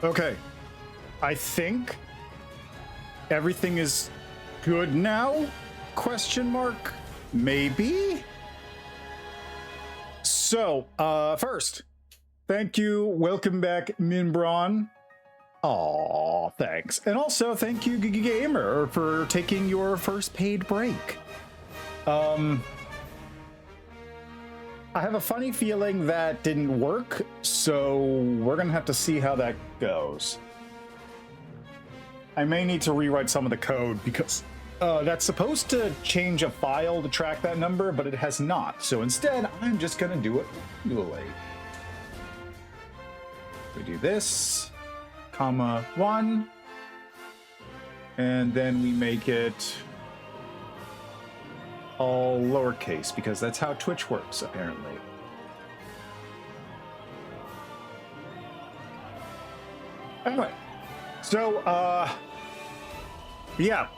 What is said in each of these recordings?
Okay. I think everything is good now? Question mark? Maybe? So, first, thank you. Welcome back, Minbron. Aw, thanks. And also, thank you, Gigi Gamer, for taking your first paid break. I have a funny feeling that didn't work, so we're gonna have to see how that goes. I may need to rewrite some of the code because that's supposed to change a file to track that number, but it has not. So instead, I'm just gonna do it manually. We do this, comma 1, and then we make it all lowercase because that's how Twitch works, apparently. Anyway, so yeah,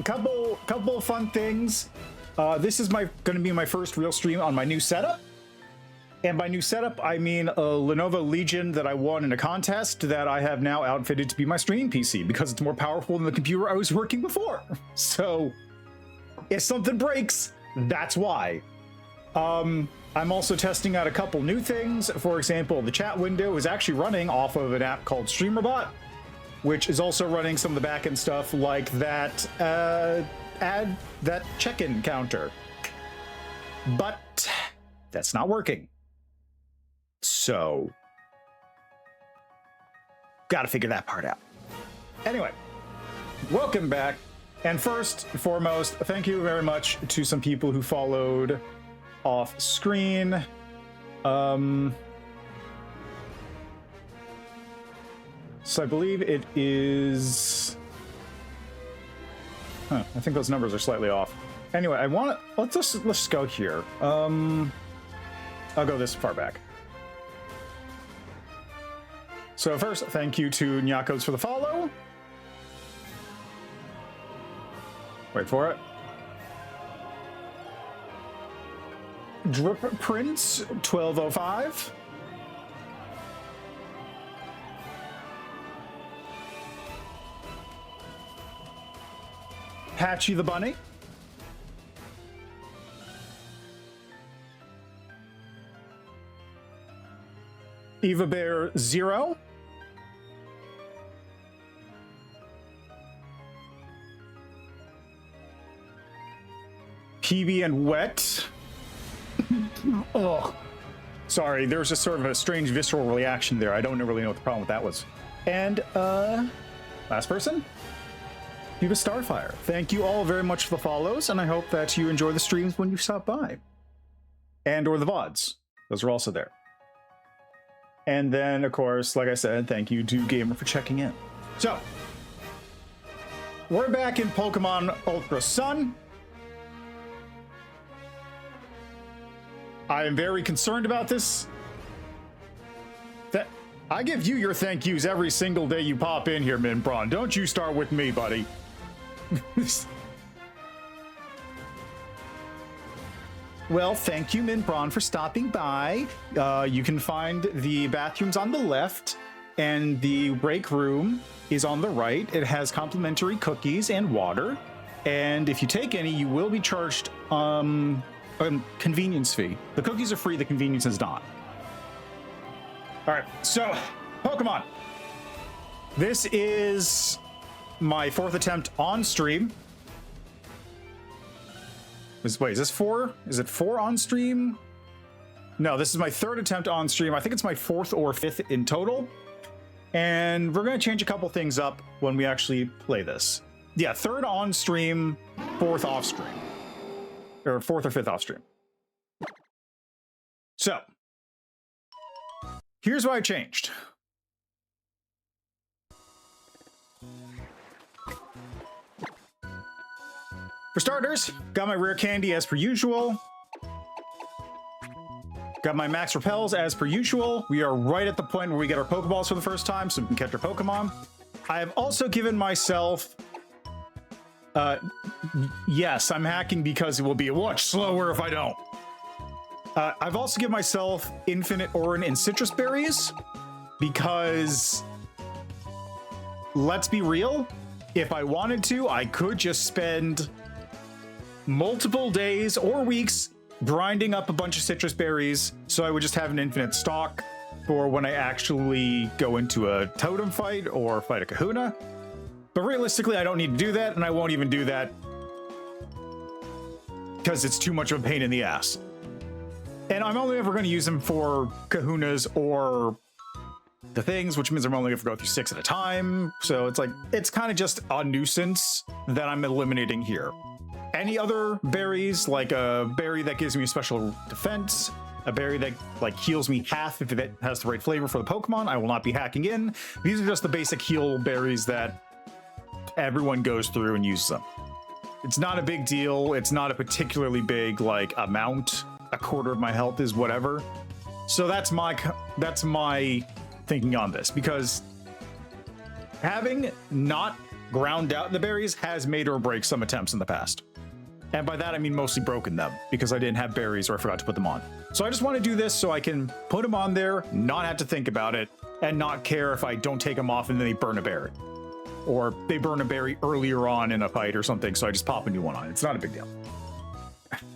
a couple fun things. This is going to be my first real stream on my new setup. And by new setup, I mean a Lenovo Legion that I won in a contest that I have now outfitted to be my streaming PC because it's more powerful than the computer I was working before. So if something breaks, that's why. I'm also testing out a couple new things. For example, the chat window is actually running off of an app called StreamerBot, which is also running some of the backend stuff like that add that check-in counter. But that's not working. So gotta figure that part out. Anyway, welcome back. And first and foremost, thank you very much to some people who followed off screen. So I believe it is... I think those numbers are slightly off. Anyway, let's just go here. I'll go this far back. So first, thank you to Nyakos for the follow. Wait for it. Drip Prince 1205. Patchy the Bunny. Eva Bear 0. PB and Wet. Oh, sorry. There was just sort of a strange visceral reaction there. I don't really know what the problem with that was. And last person, Eva Starfire. Thank you all very much for the follows, and I hope that you enjoy the streams when you stop by, and or the VODs. Those are also there. And then, of course, like I said, thank you to Gamer for checking in. So we're back in Pokemon Ultra Sun. I am very concerned about this. I give you your thank yous every single day you pop in here, Minbron. Don't you start with me, buddy. Well, thank you, Minbron, for stopping by. You can find the bathrooms on the left, and the break room is on the right. It has complimentary cookies and water. And if you take any, you will be charged a convenience fee. The cookies are free, the convenience is not. All right, so Pokemon. This is my 4th attempt on stream. Wait, is this 4? Is it 4 on stream? No, this is my 3rd attempt on stream. I think it's my 4th or 5th in total. And we're going to change a couple things up when we actually play this. Yeah, 3rd on stream, 4th off stream. Or 4th or 5th off stream. So, here's what I changed. For starters, got my rare candy as per usual. Got my max repels as per usual. We are right at the point where we get our Pokeballs for the first time, so we can catch our Pokemon. I have also given myself... yes, I'm hacking because it will be much slower if I don't. I've also given myself Infinite Orin and Citrus Berries because let's be real. If I wanted to, I could just spend multiple days or weeks grinding up a bunch of citrus berries, so I would just have an infinite stock for when I actually go into a totem fight or fight a kahuna. But realistically, I don't need to do that, and I won't even do that because it's too much of a pain in the ass. And I'm only ever going to use them for kahunas or the things, which means I'm only going to go through 6 at a time. So it's like, it's kind of just a nuisance that I'm eliminating here. Any other berries, like a berry that gives me special defense, a berry that like heals me half if it has the right flavor for the Pokemon, I will not be hacking in. These are just the basic heal berries that everyone goes through and uses them. It's not a big deal. It's not a particularly big like amount. A quarter of my health is whatever. So that's my thinking on this, because having not ground out the berries has made or break some attempts in the past. And by that, I mean mostly broken them because I didn't have berries or I forgot to put them on. So I just want to do this so I can put them on there, not have to think about it, and not care if I don't take them off and then they burn a berry. Or they burn a berry earlier on in a fight or something, so I just pop a new one on. It's not a big deal.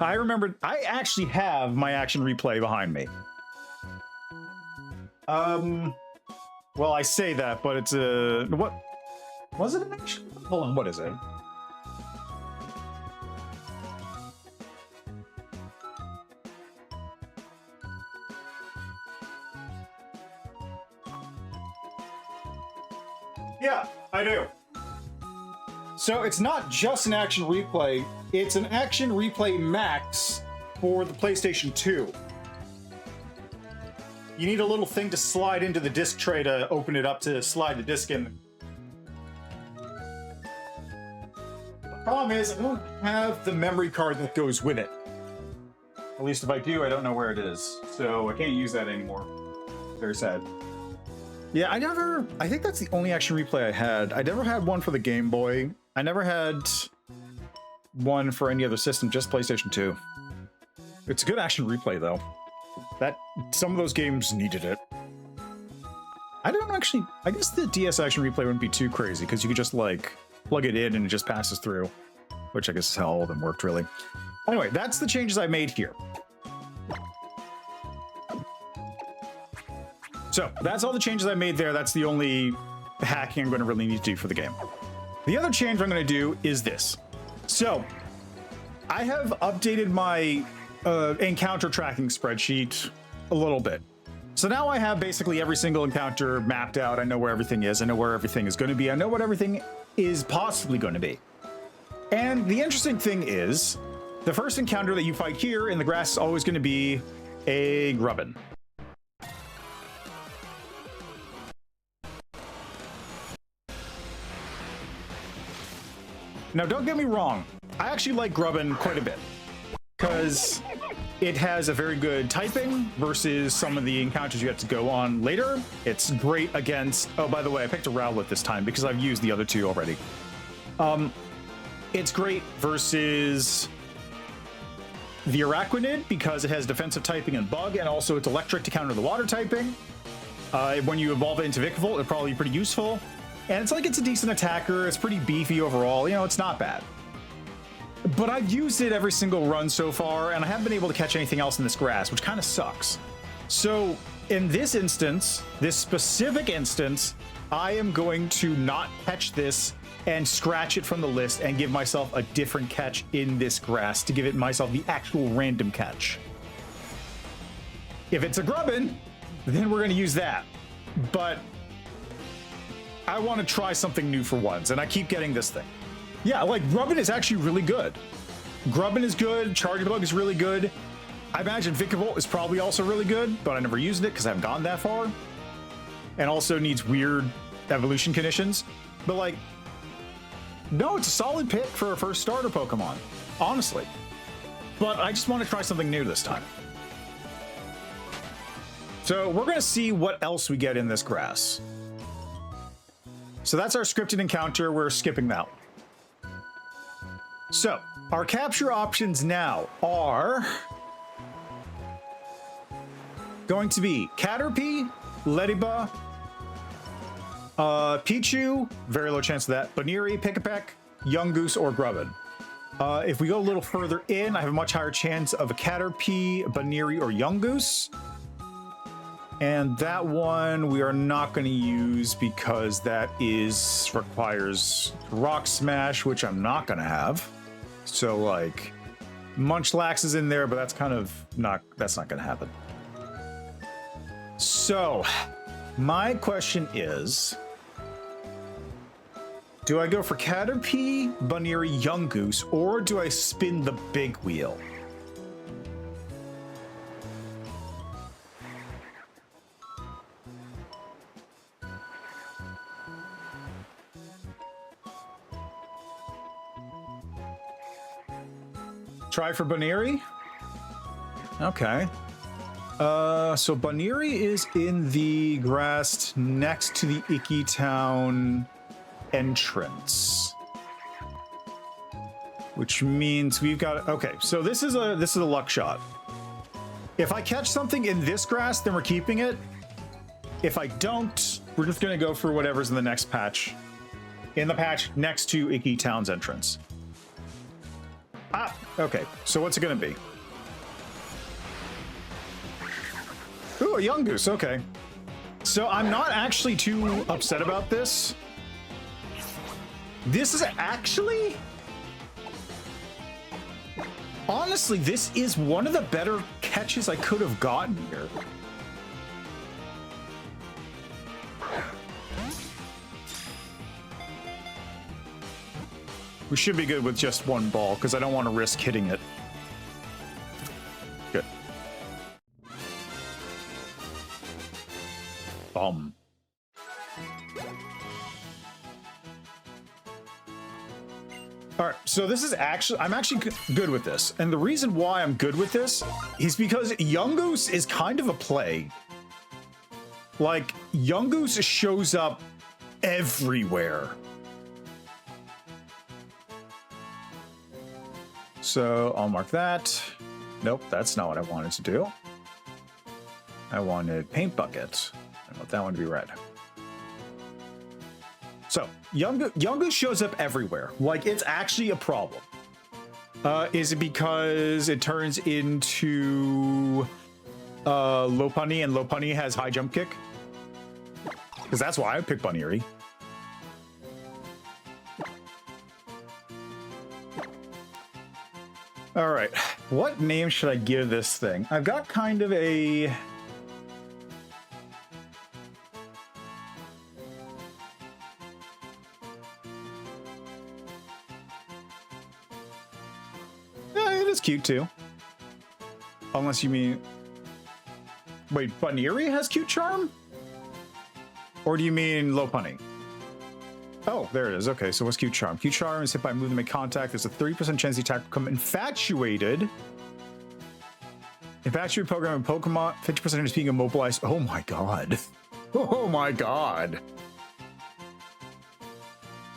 I remember, I actually have my action replay behind me. Well, I say that, but it's a... What? Was it an action? Hold on, what is it? Yeah, I do. So it's not just an action replay, it's an action replay max for the PlayStation 2. You need a little thing to slide into the disc tray to open it up to slide the disc in. The problem is I don't have the memory card that goes with it. At least if I do, I don't know where it is. So I can't use that anymore. Very sad. Yeah, I think that's the only action replay I had. I never had one for the Game Boy. I never had one for any other system, just PlayStation 2. It's a good action replay, though. Some of those games needed it. I don't actually... I guess the DS action replay wouldn't be too crazy, because you could just, like, plug it in and it just passes through. Which I guess is how all of them worked, really. Anyway, that's the changes I made here. So, that's all the changes I made there. That's the only hacking I'm going to really need to do for the game. The other change I'm going to do is this. So, I have updated my encounter tracking spreadsheet a little bit. So now I have basically every single encounter mapped out. I know where everything is. I know where everything is going to be. I know what everything is possibly going to be. And the interesting thing is, the first encounter that you fight here in the grass is always going to be a Grubbin. Now, don't get me wrong. I actually like Grubbin quite a bit, because it has a very good typing versus some of the encounters you have to go on later. It's great against... Oh, by the way, I picked a Rowlet this time because I've used the other two already. It's great versus the Araquanid because it has defensive typing and bug, and also it's electric to counter the water typing. When you evolve it into Vikavolt, it'll probably be pretty useful. And it's like it's a decent attacker. It's pretty beefy overall. You know, it's not bad. But I've used it every single run so far, and I haven't been able to catch anything else in this grass, which kind of sucks. So in this instance, this specific instance, I am going to not catch this and scratch it from the list and give myself a different catch in this grass to give it myself the actual random catch. If it's a Grubbin, then we're going to use that. But I want to try something new for once, and I keep getting this thing. Yeah, like, Grubbin is actually really good. Grubbin is good, Charge Bug is really good. I imagine Vikavolt is probably also really good, but I never used it because I haven't gone that far. And also needs weird evolution conditions. But, like, no, it's a solid pick for a first starter Pokemon, honestly. But I just want to try something new this time. So we're going to see what else we get in this grass. So that's our scripted encounter. We're skipping that one. So our capture options now are going to be Caterpie, Ladybug, Pichu, very low chance of that. Baniri, Pikapek, Yungoos, or Grubbin. If we go a little further in, I have a much higher chance of a Caterpie, Baniri, or Yungoos. And that one we are not going to use because that requires Rock Smash, which I'm not going to have. So like Munchlax is in there, but that's kind of that's not going to happen. So my question is, do I go for Caterpie, Baniri, Yungoos, or do I spin the big wheel? Try for Baniri? Okay. So Baniri is in the grass next to the Icky Town entrance. Which means we've got, okay, so this is a luck shot. If I catch something in this grass, then we're keeping it. If I don't, we're just gonna go for whatever's in the next patch. In the patch next to Icky Town's entrance. Ah, okay. So what's it gonna be? Ooh, a Yungoos, okay. So I'm not actually too upset about this. This is actually... Honestly, this is one of the better catches I could have gotten here. We should be good with just one ball, because I don't want to risk hitting it. Good. All right, so this is actually, I'm actually good with this. And the reason why I'm good with this is because Yungoos is kind of a play. Like, Yungoos shows up everywhere. So I'll mark that. Nope, that's not what I wanted to do. I wanted Paint Bucket. I want that one to be red. So Yungoos shows up everywhere. Like, it's actually a problem. Is it because it turns into Lopunny and Lopunny has high jump kick? Because that's why I picked Baniri. All right, what name should I give this thing? I've got kind of a... Yeah, it is cute too. Unless you mean... Wait, Baniri has cute charm? Or do you mean Lopunny? Oh, there it is. Okay, so what's Cute Charm? Cute Charm is hit by a move to make contact. There's a 30% chance the attack will become infatuated. Infatuated program in Pokemon, 50% is being immobilized. Oh my god. Oh my god.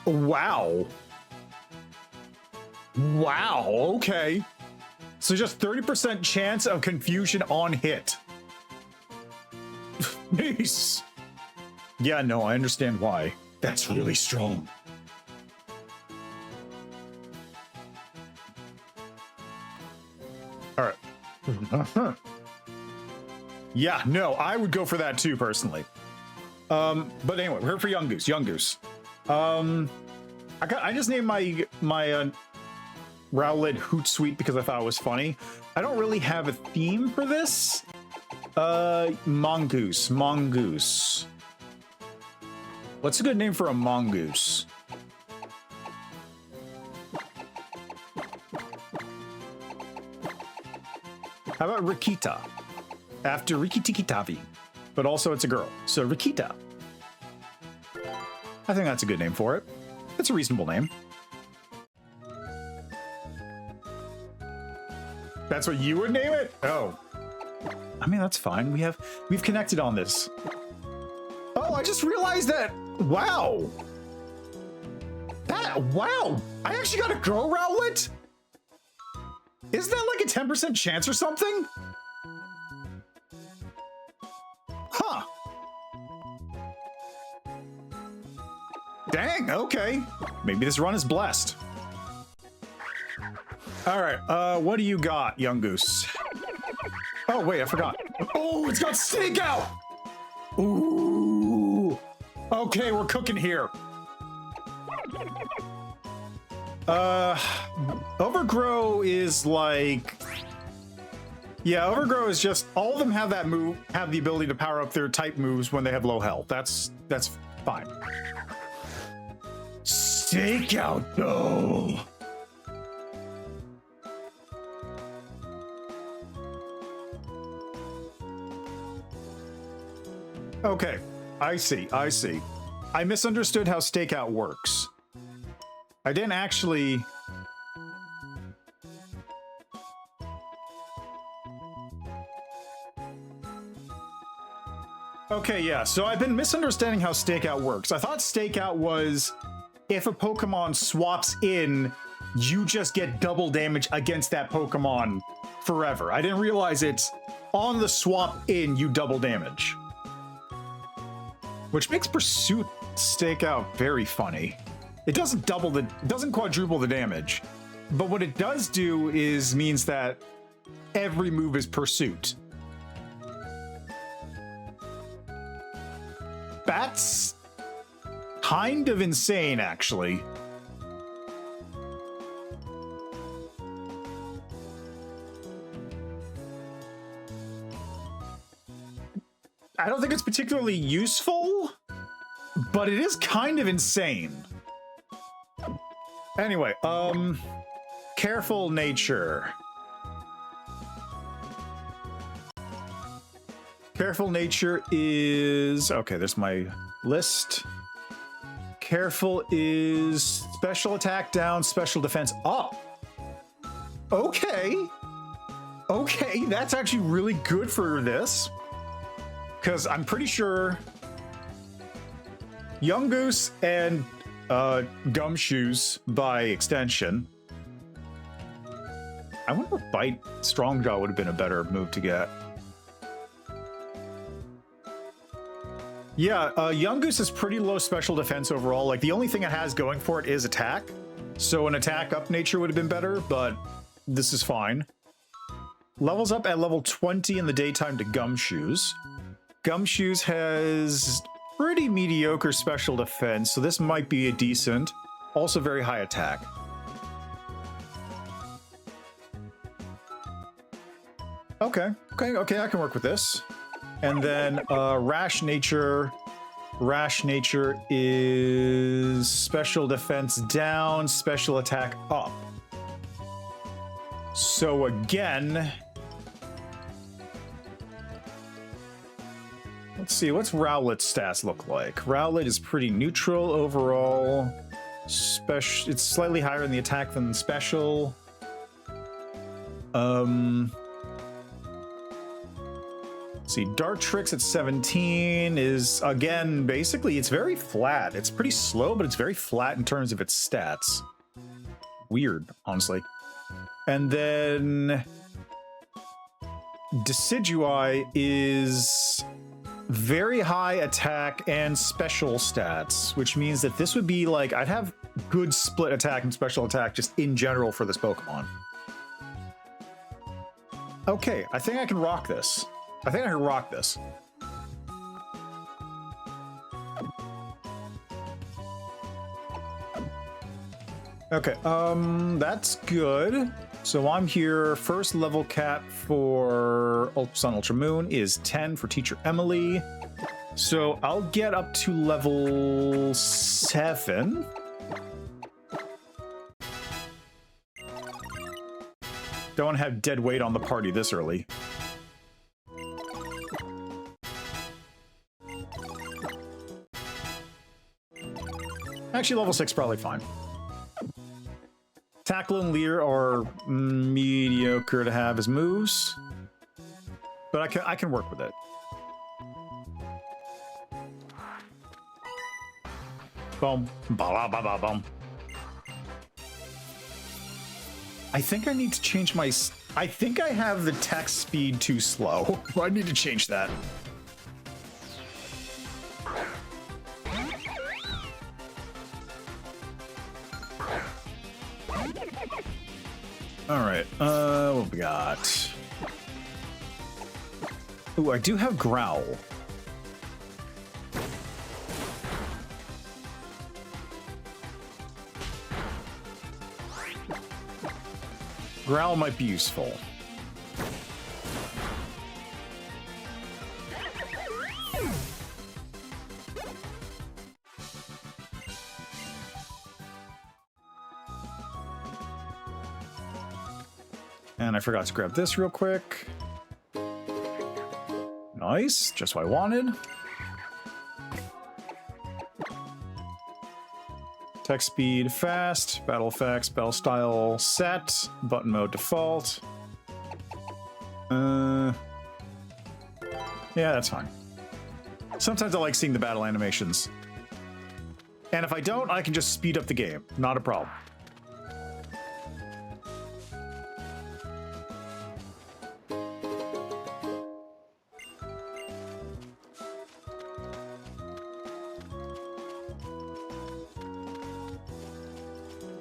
Wow. Wow, okay. So just 30% chance of confusion on hit. Nice. Yeah, no, I understand why. That's really strong. All right. Yeah, no, I would go for that too, personally. But anyway, we're here for Yungoos. Yungoos. I just named my Rowlet Hootsuite because I thought it was funny. I don't really have a theme for this. Mongoose. Mongoose. What's a good name for a mongoose? How about Rikita? After Rikiki-Tavi. But also it's a girl, so Rikita. I think that's a good name for it. That's a reasonable name. That's what you would name it? Oh. I mean, that's fine. We've connected on this. Oh, I just realized that. Wow. Wow. I actually got a girl Rowlet? Isn't that like a 10% chance or something? Huh. Dang, okay. Maybe this run is blessed. All right, what do you got, Young Goose? Oh, wait, I forgot. Oh, it's got stakeout! Ooh. Okay, we're cooking here. Overgrow is like... Yeah, Overgrow is just... All of them have that move, have the ability to power up their type moves when they have low health. That's fine. Stakeout, though! Okay, I see. I misunderstood how stakeout works. I didn't actually... Okay, yeah, so I've been misunderstanding how stakeout works. I thought stakeout was if a Pokemon swaps in, you just get double damage against that Pokemon forever. I didn't realize it's on the swap in, you double damage. Which makes Pursuit stakeout very funny. It doesn't quadruple the damage. But what it does do is means that every move is Pursuit. That's kind of insane, actually. I don't think it's particularly useful, but it is kind of insane. Anyway, careful nature. Careful nature is... Okay, there's my list. Careful is special attack down, special defense up. Okay. Okay, that's actually really good for this. Because I'm pretty sure Young Goose and Gumshoes by extension. I wonder if Bite Strongjaw would have been a better move to get. Yeah, Young Goose is pretty low special defense overall. Like, the only thing it has going for it is attack. So an attack up nature would have been better, but this is fine. Levels up at level 20 in the daytime to Gumshoes. Gumshoes has pretty mediocre special defense, so this might be a decent. Also very high attack. Okay, I can work with this. And then Rash Nature. Rash Nature is special defense down, special attack up. So again, let's see, what's Rowlet's stats look like? Rowlet is pretty neutral overall. It's slightly higher in the attack than the special. Let's see, Dart Tricks at 17 is, again, basically, it's very flat. It's pretty slow, but it's very flat in terms of its stats. Weird, honestly. And then Decidueye is very high attack and special stats, which means that this would be like, I'd have good split attack and special attack just in general for this Pokemon. Okay, I think I can rock this. I think I can rock this. Okay, that's good. So I'm here. First level cap for Sun Ultra Moon is 10 for Teacher Emily. So I'll get up to level 7. Don't want to have dead weight on the party this early. Actually, level 6 probably fine. Tackle and Leer are mediocre to have as moves, but I can work with it. Boom, ba ba ba boom. I think I need to change my. I think I have the text speed too slow. I need to change that. All right, what we got? Ooh, I do have Growl. Growl might be useful. And I forgot to grab this real quick. Nice, just what I wanted. Text speed, fast, battle effects, battle style, set, button mode default. Yeah, that's fine. Sometimes I like seeing the battle animations. And if I don't, I can just speed up the game. Not a problem.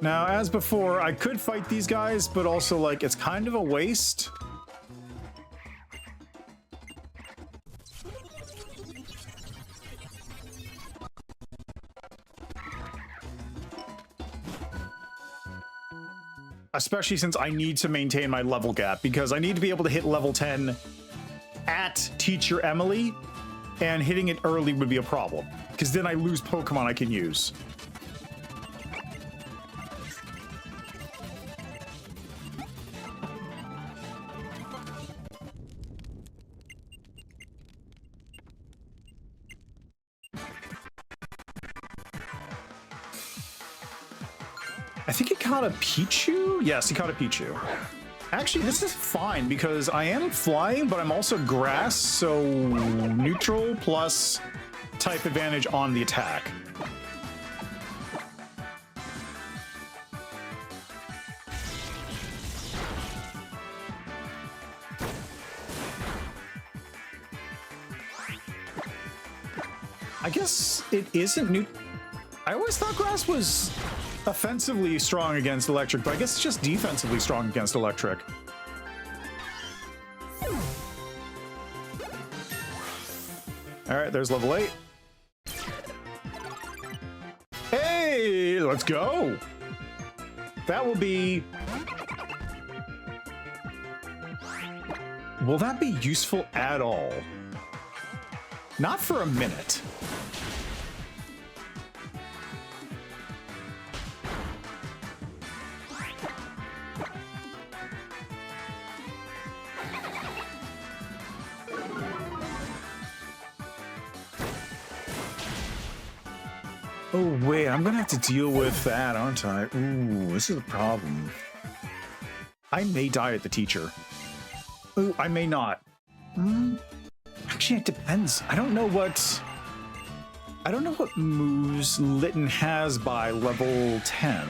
Now, as before, I could fight these guys, but also, like, it's kind of a waste. Especially since I need to maintain my level gap, because I need to be able to hit level 10 at Teacher Emily, and hitting it early would be a problem, because then I lose Pokemon I can use. I think he caught a Pichu? Yes, he caught a Pichu. Actually, this is fine because I am flying, but I'm also grass, so neutral plus type advantage on the attack. I guess it isn't new. I always thought grass was offensively strong against electric, but I guess it's just defensively strong against electric. All right, there's level 8. Hey, let's go. That will be... Will that be useful at all? Not for a minute. Oh, wait, I'm gonna have to deal with that, aren't I? Ooh, this is a problem. I may die at the teacher. Ooh, I may not. Actually, it depends. I don't know what moves Litten has by level 10.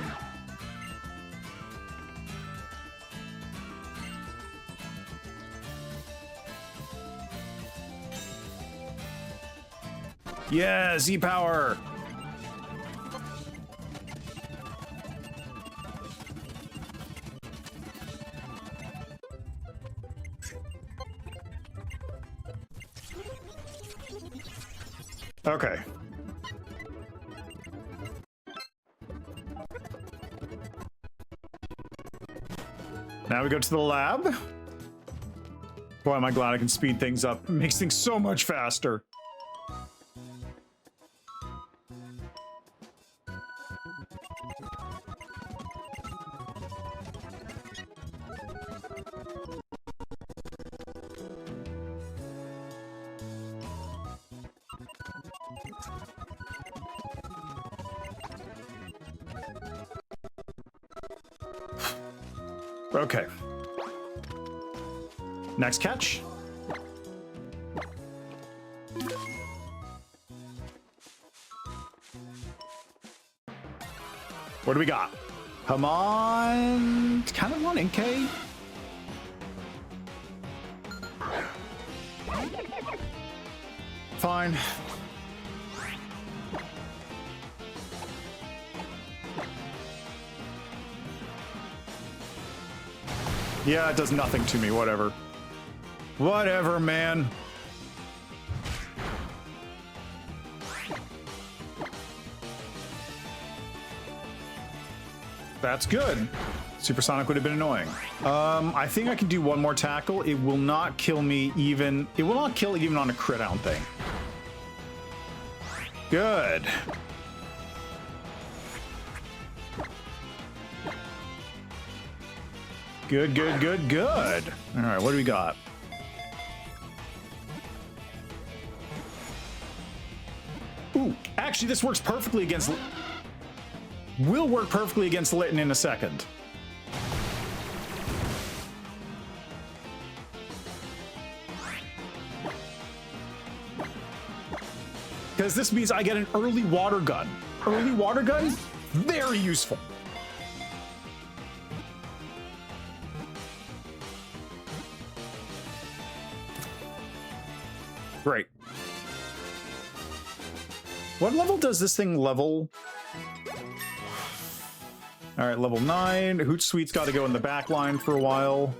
Yeah, Z-Power! Okay. Now we go to the lab. Boy, am I glad I can speed things up. It makes things so much faster. Okay. Next catch. What do we got? Come on. Kind of want NK. Fine. Yeah, it does nothing to me, whatever. Whatever, man. That's good. Supersonic would have been annoying. I think I can do one more tackle. It will not kill me even... It will not kill even on a crit, I don't think. Good. Good, good, good, good. All right, what do we got? Ooh, actually, this works perfectly against... Will work perfectly against Litten in a second. Because this means I get an early water gun. Early water gun? Very useful. Great. What level does this thing level? All right, level 9. Hootsuite's got to go in the back line for a while.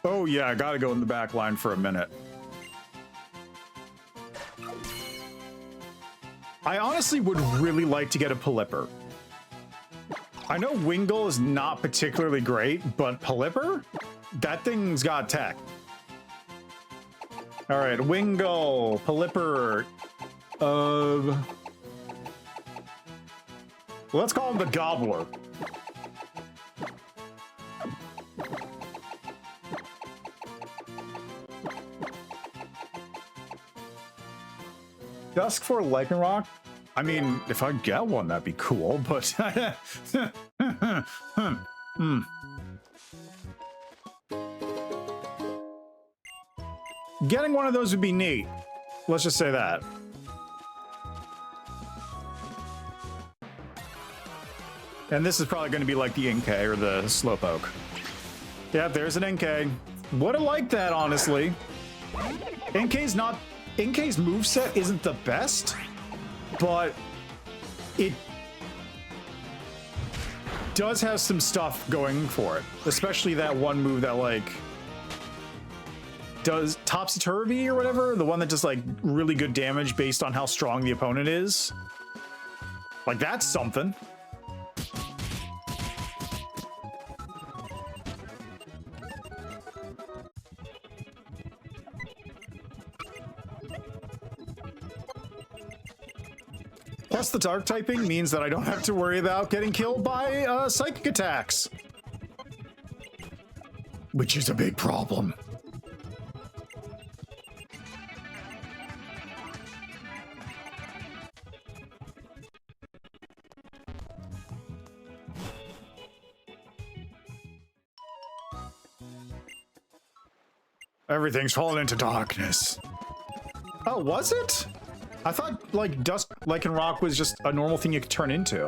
Oh yeah, I got to go in the back line for a minute. I honestly would really like to get a Pelipper. I know Wingull is not particularly great, but Pelipper? That thing's got tech. All right, Wingull, Pelipper. Let's call him the Gobbler. Dusk for Lycanroc? I mean, if I get one, that'd be cool, but... Getting one of those would be neat. Let's just say that. And this is probably going to be like the Inkay or the Slowpoke. Yeah, there's an Inkay. Would have liked that, honestly. Inkay's moveset isn't the best, but it does have some stuff going for it. Especially that one move that, like, does Topsy-Turvy or whatever. The one that does, like, really good damage based on how strong the opponent is. Like, that's something. Plus, the dark typing means that I don't have to worry about getting killed by psychic attacks. Which is a big problem. Everything's fallen into darkness. Oh, was it? I thought, like, Dusk Lycanroc was just a normal thing you could turn into.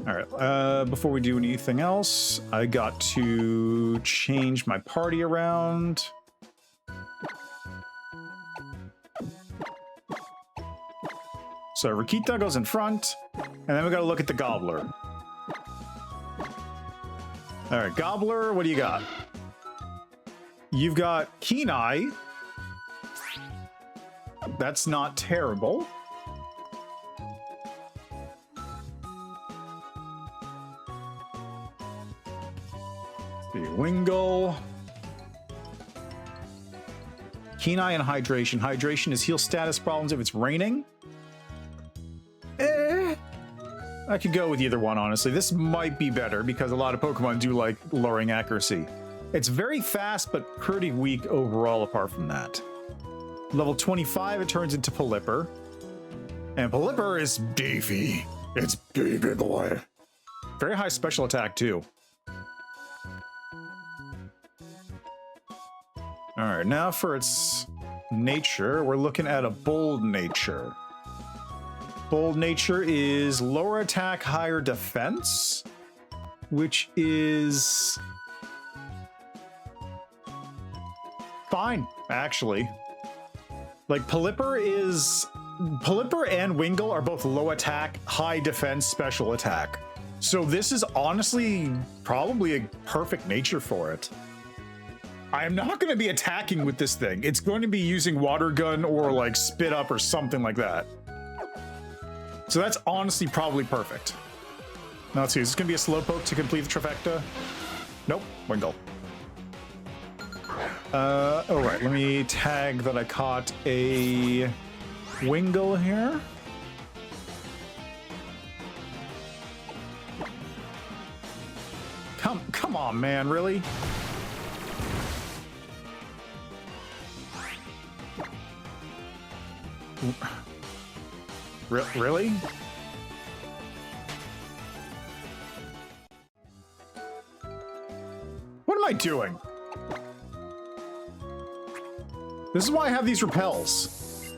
Alright, before we do anything else, I got to change my party around. So Rakita goes in front, and then we gotta look at the Gobbler. All right, Gobbler, what do you got? You've got Keen Eye. That's not terrible. The Wingull. Keen Eye and Hydration. Hydration is heal status problems if it's raining. I could go with either one, honestly. This might be better because a lot of Pokemon do like lowering accuracy. It's very fast, but pretty weak overall apart from that. Level 25, it turns into Pelipper. And Pelipper is beefy. It's baby boy. Very high special attack, too. Alright, now for its nature, we're looking at a bold nature. Bold nature is lower attack, higher defense, which is fine, actually. Like, Pelipper is Pelipper and Wingull are both low attack, high defense, special attack. So this is honestly probably a perfect nature for it. I am not going to be attacking with this thing. It's going to be using water gun or like spit up or something like that. So that's honestly probably perfect. Now let's see, is this going to be a slowpoke to complete the trifecta? Nope, Wingull. All right, let me tag that I caught a Wingull here. Come on, man, really? Really? What am I doing? This is why I have these repels.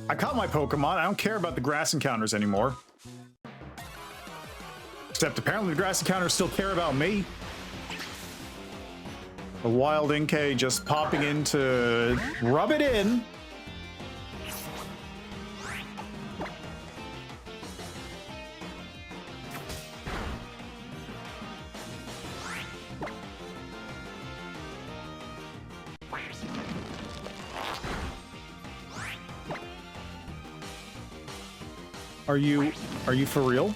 I caught my Pokemon. I don't care about the grass encounters anymore. Except apparently the grass encounters still care about me. A wild Inkay just popping in to rub it in. Are you for real?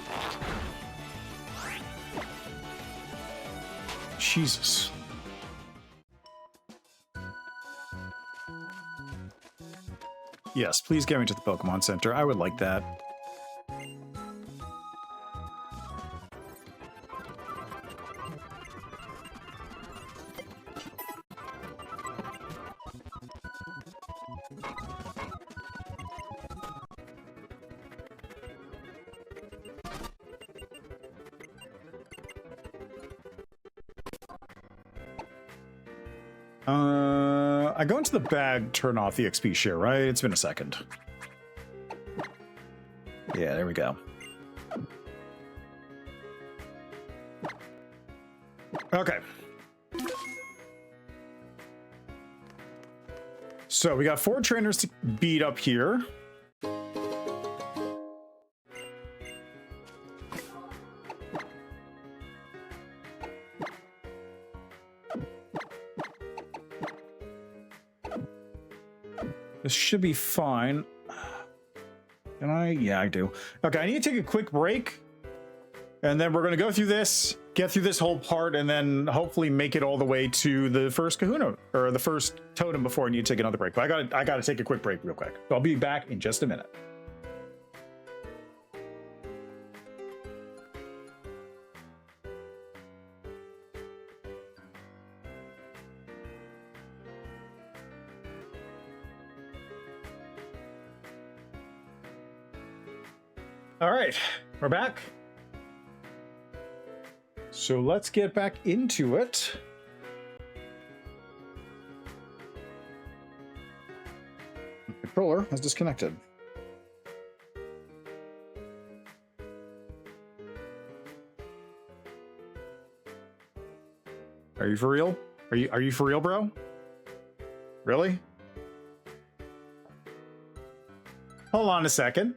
Jesus. Yes, please get me to the Pokemon Center. I would like that. I go into the bag, turn off the XP share, right? It's been a second. Yeah, there we go. Okay. So we got 4 trainers to beat up here. This should be fine. Can I? Yeah, I do. Okay, I need to take a quick break. And then we're going to go through this, get through this whole part, and then hopefully make it all the way to the first kahuna, or the first totem before I need to take another break. But I gotta take a quick break real quick. So I'll be back in just a minute. All right, we're back. So let's get back into it. The controller has disconnected. Are you for real? Are you for real, bro? Really? Hold on a second.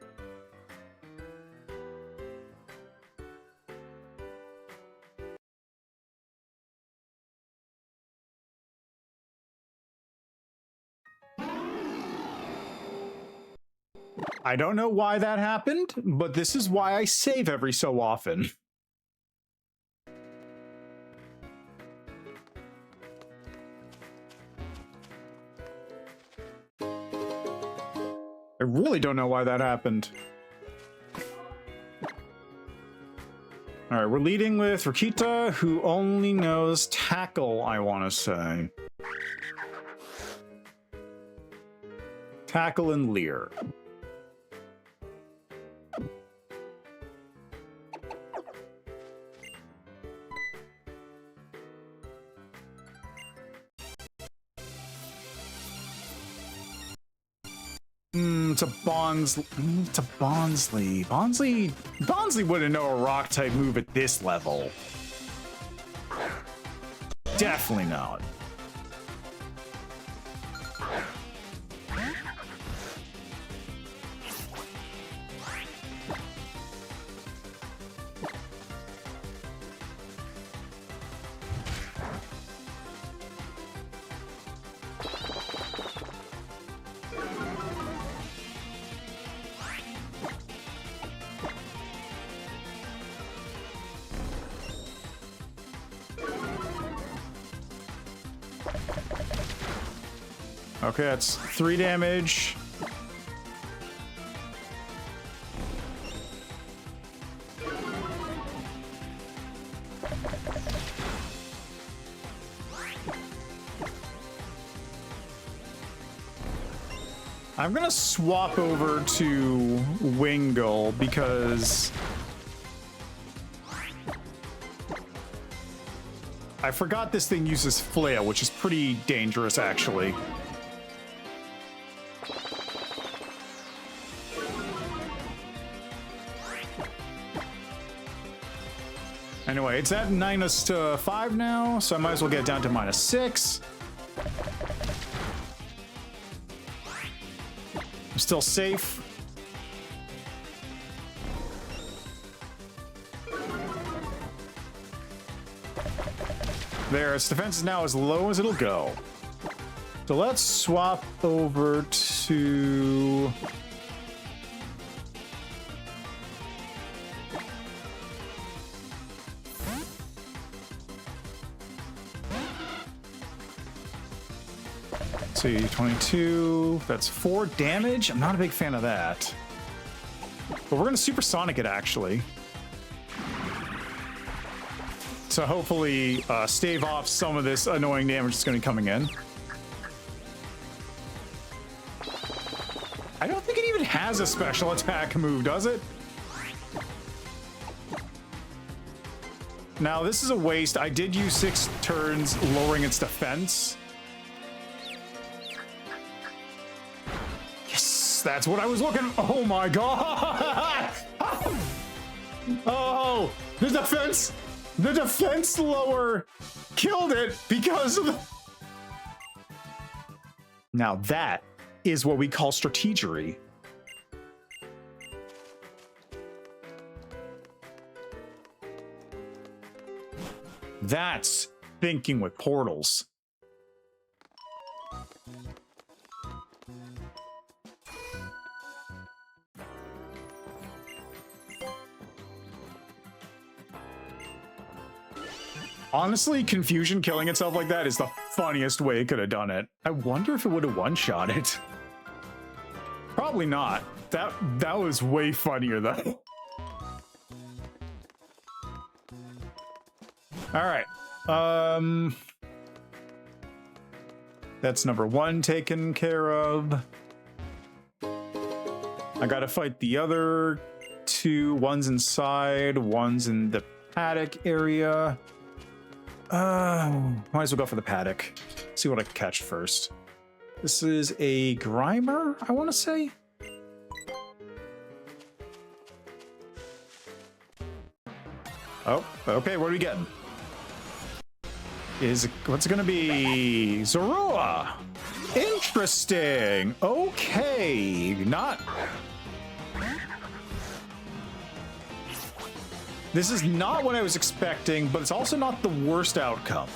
I don't know why that happened, but this is why I save every so often. I really don't know why that happened. All right, we're leading with Rikita, who only knows Tackle, I want to say. Tackle and Leer. It's a Bonsley. It's a Bonsley. Bonsley wouldn't know a rock type move at this level. Definitely not. Okay, that's 3 damage. I'm gonna swap over to Wingull because I forgot this thing uses Flail, which is pretty dangerous, actually. Anyway, it's at -5 now, so I might as well get it down to -6. I'm still safe. There, its defense is now as low as it'll go. So let's swap over to... see, 22, that's 4 damage. I'm not a big fan of that. But we're gonna supersonic it, actually. To hopefully stave off some of this annoying damage that's gonna be coming in. I don't think it even has a special attack move, does it? Now, this is a waste. I did use 6 turns lowering its defense. That's what I was looking. Oh my god! Oh, the defense lower killed it because of the... Now that is what we call strategery. That's thinking with portals. Honestly, Confusion killing itself like that is the funniest way it could have done it. I wonder if it would have one-shot it. Probably not. That was way funnier though. All right. That's number 1 taken care of. I gotta fight the other 2. One's inside, one's in the paddock area. Might as well go for the paddock. See what I can catch first. This is a Grimer, I want to say. Oh, okay, what are we getting? What's it gonna be? Zorua! Interesting! Okay, not... This is not what I was expecting, but it's also not the worst outcome.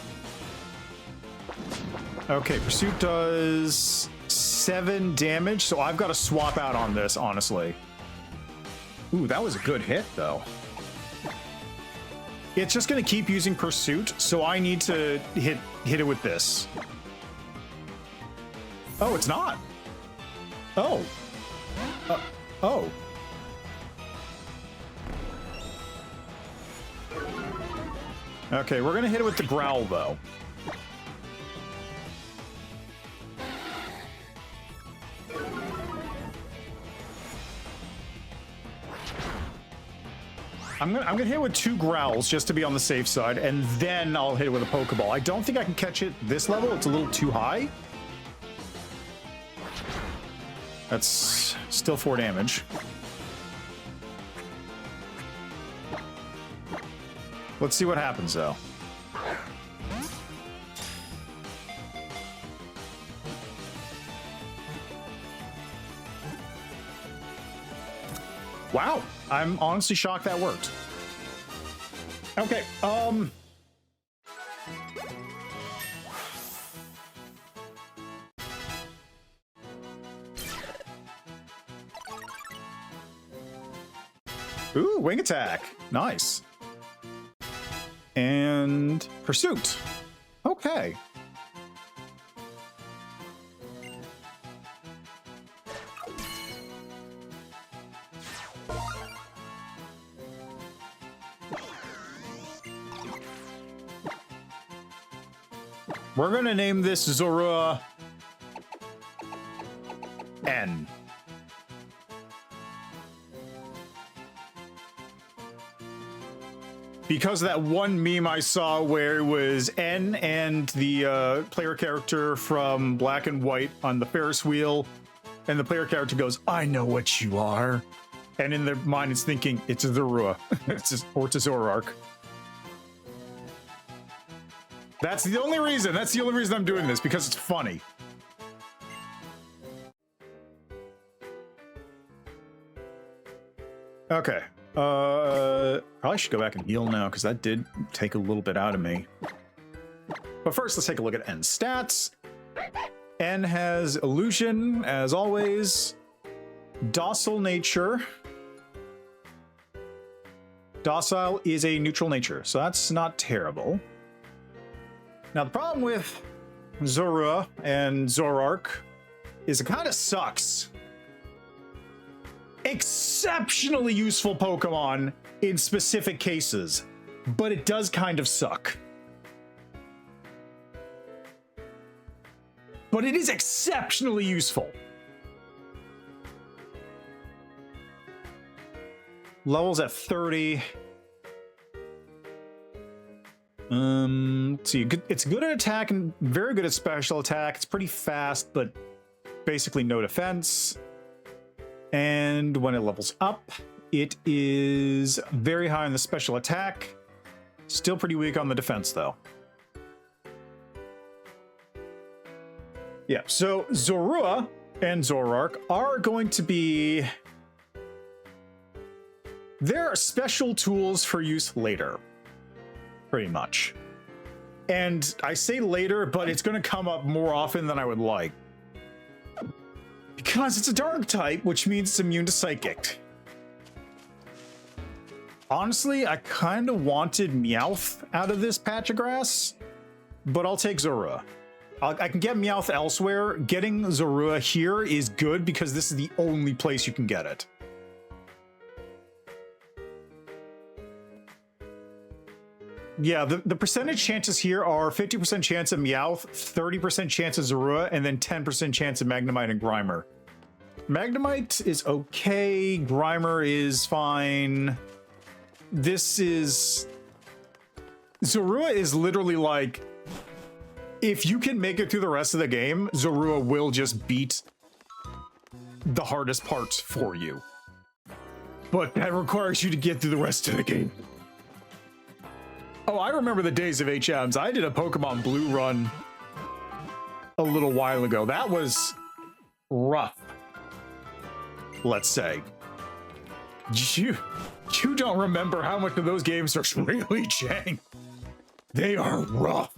Okay, Pursuit does 7 damage, so I've got to swap out on this, honestly. Ooh, that was a good hit, though. It's just going to keep using Pursuit, so I need to hit it with this. Oh, it's not. Oh. Oh. Okay, we're gonna hit it with the Growl, though. I'm gonna hit it with 2 Growls just to be on the safe side, and then I'll hit it with a Pokeball. I don't think I can catch it this level. It's a little too high. That's still 4 damage. Let's see what happens, though. Wow, I'm honestly shocked that worked. Okay, Ooh, Wing Attack. Nice. And Pursuit. Okay. We're gonna name this Zorua N. Because of that one meme I saw where it was N and the player character from Black and White on the Ferris wheel, and the player character goes, "I know what you are," and in their mind it's thinking it's a Zorua, or it's a Zoroark. That's the only reason. That's the only reason I'm doing this, because it's funny. Okay. Probably should go back and heal now, because that did take a little bit out of me. But first, let's take a look at N's stats. N has Illusion, as always. Docile Nature. Docile is a neutral nature, so that's not terrible. Now, the problem with Zorua and Zoroark is it kind of sucks. Exceptionally useful Pokemon in specific cases, but it does kind of suck. But it is exceptionally useful. Levels at 30. Let's see, it's good at attack and very good at special attack. It's pretty fast, but basically no defense. And when it levels up, it is very high on the special attack. Still pretty weak on the defense, though. Yeah, so Zorua and Zoroark are going to be... There are special tools for use later, pretty much. And I say later, but it's going to come up more often than I would like. Because it's a dark type, which means it's immune to psychic. Honestly, I kind of wanted Meowth out of this patch of grass, but I'll take Zorua. I can get Meowth elsewhere. Getting Zorua here is good because this is the only place you can get it. Yeah, the percentage chances here are 50% chance of Meowth, 30% chance of Zorua, and then 10% chance of Magnemite and Grimer. Magnemite is okay, Grimer is fine. This is... Zorua is literally like... If you can make it through the rest of the game, Zorua will just beat the hardest parts for you. But that requires you to get through the rest of the game. Oh, I remember the days of HMs. I did a Pokemon Blue run a little while ago. That was rough, let's say. You don't remember how much of those games are really jank. They are rough.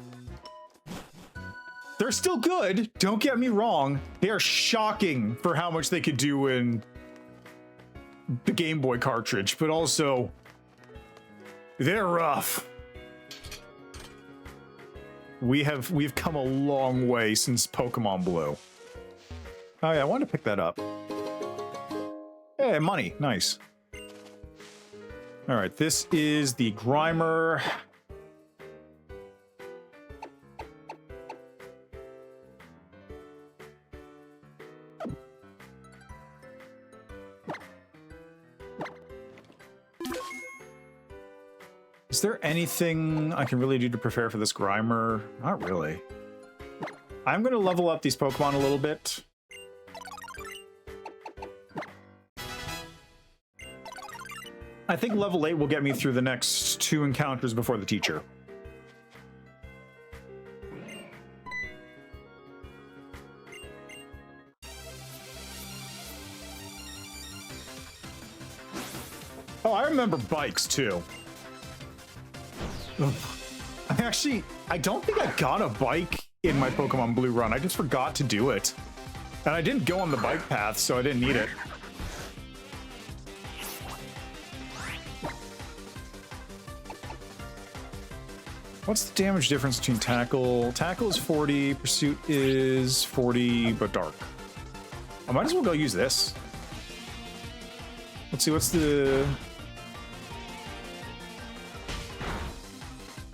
They're still good, don't get me wrong. They are shocking for how much they could do in the Game Boy cartridge, but also they're rough. We've come a long way since Pokemon Blue. Oh yeah, I wanted to pick that up. Hey, money, nice. All right, this is the Grimer. Is there anything I can really do to prepare for this Grimer? Not really. I'm going to level up these Pokemon a little bit. I think level 8 will get me through the next 2 encounters before the teacher. Oh, I remember bikes too. I don't think I got a bike in my Pokemon Blue run. I just forgot to do it. And I didn't go on the bike path, so I didn't need it. What's the damage difference between Tackle? Tackle is 40, Pursuit is 40, but Dark. I might as well go use this. Let's see, what's the...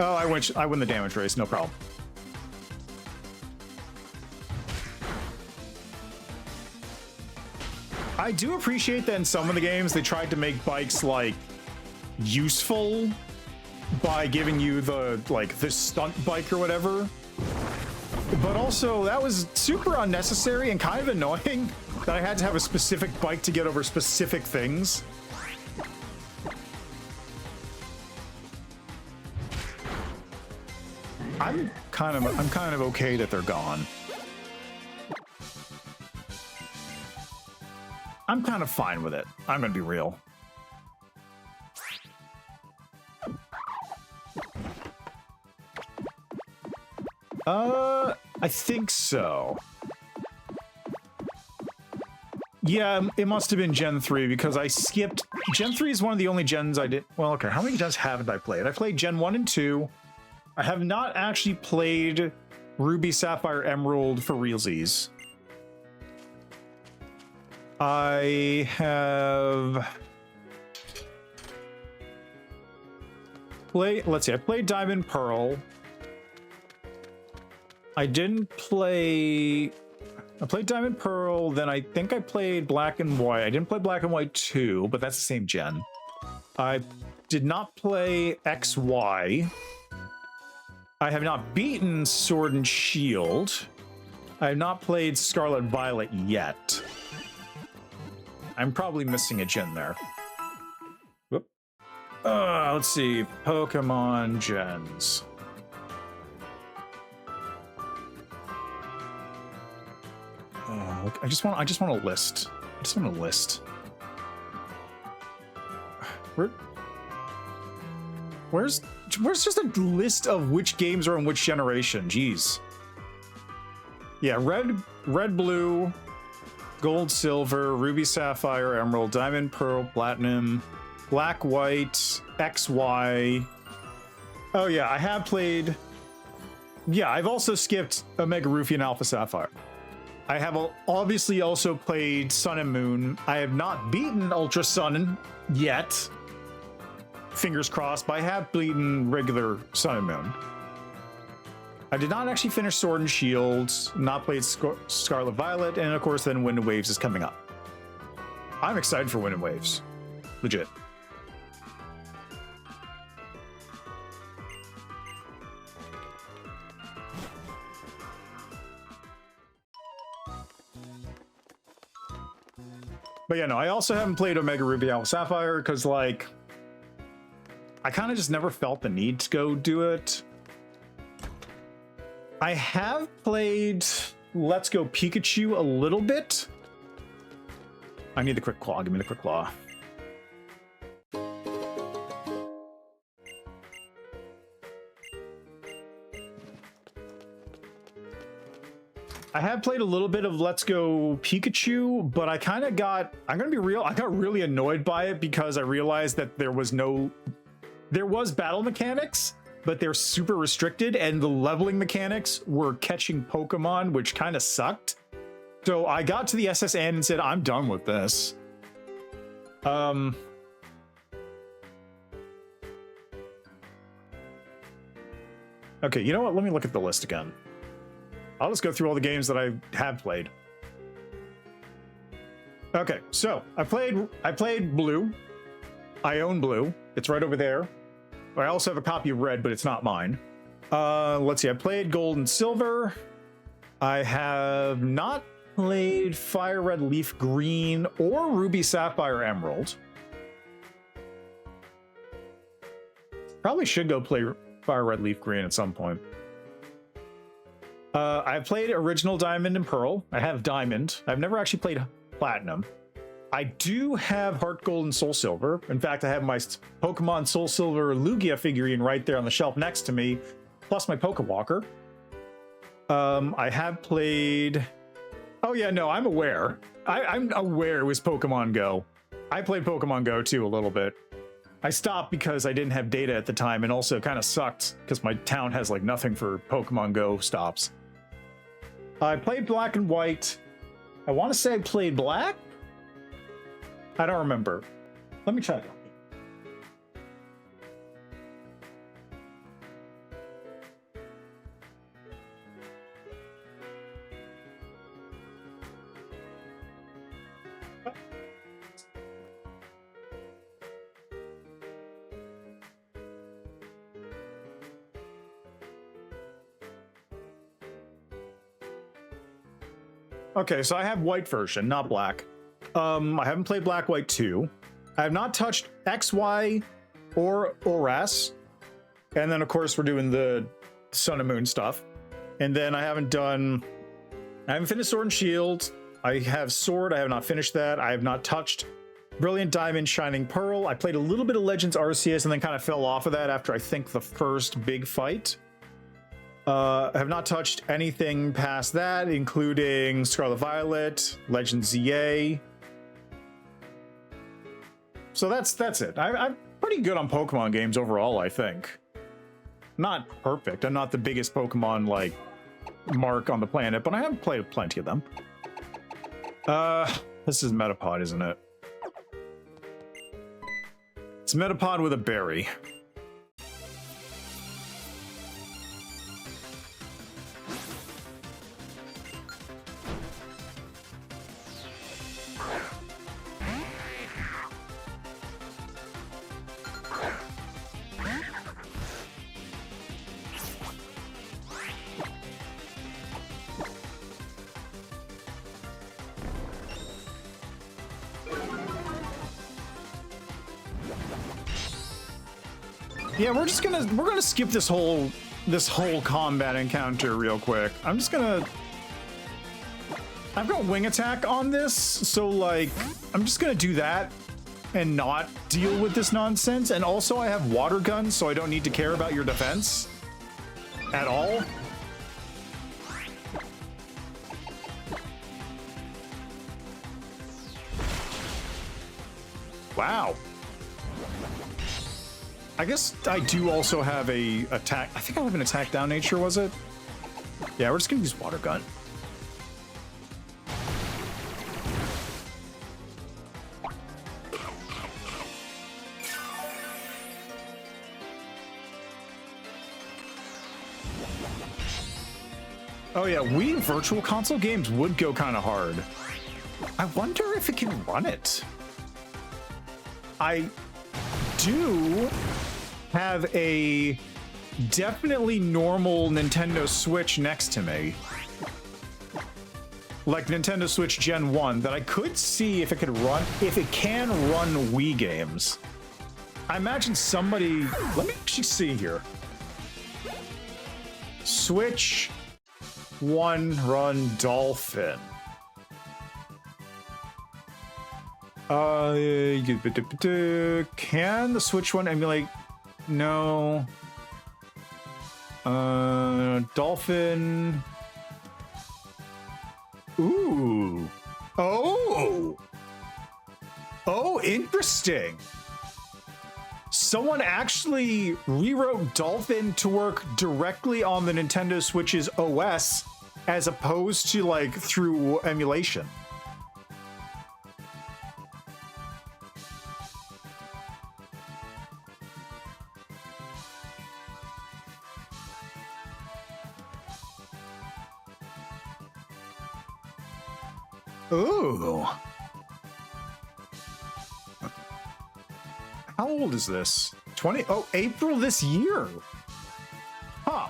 Oh, I win the damage race, no problem. I do appreciate that in some of the games they tried to make bikes like useful by giving you the stunt bike or whatever. But also that was super unnecessary and kind of annoying that I had to have a specific bike to get over specific things. I'm kind of okay that they're gone. I'm kind of fine with it. I'm gonna be real. I think so. Yeah, it must have been Gen 3 because I skipped. Gen 3 is one of the only gens I did. Well, okay, how many gens haven't I played? I played Gen 1 and 2. I have not actually played Ruby, Sapphire, Emerald for realsies. I have played, let's see, I played Diamond Pearl. I didn't play, I played Diamond Pearl, then I think I played Black and White. I didn't play Black and White 2, but that's the same gen. I did not play XY. I have not beaten Sword and Shield. I have not played Scarlet Violet yet. I'm probably missing a gen there. Whoop. Let's see. Pokemon gens. I just want a list. I just want a list. Where's just a list of which games are in which generation? Jeez. Yeah, red, blue, gold, silver, ruby, sapphire, emerald, diamond, pearl, platinum, black, white, XY. Oh yeah, I have played. Yeah, I've also skipped Omega Ruby and Alpha Sapphire. I have obviously also played Sun and Moon. I have not beaten Ultra Sun yet. Fingers crossed, but I have beaten regular Sun and Moon. I did not actually finish Sword and Shield, not played Scarlet Violet, and of course then Wind and Waves is coming up. I'm excited for Wind and Waves. Legit. But yeah, no, I also haven't played Omega Ruby Alpha Sapphire because, like, I kind of just never felt the need to go do it. I have played Let's Go Pikachu a little bit. I need the Quick Claw. Give me the Quick Claw. I have played a little bit of Let's Go Pikachu, but I kind of got, I'm gonna be real, I got really annoyed by it because I realized that there was battle mechanics, but they're super restricted, and the leveling mechanics were catching Pokemon, which kind of sucked. So I got to the SSN and said, I'm done with this. Okay, you know what? Let me look at the list again. I'll just go through all the games that I have played. Okay, so I played Blue. I own Blue. It's right over there. I also have a copy of Red, but it's not mine. Let's see. I played Gold and Silver. I have not played Fire Red, Leaf Green, or Ruby, Sapphire, Emerald. Probably should go play Fire Red, Leaf Green at some point. I've played Original Diamond and Pearl. I have Diamond. I've never actually played Platinum. I do have Heart Gold and Soul Silver. In fact, I have my Pokemon Soul Silver Lugia figurine right there on the shelf next to me, plus my Pokewalker. I have played... Oh yeah, no, I'm aware. I'm aware it was Pokemon Go. I played Pokemon Go too a little bit. I stopped because I didn't have data at the time, and also kind of sucked because my town has like nothing for Pokemon Go stops. I played Black and White. I want to say I played Black? I don't remember. Let me check. Okay, so I have white version, not black. I haven't played Black White 2. I have not touched XY or ORAS. And then, of course, we're doing the Sun and Moon stuff. And then I haven't finished Sword and Shield. I have Sword. I have not finished that. I have not touched Brilliant Diamond, Shining Pearl. I played a little bit of Legends Arceus and then kind of fell off of that after I think the first big fight. I have not touched anything past that, including Scarlet Violet, Legends ZA. So that's it. I'm pretty good on Pokemon games overall, I think. Not perfect. I'm not the biggest Pokemon, like, mark on the planet, but I have played plenty of them. This is Metapod, isn't it? It's Metapod with a berry. Yeah, we're gonna skip this whole combat encounter real quick. I've got wing attack on this, so like I'm just gonna do that and not deal with this nonsense. And also I have water guns, so I don't need to care about your defense at all. Wow. I guess I do also have a attack. I think I have an attack down nature, was it? Yeah, we're just gonna use water gun. Oh yeah, Wii Virtual Console games would go kind of hard. I wonder if it can run it. I do have a definitely normal Nintendo Switch next to me. Like Nintendo Switch Gen 1 that I could see if it could run, if it can run Wii games. I imagine somebody, let me actually see here. Switch 1 run Dolphin. Can the Switch one emulate? No. Dolphin. Ooh. Oh. Oh, interesting. Someone actually rewrote Dolphin to work directly on the Nintendo Switch's OS as opposed to like through emulation. Ooh. How old is this? 20? Oh, April this year. Huh.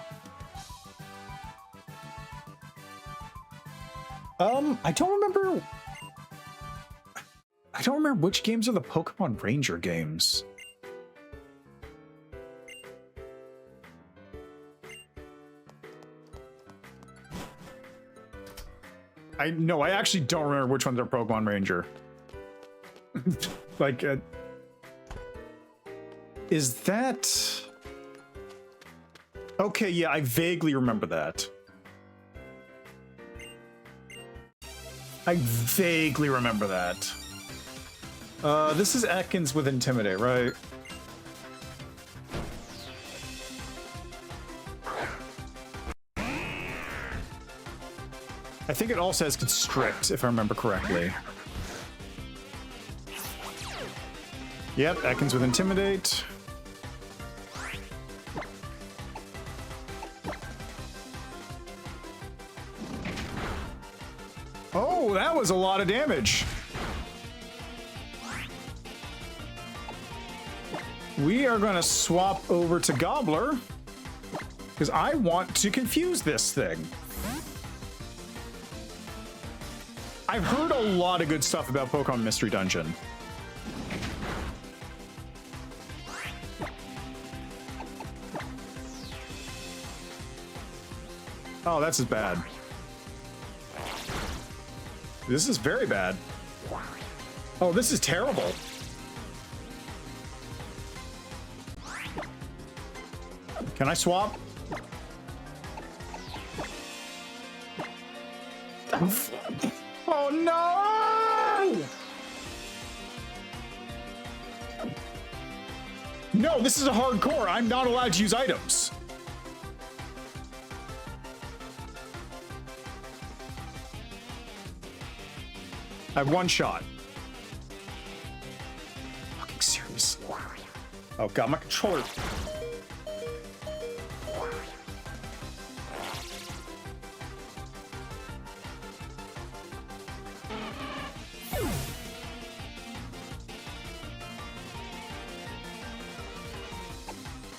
I don't remember which games are the Pokemon Ranger games. I actually don't remember which ones are Pokemon Ranger. Like, is that... Okay, yeah, I vaguely remember that. I vaguely remember that. This is Ekans with Intimidate, right? I think it also has Constrict, if I remember correctly. Yep, Ekans with Intimidate. Oh, that was a lot of damage. We are going to swap over to Gobbler because I want to confuse this thing. I've heard a lot of good stuff about Pokemon Mystery Dungeon. Oh, that's as bad. This is very bad. Oh, this is terrible. Can I swap? Oh no! No, this is a hardcore. I'm not allowed to use items. I have one shot. Fucking serious. Oh god, my controller.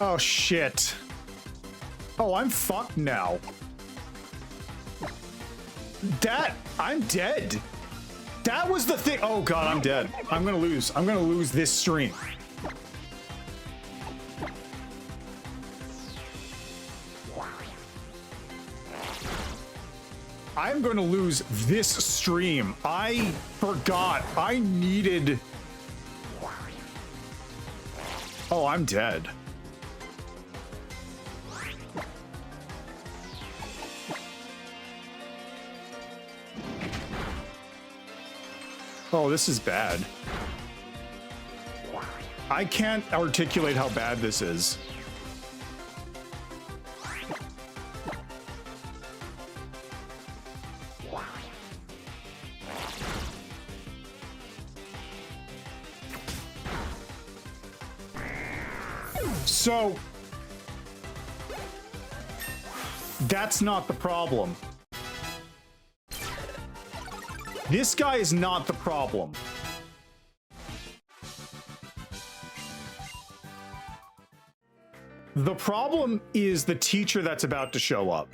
Oh shit. Oh, I'm fucked now. I'm dead. That was the thing. Oh god, I'm dead. I'm gonna lose. I'm gonna lose this stream. I'm gonna lose this stream. I forgot. I needed... Oh, I'm dead. Oh, this is bad. I can't articulate how bad this is. So, that's not the problem. This guy is not the problem. The problem is the teacher that's about to show up.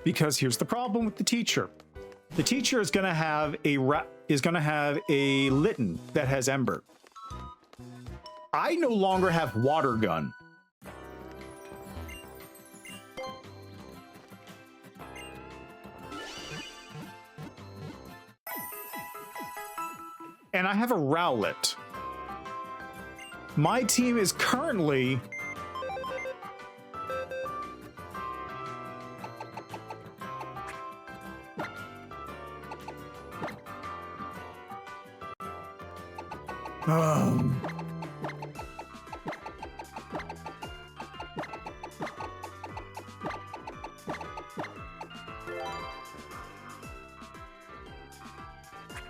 Because here's the problem with the teacher. The teacher is going to have a Litten that has Ember. I no longer have Water Gun. And I have a Rowlet. My team is currently...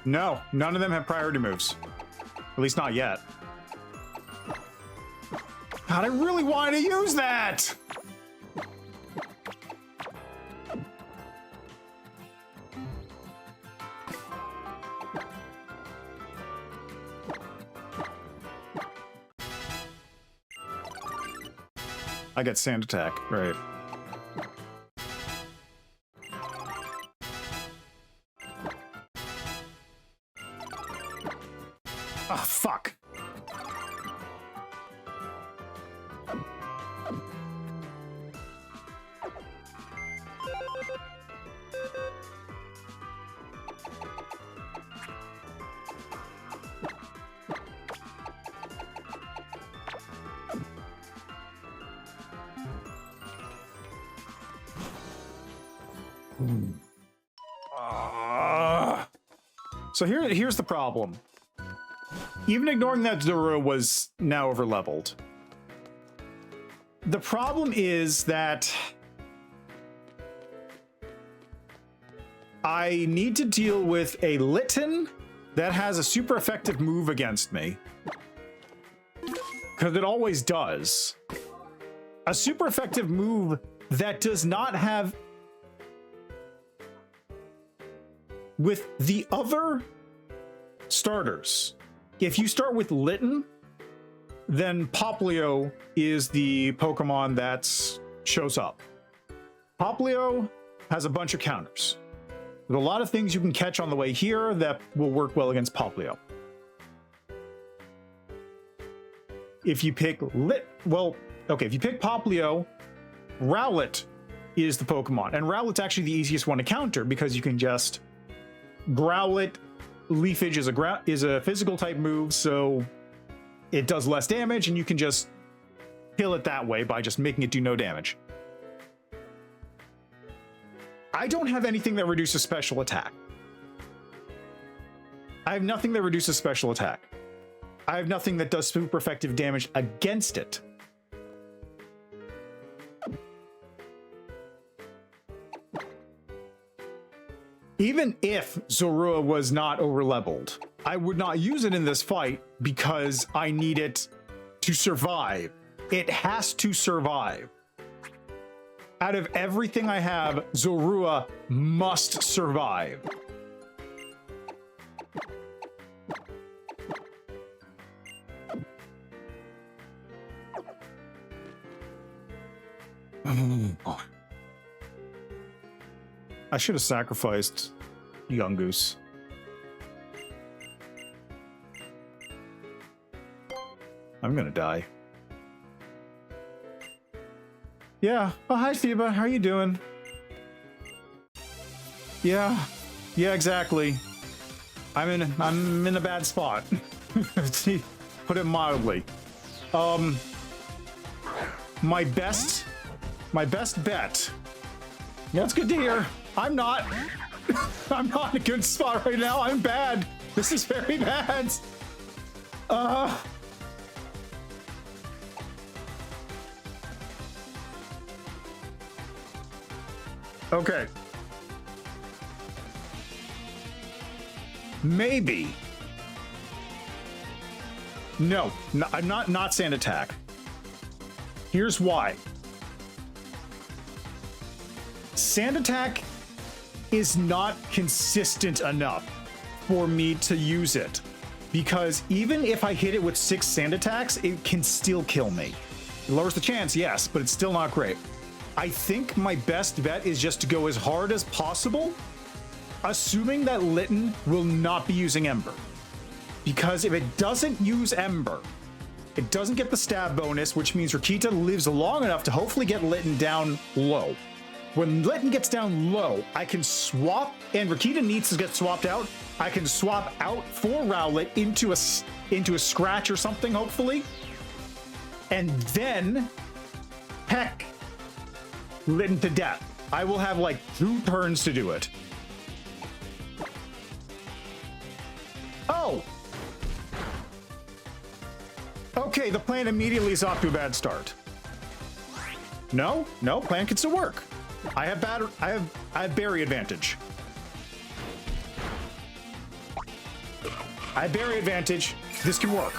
No, none of them have priority moves. At least not yet. God, I really wanted to use that! I get Sand Attack, right. Oh, fuck. So here's the problem. Even ignoring that Zoro was now overleveled. The problem is that I need to deal with a Litten that has a super effective move against me. Because it always does. A super effective move that does not have... With the other starters, if you start with Litten, then Poplio is the Pokemon that shows up. Poplio has a bunch of counters. There's a lot of things you can catch on the way here that will work well against Poplio. If you pick if you pick Poplio, Rowlet is the Pokemon. And Rowlet's actually the easiest one to counter because you can just Growl it. Leafage is a physical type move, so it does less damage, and you can just kill it that way by just making it do no damage. I don't have anything that reduces special attack. I have nothing that reduces special attack. I have nothing that does super effective damage against it. Even if Zorua was not overleveled, I would not use it in this fight because I need it to survive. It has to survive. Out of everything I have, Zorua must survive. I should have sacrificed Yungoos. I'm gonna die. Yeah. Oh, hi, Phoeba. How are you doing? Yeah. Yeah, exactly. I'm in a bad spot. Put it mildly. My best bet. Yeah, it's good to hear. I'm not in a good spot right now. I'm bad. This is very bad. Okay. Maybe. No, I'm not Sand Attack. Here's why. Sand Attack is not consistent enough for me to use it, because even if I hit it with 6 Sand Attacks, it can still kill me. It lowers the chance, yes, but it's still not great. I think my best bet is just to go as hard as possible, assuming that Litten will not be using Ember. Because if it doesn't use Ember, it doesn't get the stab bonus, which means Rakita lives long enough to hopefully get Litten down low. When Litten gets down low, I can swap, and Rakita needs to get swapped out. I can swap out for Rowlet into a scratch or something, hopefully. And then peck Litten to death. I will have like 2 turns to do it. Oh! Okay, the plan immediately is off to a bad start. No, plan can still work. I have berry advantage. I have berry advantage. This can work.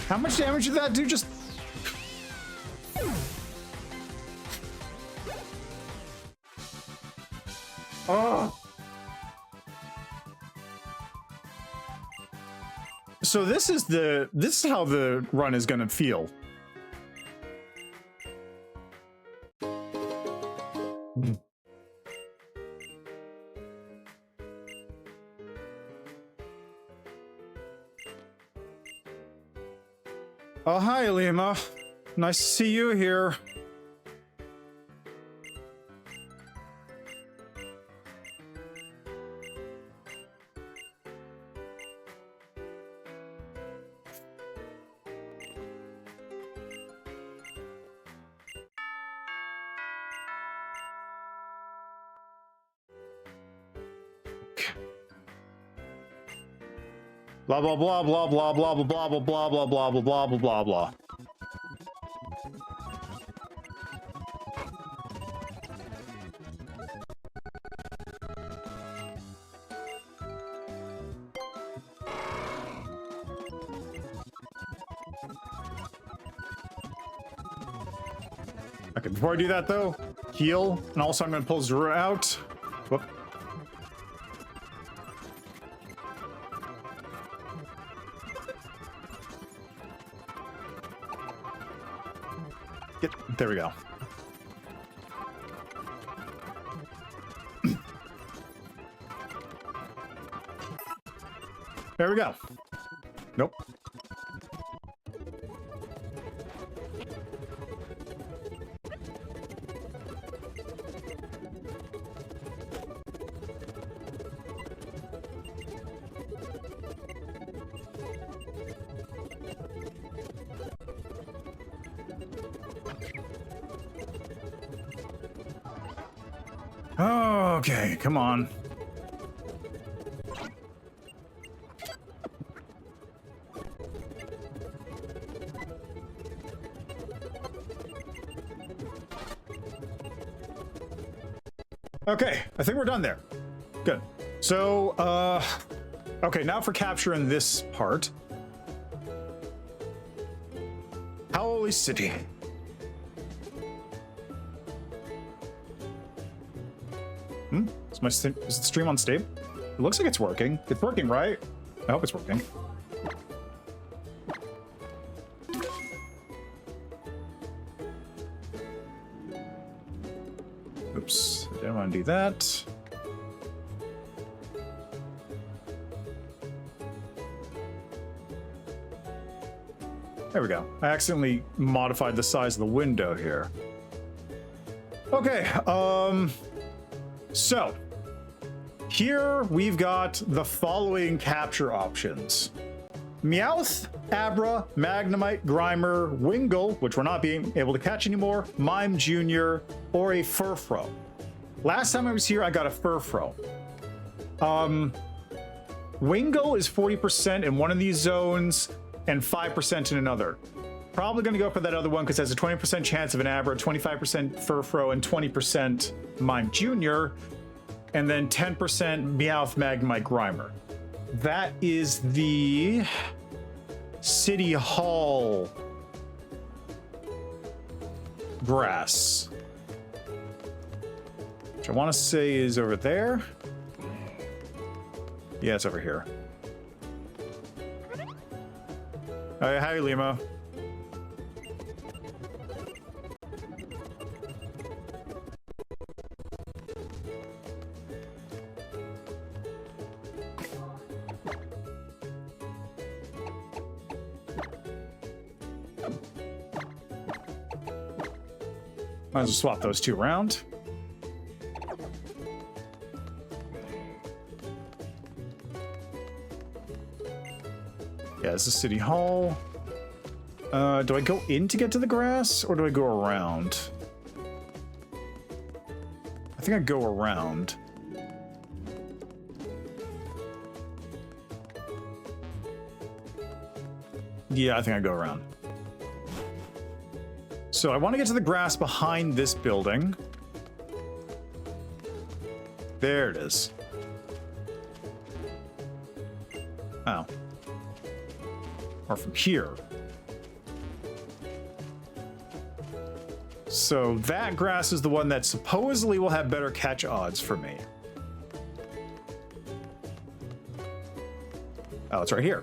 How much damage did that do? Just... Oh. So this is how the run is gonna feel. Oh, hi, Lima. Nice to see you here. like blah blah blah blah blah blah blah blah blah blah blah blah blah blah blah blah blah. Okay, before I do that though, heal, and also I'm gonna pull Zero out. Whoop. There we go. There we go. Nope. Okay, come on. Okay, I think we're done there. Good. So, okay, now for capturing this part. Howley City. Is the stream unstable? It looks like it's working. It's working, right? I hope it's working. Oops, I didn't want to do that. There we go. I accidentally modified the size of the window here. Okay, so here we've got the following capture options. Meowth, Abra, Magnemite, Grimer, Wingull, which we're not being able to catch anymore, Mime Jr., or a Furfrou. Last time I was here, I got a Furfrou. Wingull is 40% in one of these zones and 5% in another. Probably going to go for that other one because it has a 20% chance of an Abra, 25% Furfrou, and 20% Mime Jr., and then 10% Meowth, Magnemite, Grimer. That is the City Hall grass, which I want to say is over there. Yeah, it's over here. Hi, Lima. Might as well swap those two around. Yeah, this is City Hall. Do I go in to get to the grass, or do I go around? I think I go around. Yeah, I think I go around. So I want to get to the grass behind this building. There it is. Oh. Or from here. So that grass is the one that supposedly will have better catch odds for me. Oh, it's right here.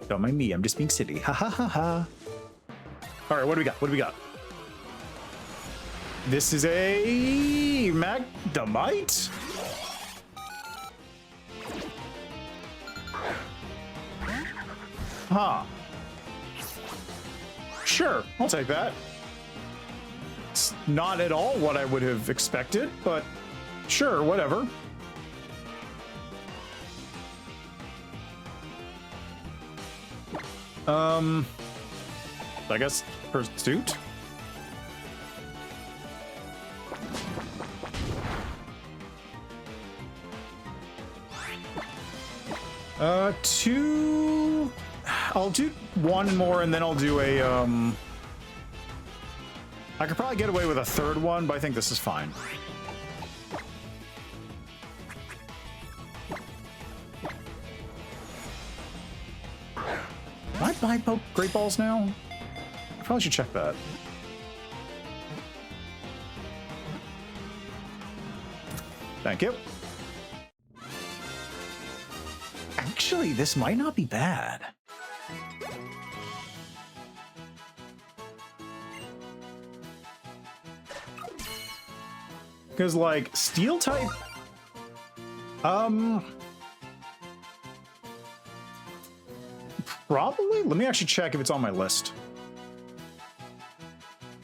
Don't mind me, I'm just being silly. Ha ha ha ha. All right, what do we got? What do we got? This is a Magnemite? Huh. Sure, I'll take that. It's not at all what I would have expected, but sure, whatever. I guess Pursuit. Two. I'll do one more and then I'll do a, I could probably get away with a third one, but I think this is fine. Can I buy Great Balls now? I probably should check that. Thank you. Actually, this might not be bad. Because, like, Steel type... Probably? Let me actually check if it's on my list.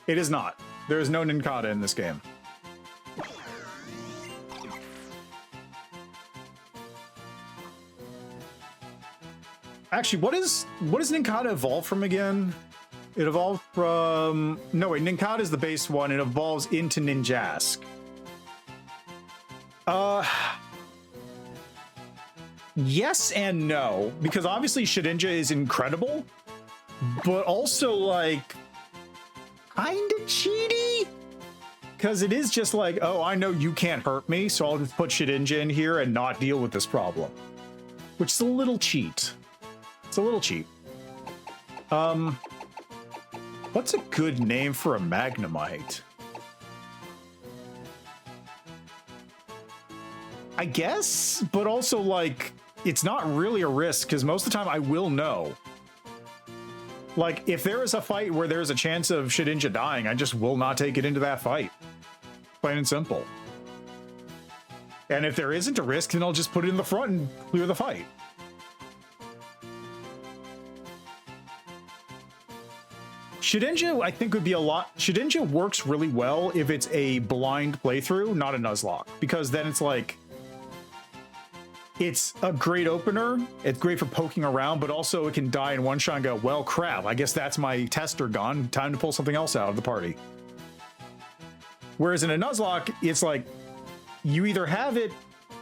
It is not. There is no Nincada in this game. Actually, what does Nincada evolve from again? It evolved from... No, wait, Nincada is the base one. It evolves into Ninjask. Yes and no, because obviously Shedinja is incredible, but also, like, kind of cheaty? Because it is just like, oh, I know you can't hurt me, so I'll just put Shedinja in here and not deal with this problem. Which is a little cheat. It's a little cheap. What's a good name for a Magnemite? I guess, but also, like, it's not really a risk, because most of the time I will know. Like, if there is a fight where there's a chance of Shedinja dying, I just will not take it into that fight. Plain and simple. And if there isn't a risk, then I'll just put it in the front and clear the fight. Shedinja, I think, would be a lot... Shedinja works really well if it's a blind playthrough, not a Nuzlocke, because then it's like... It's a great opener, it's great for poking around, but also it can die in one shot and go, well, crap, I guess that's my tester gone, time to pull something else out of the party. Whereas in a Nuzlocke, it's like, you either have it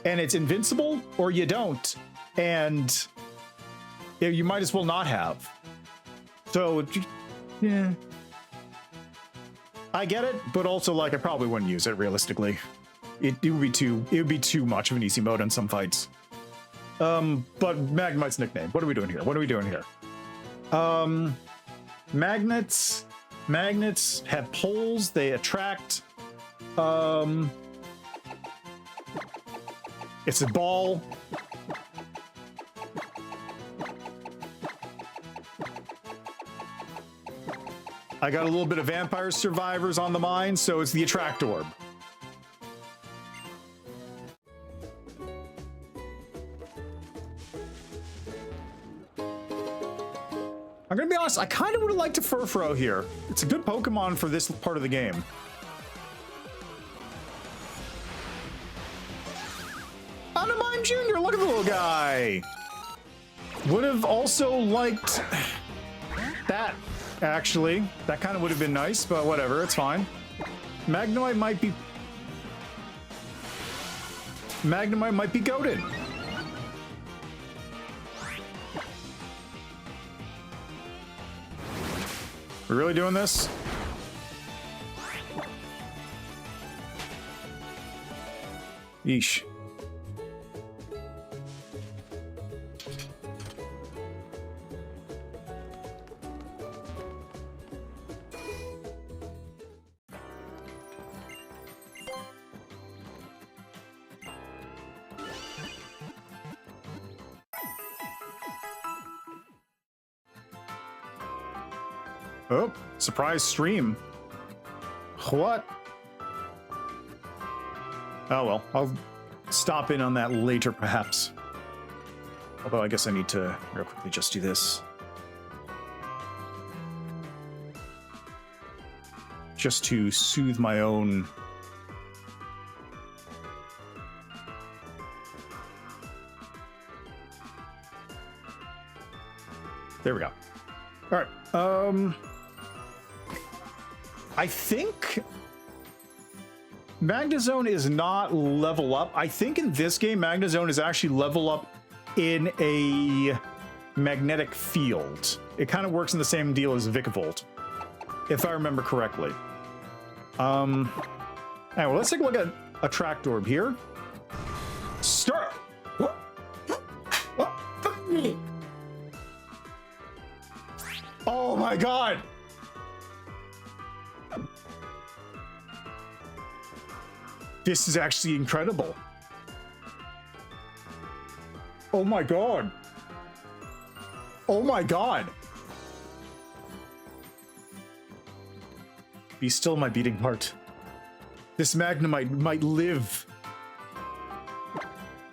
and it's invincible, or you don't, and you might as well not have. So, yeah. I get it, but also, like, I probably wouldn't use it realistically. It would be too much of an easy mode in some fights. But Magnemite's nickname. What are we doing here? What are we doing here? Magnets have poles. They attract. It's a ball. I got a little bit of Vampire Survivors on the mind, so it's the Attract Orb. I'm gonna be honest, I kind of would have liked a Furfrou here. It's a good Pokemon for this part of the game. Anamime Jr., look at the little guy! Would have also liked that, actually. That kind of would have been nice, but whatever, it's fine. Magnemite might be goated. We really doing this? Yeesh. Oh, surprise stream. What? Oh well, I'll stop in on that later perhaps. Although I guess I need to real quickly just do this. Just to soothe my own... There we go. All right. I think Magnezone is not level up. I think in this game, Magnezone is actually level up in a magnetic field. It kind of works in the same deal as Vikavolt, if I remember correctly. Alright, well, let's take a look at a tracked orb here. Start. Oh my god! This is actually incredible. Oh my god. Oh my god. Be still, my beating heart. This Magnemite might live.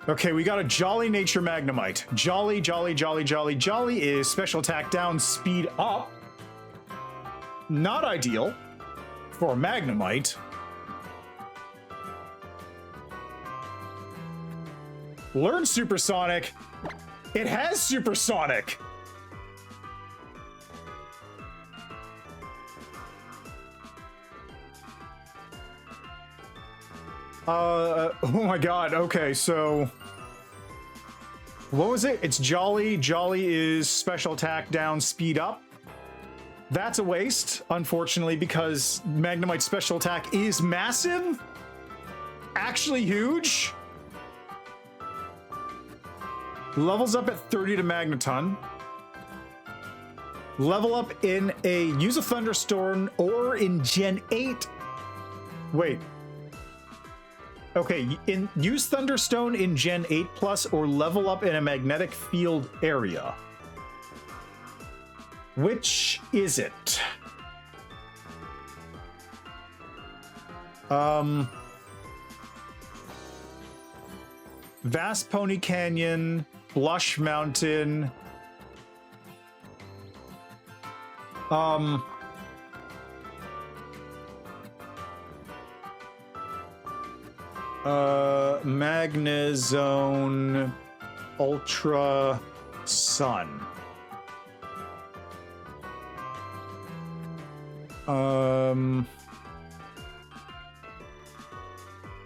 Okay, we got a Jolly Nature Magnemite. Jolly, Jolly, Jolly, Jolly. Jolly is special attack down, speed up. Not ideal for a Magnemite. Learn Supersonic. It has Supersonic. Oh my god, okay, so what was it? It's Jolly. Jolly is special attack down, speed up. That's a waste, unfortunately, because Magnemite's special attack is massive. Actually huge. Levels up at 30 to Magneton. Level up in a use a Thunderstorm or in Gen 8. Wait. Okay, use Thunderstone in Gen 8 Plus or level up in a magnetic field area. Which is it? Vast Pony Canyon, Blush Mountain. Magnezone, Ultra Sun.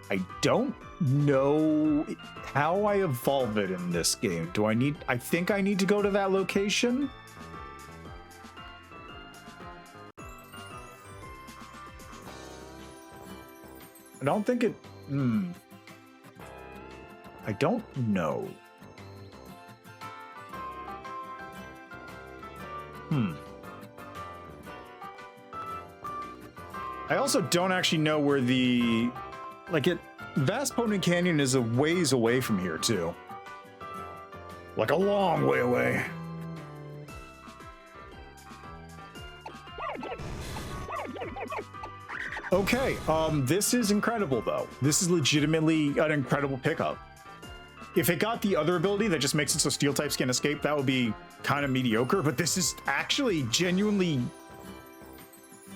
I don't know how I evolve it in this game. I think I need to go to that location? I don't think it... I don't know. I also don't actually know where the... Vast Pony Canyon is a ways away from here, too. Like a long way away. Okay, this is incredible, though. This is legitimately an incredible pickup. If it got the other ability that just makes it so Steel types can escape, that would be kind of mediocre, but this is actually genuinely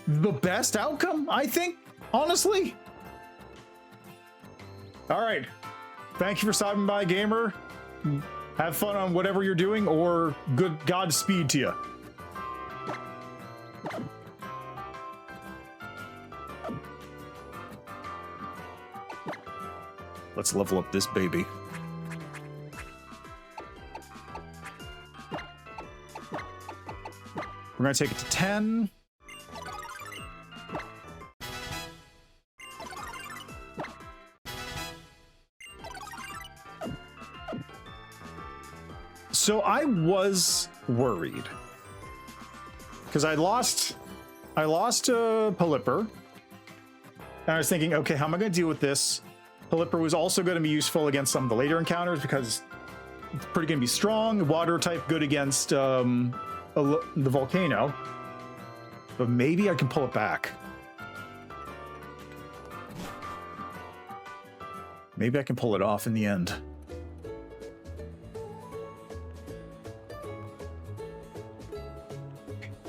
the best outcome, I think, honestly. All right. Thank you for stopping by, gamer. Have fun on whatever you're doing, or good Godspeed to you. Let's level up this baby. We're gonna take it to 10. So I was worried because I lost Pelipper, and I was thinking, okay, how am I going to deal with this? Pelipper was also going to be useful against some of the later encounters because it's pretty going to be strong. Water type good against the volcano, but maybe I can pull it back. Maybe I can pull it off in the end.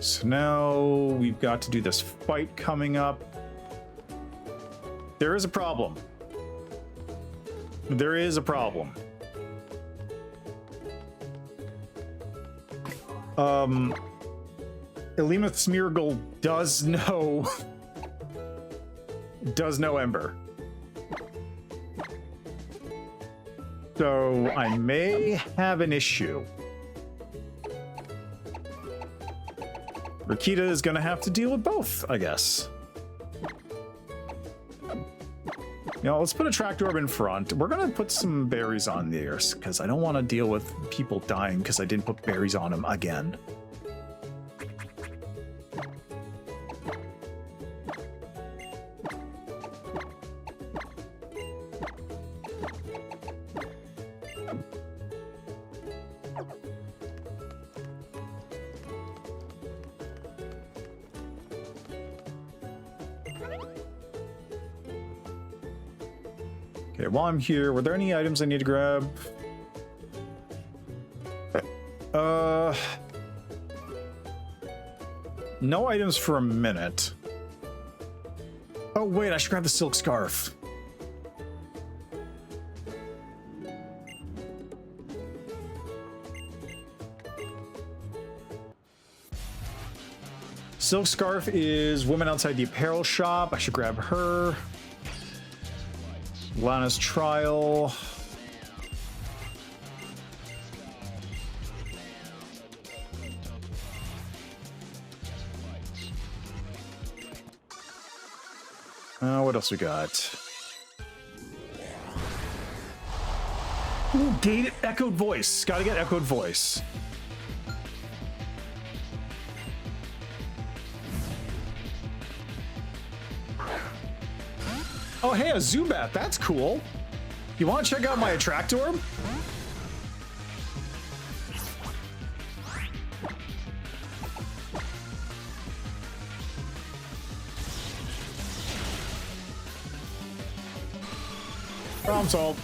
So now we've got to do this fight coming up. There is a problem. There is a problem. Elimith Smeargle does know So I may have an issue. Rakita is going to have to deal with both, I guess. You know, let's put a tractor orb in front. We're going to put some berries on theirs because I don't want to deal with people dying because I didn't put berries on them again. Okay, while I'm here, were there any items I need to grab? No items for a minute. Oh, wait, I should grab the silk scarf. Silk scarf is woman outside the apparel shop. I should grab her. Lana's trial. What else we got? Ooh, gated echoed voice. Gotta get echoed voice. Oh, hey, a Zubat. That's cool. You want to check out my attract orb? Problem solved.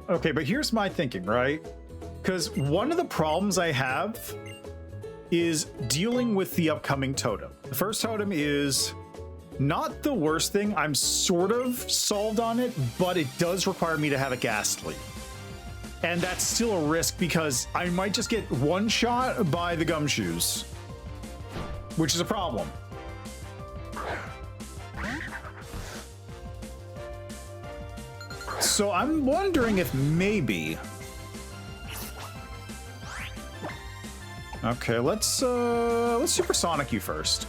Okay, but here's my thinking, right? Because one of the problems I have is dealing with the upcoming totem. The first totem is not the worst thing. I'm sort of solved on it, but it does require me to have a Ghastly. And that's still a risk because I might just get one shot by the gumshoes, which is a problem. So I'm wondering if maybe... Okay, let's supersonic you first.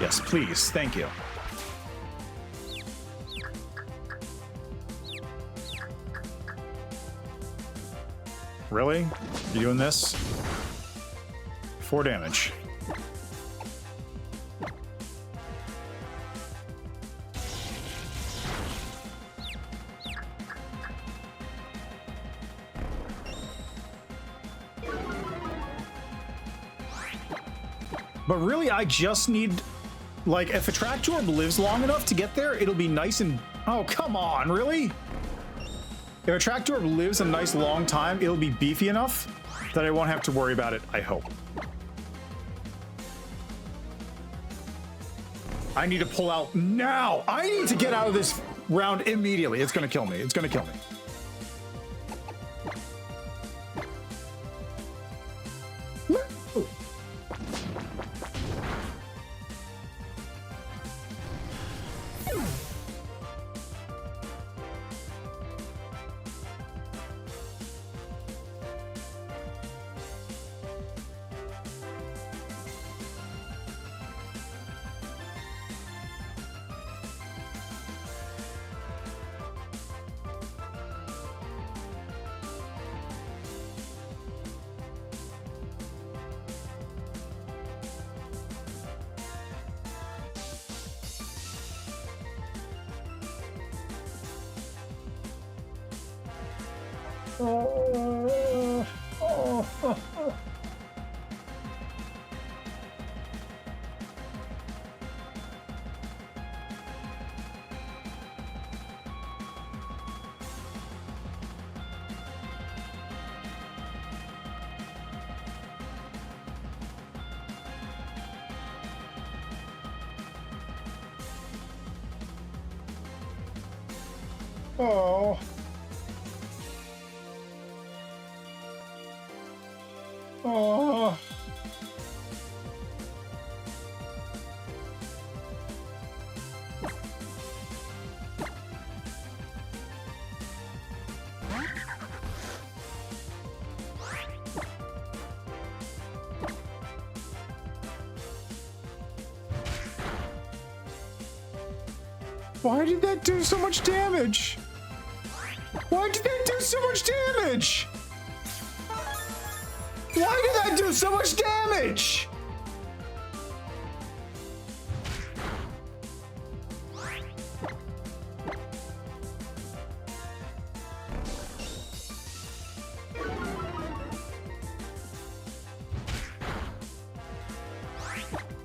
Yes, please. Thank you. Really? You doing this? 4 damage. But really, I just need, like, if a Attract Orb lives long enough to get there, it'll be nice and... Oh, come on, really? If a Attract Orb lives a nice long time, it'll be beefy enough that I won't have to worry about it, I hope. I need to pull out now! I need to get out of this round immediately. It's gonna kill me. It's gonna kill me. Oh. Oh. Why did that do so much damage? Why did that do so much damage? Why did that do so much damage?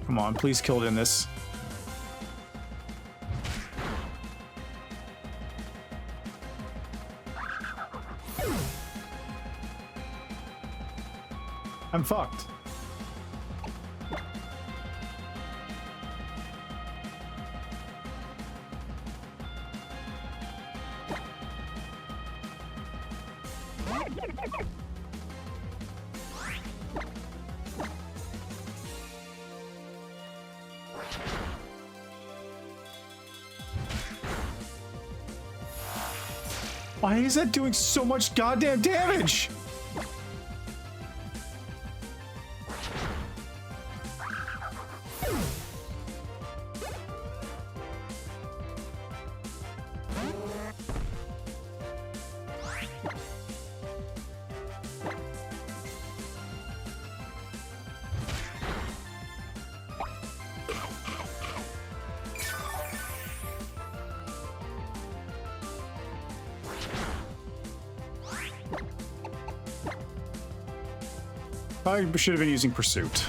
Come on, please kill it in this. I'm fucked. Why is that doing so much goddamn damage? I should have been using Pursuit.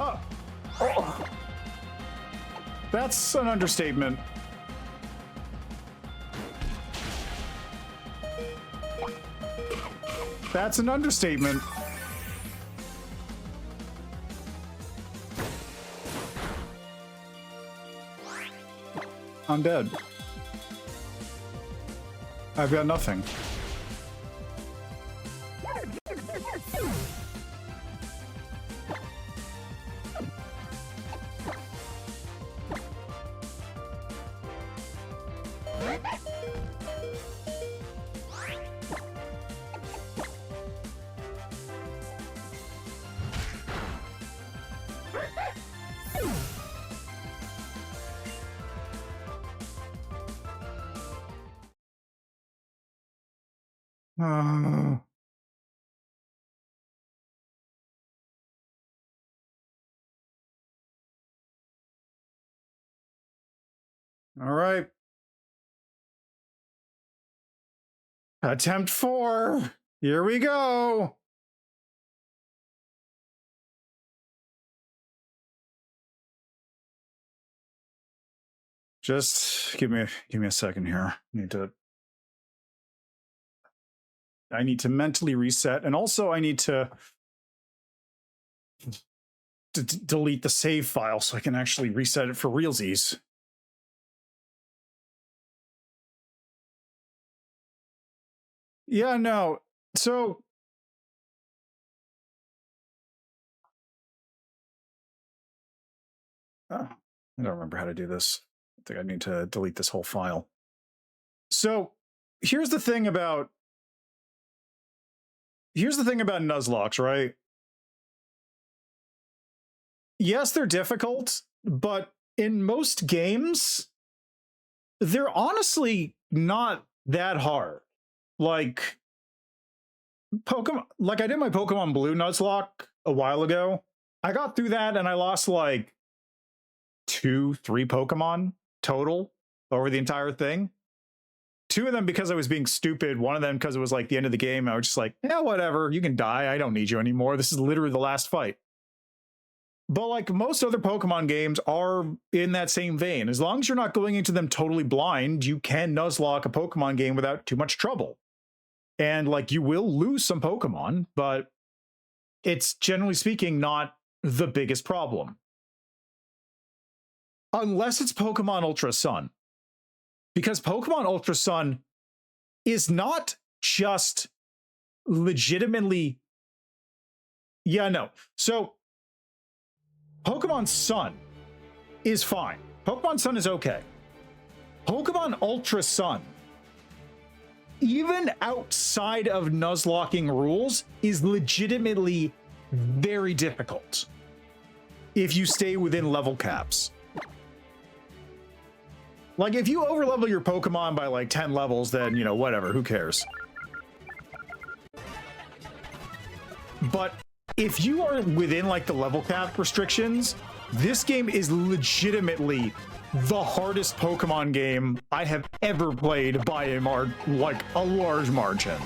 Oh. That's an understatement. That's an understatement. I'm dead. I've got nothing. All right. Attempt 4. Here we go. Just give me a second here. I need to mentally reset, and also I need to delete the save file so I can actually reset it for realsies. Yeah, no. So I don't remember how to do this. I think I need to delete this whole file. So here's the thing about Nuzlocke, right? Yes, they're difficult, but in most games, they're honestly not that hard. Like Pokemon, like I did my Pokemon Blue Nuzlocke a while ago. I got through that and I lost like 2-3 Pokemon total over the entire thing. 2 of them because I was being stupid. 1 of them because it was like the end of the game. I was just like, yeah, whatever. You can die. I don't need you anymore. This is literally the last fight. But like most other Pokemon games are in that same vein. As long as you're not going into them totally blind, you can Nuzlocke a Pokemon game without too much trouble. And like you will lose some Pokemon, but it's generally speaking not the biggest problem. Unless it's Pokemon Ultra Sun. Because Pokemon Ultra Sun is not just legitimately... Yeah, no. So Pokemon Sun is fine. Pokemon Sun is okay. Pokemon Ultra Sun, even outside of Nuzlocking rules, is legitimately very difficult if you stay within level caps. Like, if you overlevel your Pokemon by like 10 levels, then, you know, whatever, who cares? But if you are within like the level cap restrictions, this game is legitimately the hardest Pokemon game I have ever played by a large margin.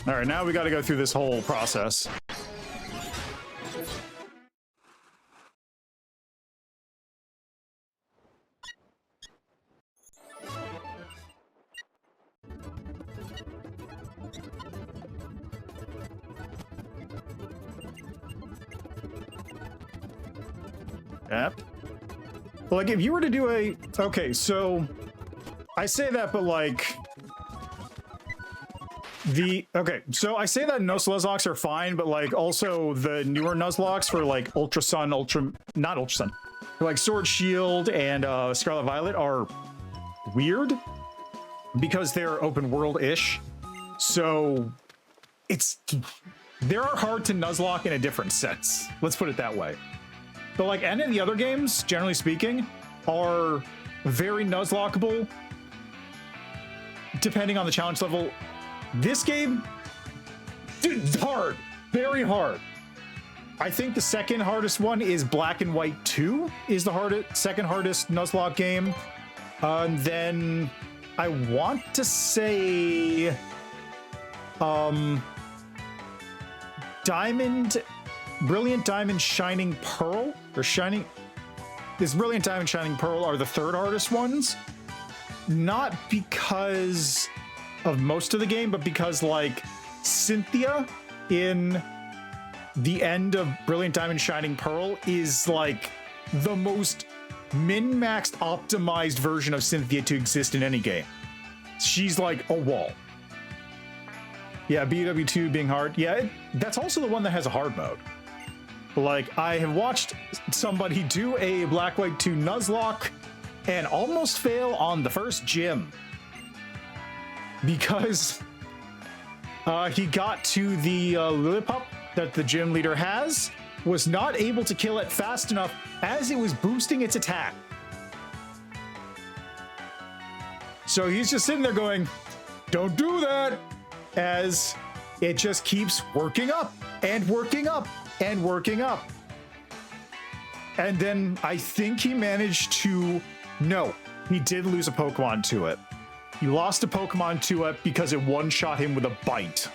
All right, now we got to go through this whole process. Yep. Like, if you were to do a... Okay, so... I say that, but like... Okay, so I say that Nuzlocks are fine, but like also the newer Nuzlocks for like Ultra Sun, not Ultra Sun, for like Sword Shield and Scarlet Violet are weird because they're open world-ish. So they're hard to Nuzlocke in a different sense. Let's put it that way. But like any of the other games, generally speaking, are very Nuzlockable depending on the challenge level. This game, dude, it's hard, very hard. I think the second hardest one is Black and White 2 is the second hardest Nuzlocke game. And then I want to say Brilliant Diamond Shining Pearl, Brilliant Diamond Shining Pearl are the third hardest ones. Not because of most of the game, but because like Cynthia in the end of Brilliant Diamond Shining Pearl is like the most min-maxed optimized version of Cynthia to exist in any game. She's like a wall. Yeah, BW2 being hard. Yeah, that's also the one that has a hard mode. Like, I have watched somebody do a Black White 2 Nuzlocke and almost fail on the first gym. Because he got to the Lillipup that the gym leader has, was not able to kill it fast enough as it was boosting its attack. So he's just sitting there going, don't do that, as it just keeps working up and working up and working up. And then I think he managed to... No, he did lose a Pokemon to it. He lost a Pokemon to it because it one-shot him with a bite.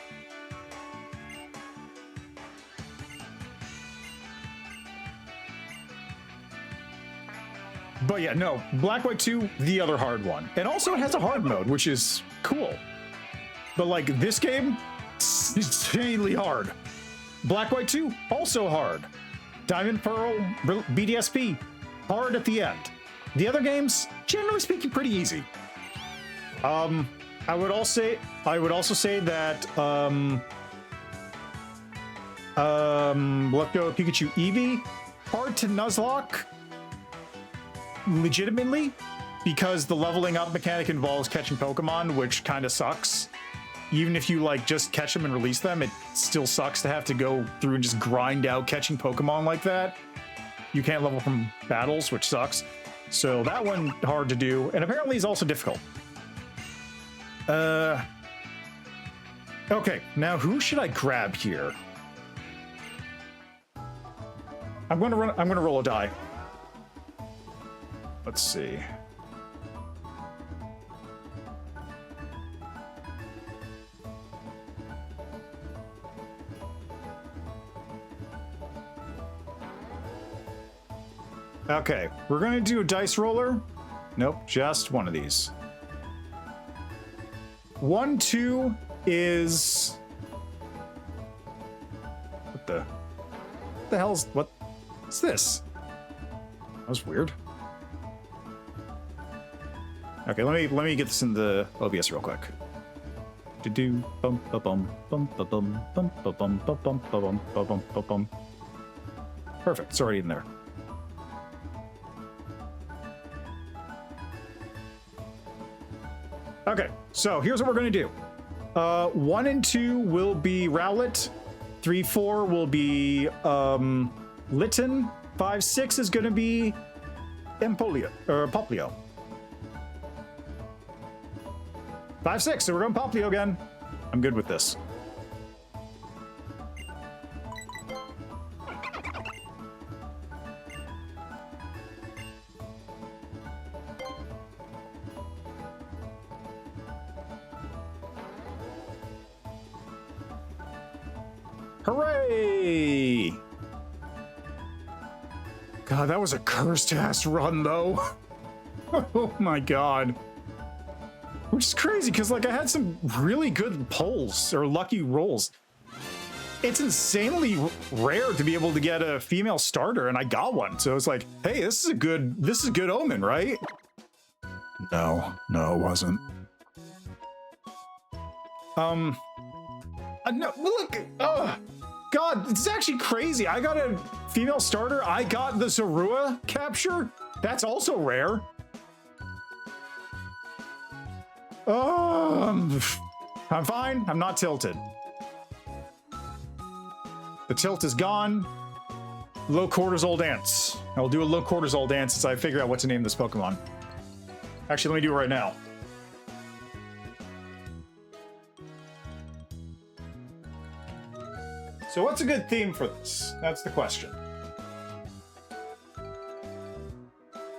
But yeah, no, Black White 2, the other hard one. And also it has a hard mode, which is cool. But like this game, it's insanely hard. Black White 2, also hard. Diamond Pearl, BDSP, hard at the end. The other games, generally speaking, pretty easy. I would also say that Let's Go Pikachu Eevee, hard to Nuzlocke legitimately, because the leveling up mechanic involves catching Pokemon, which kind of sucks. Even if you like just catch them and release them, it still sucks to have to go through and just grind out catching Pokemon like that. You can't level from battles, which sucks. So that one hard to do, and apparently is also difficult. Okay, now who should I grab here? I'm gonna roll a die. Let's see. Okay, we're gonna do a dice roller. Nope, just one of these. 1, 2 is... What the hell's... What's this? That was weird. Okay, let me get this in the OBS real quick. Do bum ba bum bum ba bum bum ba bum ba bum ba bum ba bum ba bum. Perfect, it's already in there. Okay, so here's what we're gonna do. 1 and 2 will be Rowlet. 3, 4 will be Litten. 5, 6 is gonna be Empoleon or Poplio. 5, 6, so we're going Poplio again. I'm good with this. Hooray! God, that was a cursed ass run though. Oh my god. Which is crazy, because like I had some really good pulls or lucky rolls. It's insanely rare to be able to get a female starter, and I got one. So it's like, hey, this is a good omen, right? No, it wasn't. No, look, God, it's actually crazy. I got a female starter. I got the Zorua capture. That's also rare. I'm fine. I'm not tilted. The tilt is gone. Low cortisol dance. I will do a low cortisol dance as I figure out what to name this Pokemon. Actually, let me do it right now. So what's a good theme for this? That's the question.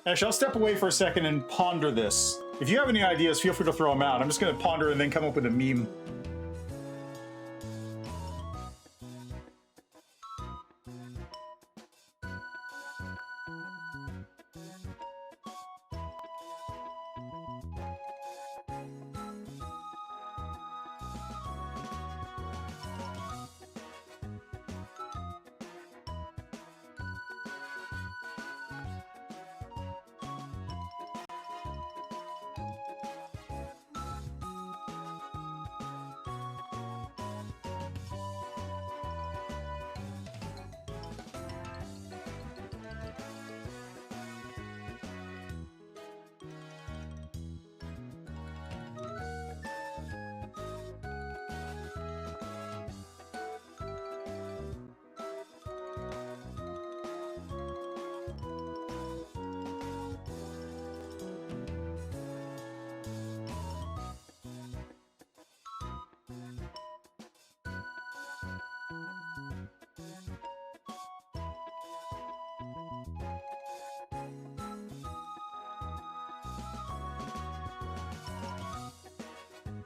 Actually, I'll step away for a second and ponder this. If you have any ideas, feel free to throw them out. I'm just going to ponder and then come up with a meme.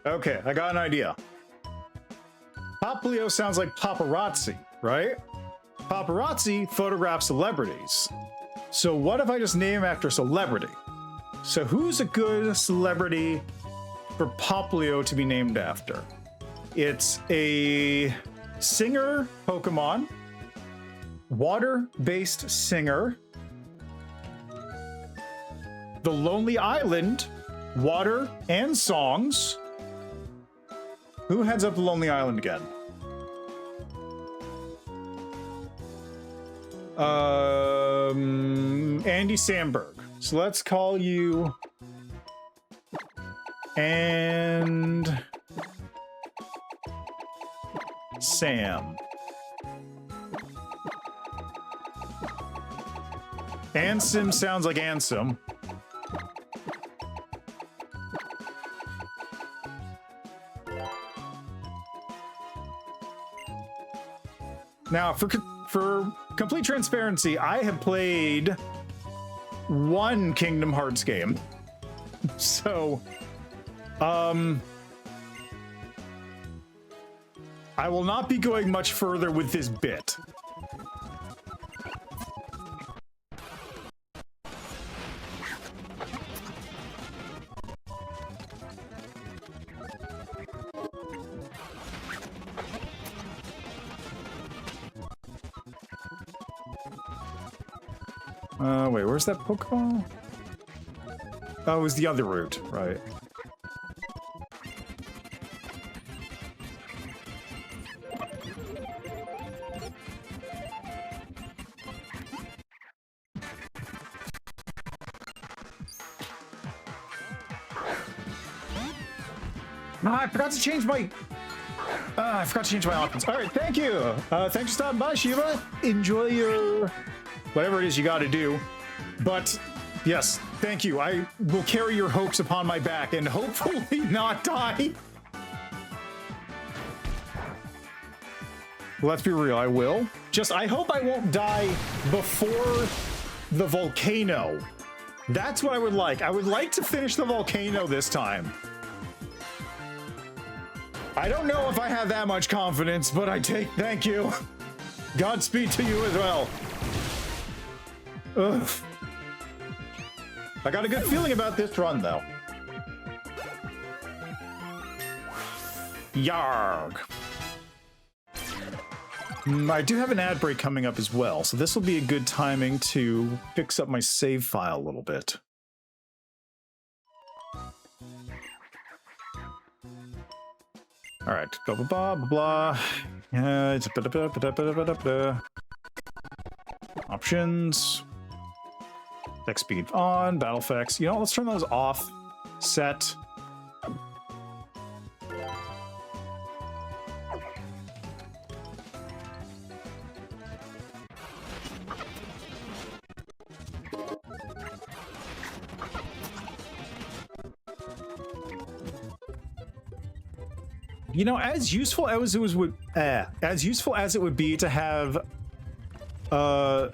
Okay, I got an idea. Poplio sounds like paparazzi, right? Paparazzi photograph celebrities. So what if I just name him after a celebrity? So who's a good celebrity for Poplio to be named after? It's a singer Pokemon, water-based singer, The Lonely Island, water and songs. Who heads up the Lonely Island again? Andy Samberg. So let's call you and Sam. Ansem sounds like Ansem. Now, for complete transparency, I have played one Kingdom Hearts game. So, I will not be going much further with this bit. Wait, where's that Pokeball? Oh, it was the other route, right. I forgot to change my... I forgot to change my options. All right, thank you. Thanks for stopping by, Shiva. Enjoy your... whatever it is you got to do. But, yes, thank you. I will carry your hopes upon my back and hopefully not die. Let's be real, I will. I hope I won't die before the volcano. That's what I would like. I would like to finish the volcano this time. I don't know if I have that much confidence, but thank you. Godspeed to you as well. Ugh. I got a good feeling about this run, though. Yarg. I do have an ad break coming up as well, so this will be a good timing to fix up my save file a little bit. All right, blah blah blah blah blah. Options. Deck speed on, battle effects. You know, let's turn those off. Set. You know, as useful as it would be to have a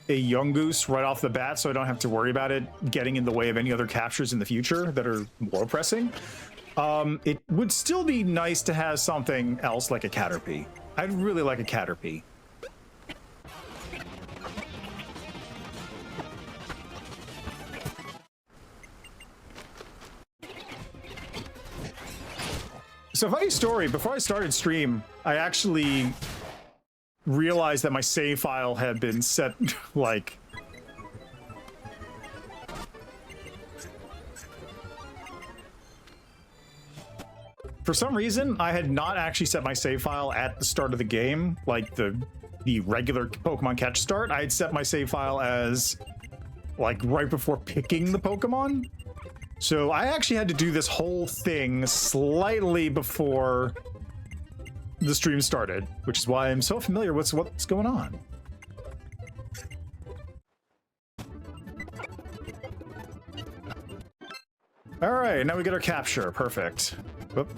Yungoos right off the bat, so I don't have to worry about it getting in the way of any other captures in the future that are more pressing. It would still be nice to have something else like a Caterpie. I'd really like a Caterpie. So funny story, before I started stream, I actually realized that my save file had been set, like... For some reason, I had not actually set my save file at the start of the game, like the regular Pokemon catch start. I had set my save file as, like, right before picking the Pokemon. So I actually had to do this whole thing slightly before the stream started, which is why I'm so familiar with what's going on. All right, now we get our capture. Perfect. Whoop.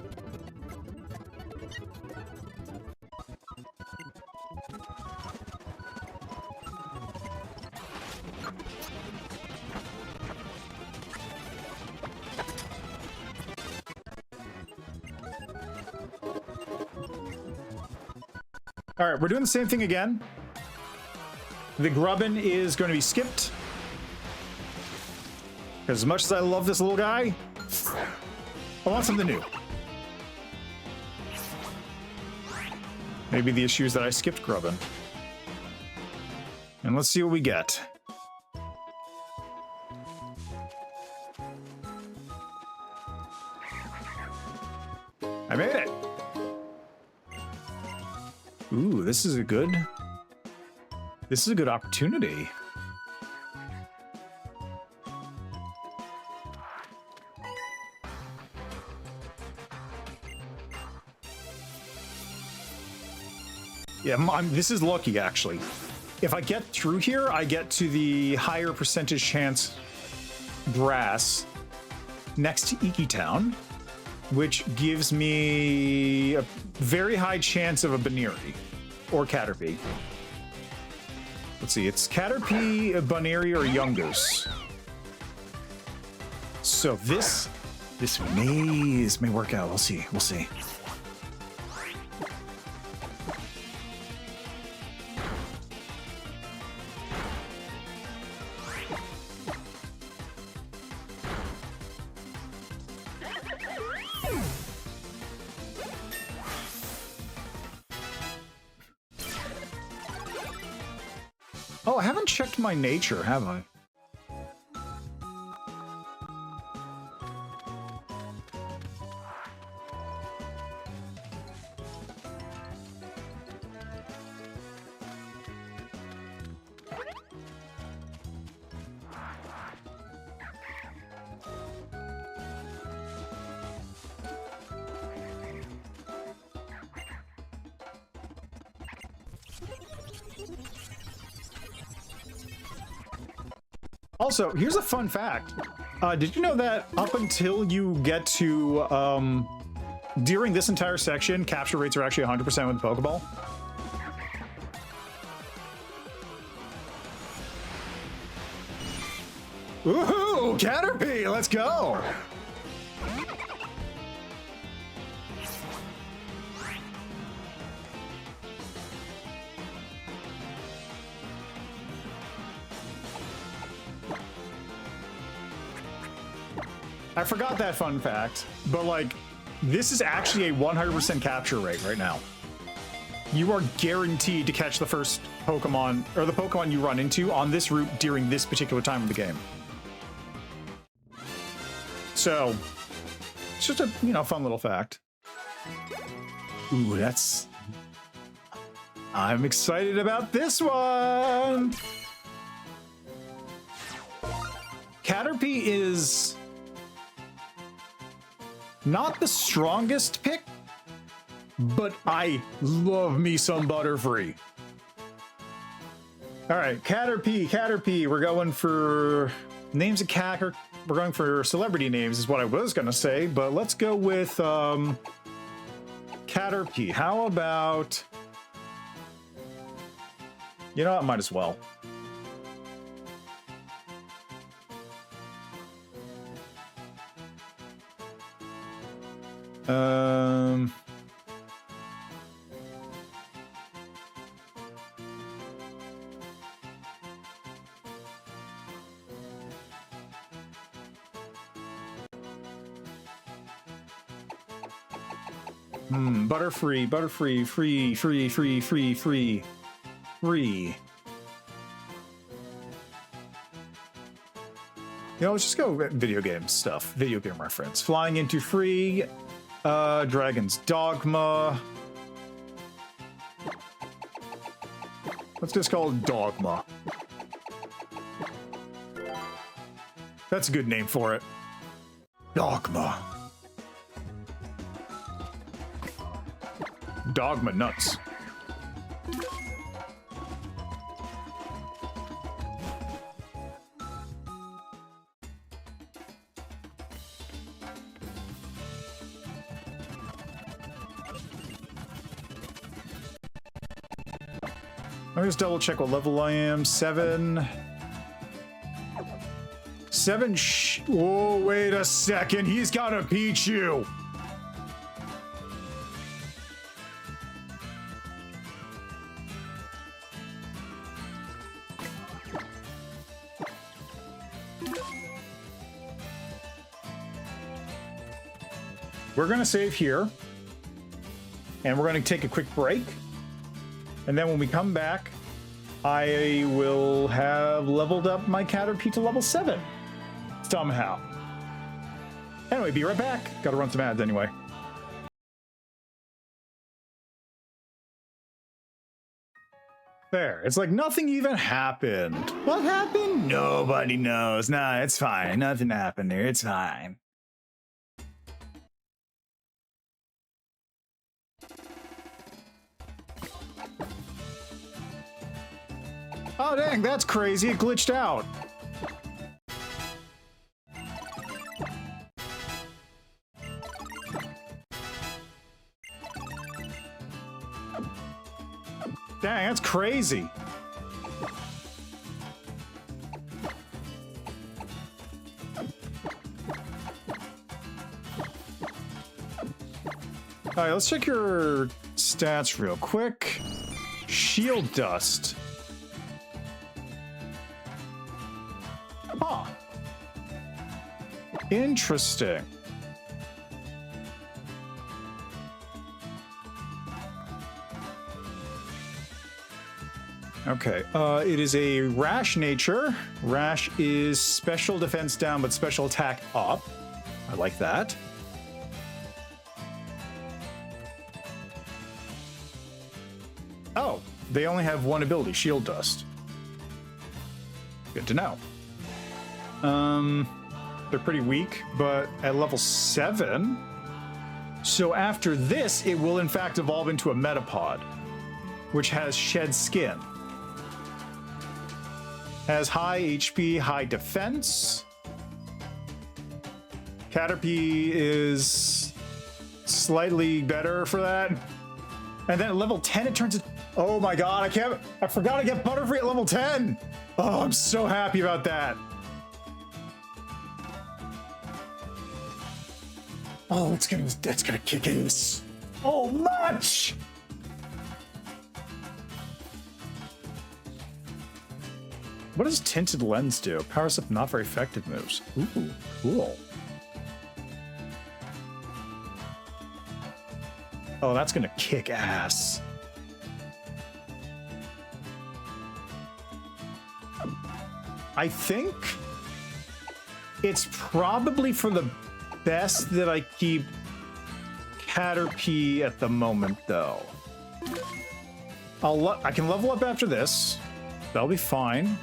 All right, we're doing the same thing again. The Grubbin is going to be skipped. As much as I love this little guy, I want something new. Maybe the issue is that I skipped Grubbin. And let's see what we get. I made it. Ooh, this is a good opportunity. Yeah, this is lucky, actually. If I get through here, I get to the higher percentage chance grass next to Iki Town, which gives me a very high chance of a Baneri. or Caterpie? Let's see, it's Caterpie, Buneary, or Yungoos. So this may work out. We'll see. We'll see. Oh, I haven't checked my nature, have I? Also, here's a fun fact. Did you know that up until you get to, during this entire section, capture rates are actually 100% with the Pokeball? Woohoo! Caterpie, let's go! I forgot that fun fact, but like, this is actually a 100% capture rate right now. You are guaranteed to catch the first Pokemon, or the Pokemon you run into on this route during this particular time of the game. So, it's just a, you know, fun little fact. Ooh, that's... I'm excited about this one! Caterpie is... not the strongest pick, but I love me some Butterfree. All right, Caterpie, we're going for names of cat. We're going for celebrity names is what I was gonna say, but let's go with Caterpie. How about, you know what, might as well. Butterfree, free. You know, let's just go video game stuff, video game reference. Flying into free, Dragon's Dogma. Let's just call it Dogma. That's a good name for it. Dogma. Dogma nuts. Let me just double check what level I am. 7. 7. Oh, wait a second. He's got a Pichu. We're going to save here, and we're going to take a quick break, and then when we come back, I will have leveled up my Caterpie to level 7, somehow. Anyway, be right back. Gotta run some ads anyway. There, it's like nothing even happened. What happened? Nobody knows. Nah, it's fine. Nothing happened there. It's fine. Oh dang, that's crazy. It glitched out. Dang, that's crazy. All right, let's check your stats real quick. Shield dust. Huh. Interesting. Okay, it is a rash nature. Rash is special defense down, but special attack up. I like that. Oh, they only have one ability, Shield Dust. Good to know. They're pretty weak, but at level 7. So after this, it will in fact evolve into a Metapod, which has Shed Skin. Has high HP, high defense. Caterpie is slightly better for that. And then at level 10, it turns it. Oh my god, I forgot to get Butterfree at level 10. Oh, I'm so happy about that. Oh, that's gonna kick in so much. What does Tinted Lens do? Powers up not very effective moves. Ooh, cool. Oh, that's gonna kick ass. I think it's probably for the best that I keep Caterpie at the moment, though. I can level up after this. That'll be fine.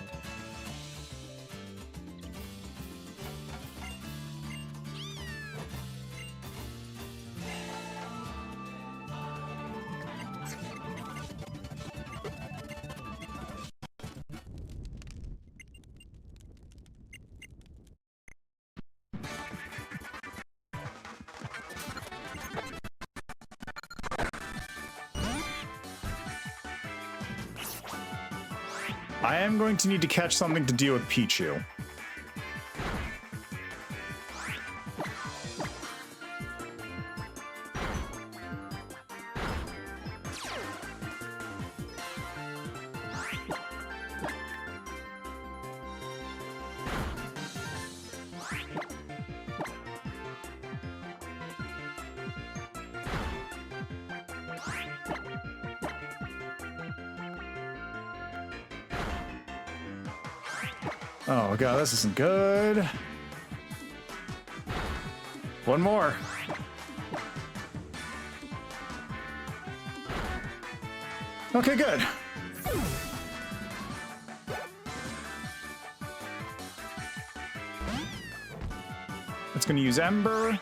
I am going to need to catch something to deal with Pichu. Oh god, this isn't good. One more. Okay, good. It's gonna use Ember.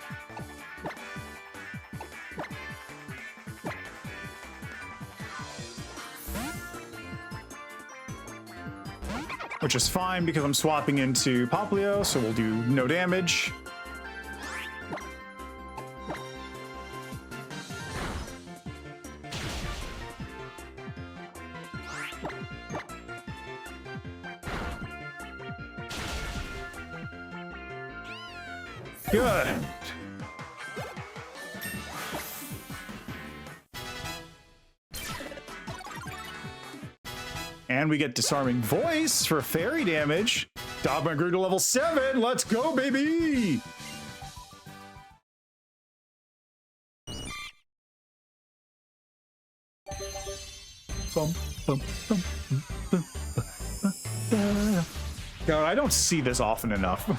Which is fine because I'm swapping into Poplio, so we'll do no damage. Good. And we get Disarming Voice for fairy damage. Dogma grew to level 7. Let's go, baby! God, I don't see this often enough.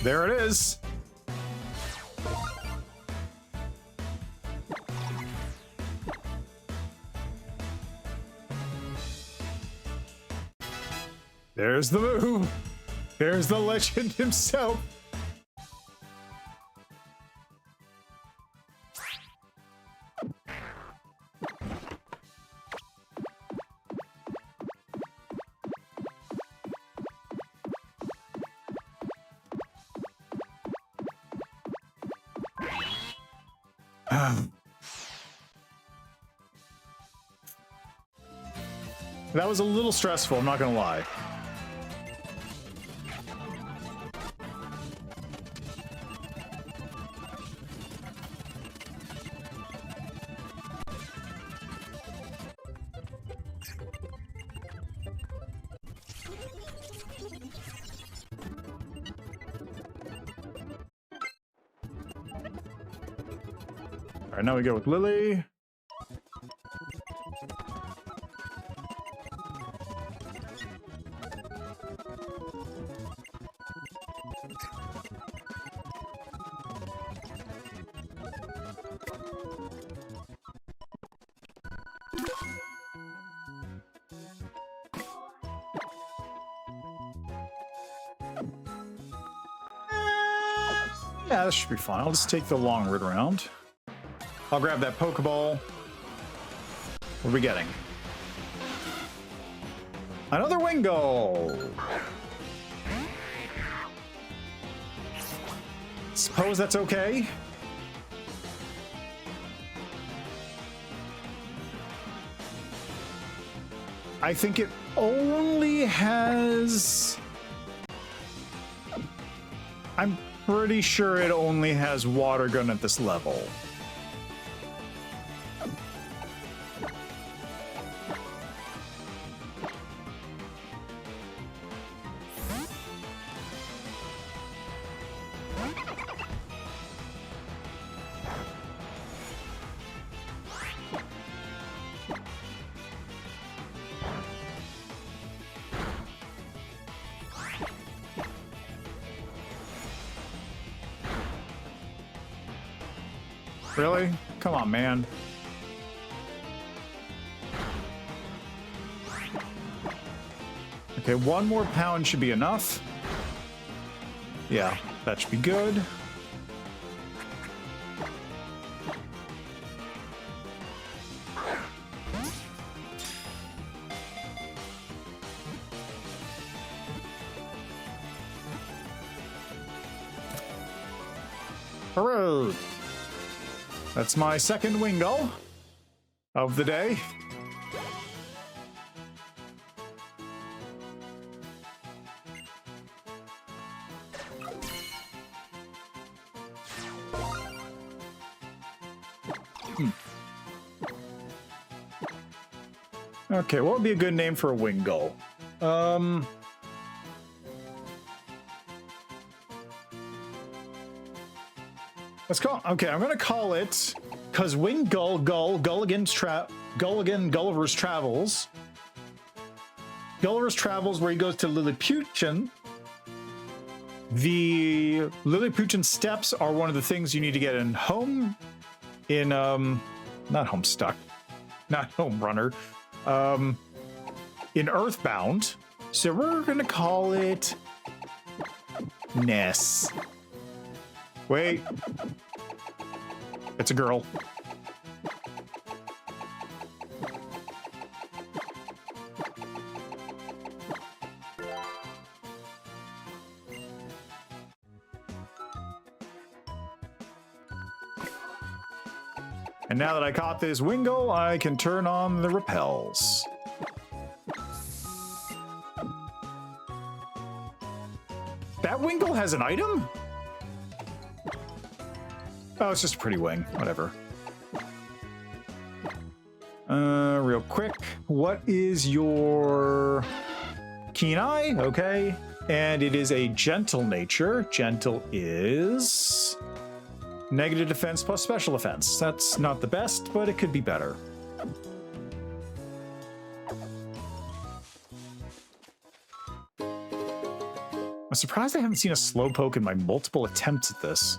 There it is. There's the move. There's the legend himself. That was a little stressful, I'm not gonna lie. All right, now we go with Lily. Yeah, this should be fun. I'll just take the long route around. I'll grab that Pokeball. What are we getting? Another Wingull! Suppose that's okay. I think it only has... I'm pretty sure it only has Water Gun at this level. Really? Come on, man. Okay, one more pound should be enough. Yeah, that should be good. Hooray! That's my second Wingull of the day. Okay, what would be a good name for a Wingull? Let's call. Okay, I'm gonna call it because Wingull Gulliver's Travels. Gulliver's Travels, where he goes to Lilliputian. The Lilliputian steps are one of the things you need to get in not Homestuck, not Home Runner, in Earthbound. So we're gonna call it Ness. Wait. It's a girl. And now that I caught this Wingull, I can turn on the repels. That Wingull has an item? Oh, it's just a pretty wing. Whatever. Real quick. What is your keen eye? Okay. And it is a gentle nature. Gentle is negative defense plus special defense. That's not the best, but it could be better. I'm surprised I haven't seen a Slowpoke in my multiple attempts at this.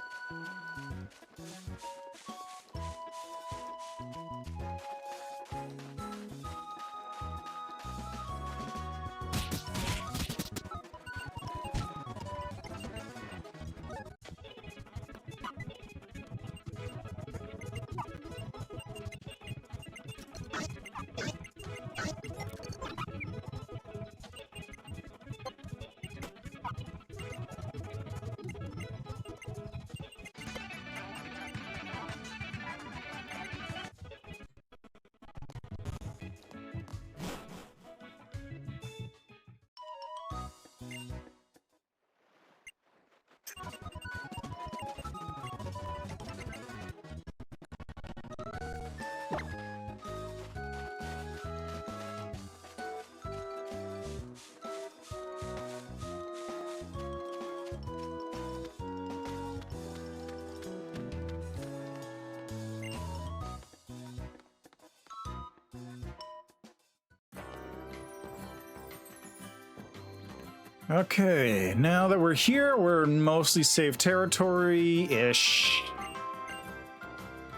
Okay, now that we're here, we're in mostly safe territory-ish.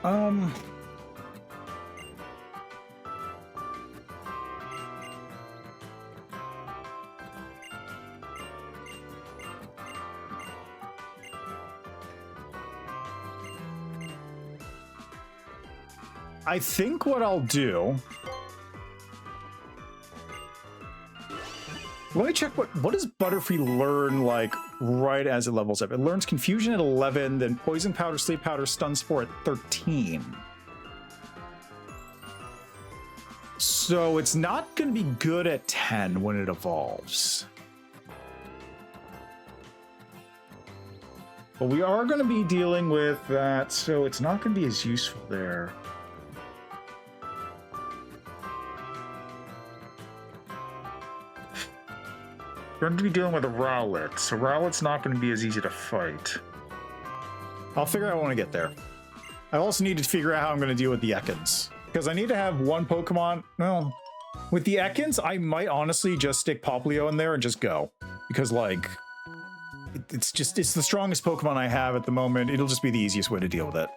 I think what I'll do... Let me check what does Butterfree learn, like, right as it levels up. It learns Confusion at 11, then Poison Powder, Sleep Powder, Stun Spore at 13. So it's not going to be good at 10 when it evolves. But we are going to be dealing with that, so it's not going to be as useful there. We're going to be dealing with a Rowlet, so Rowlet's not going to be as easy to fight. I'll figure out when I get there. I also need to figure out how I'm going to deal with the Ekans, because I need to have one Pokemon. Well, with the Ekans, I might honestly just stick Popplio in there and just go, because like it's the strongest Pokemon I have at the moment. It'll just be the easiest way to deal with it.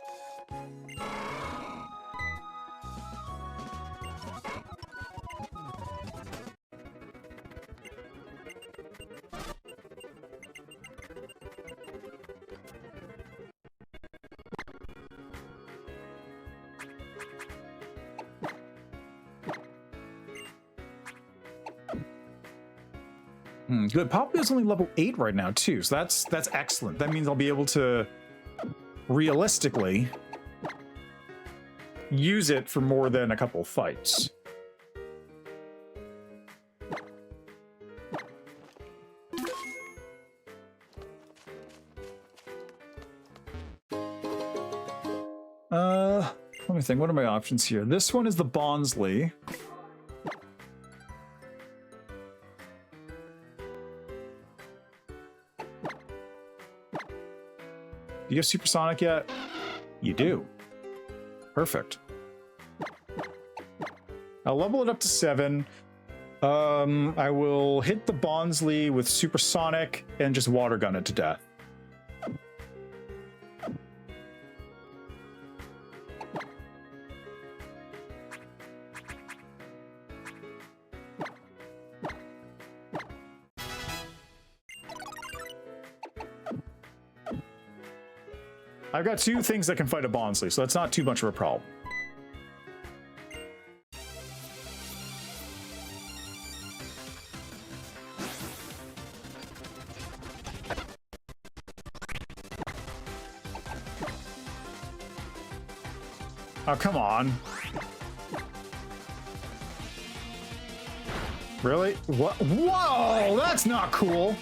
Good. Popplio's only level 8 right now too, so that's excellent. That means I'll be able to realistically use it for more than a couple fights. Let me think. What are my options here? This one is the Bonsly. Do you have Supersonic yet? You do. Perfect. I'll level it up to 7. I will hit the Bonsly with Supersonic and just Water Gun it to death. I've got 2 things that can fight a Bonsly, so that's not too much of a problem. Oh, come on. Really? What? Whoa, that's not cool.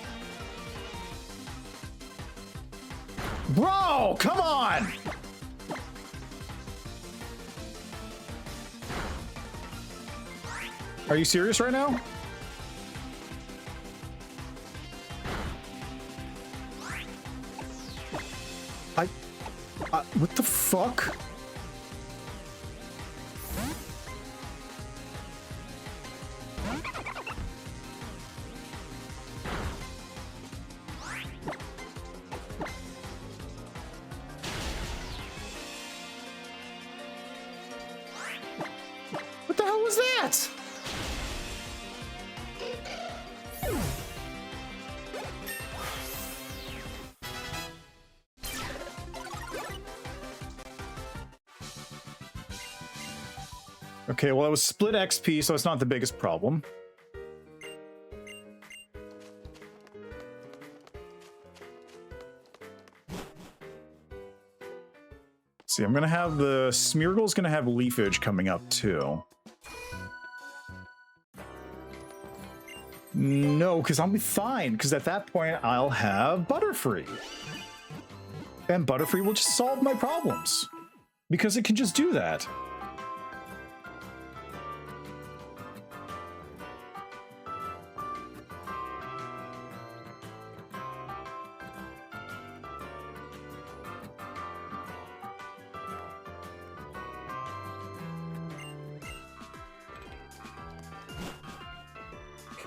Bro, come on! Are you serious right now? What the fuck? What the hell was that? Okay, well, it was split XP, so it's not the biggest problem. See, I'm gonna have the Smeargle's gonna have Leafage coming up too. No, because I'll be fine, because at that point I'll have Butterfree. And Butterfree will just solve my problems. Because it can just do that.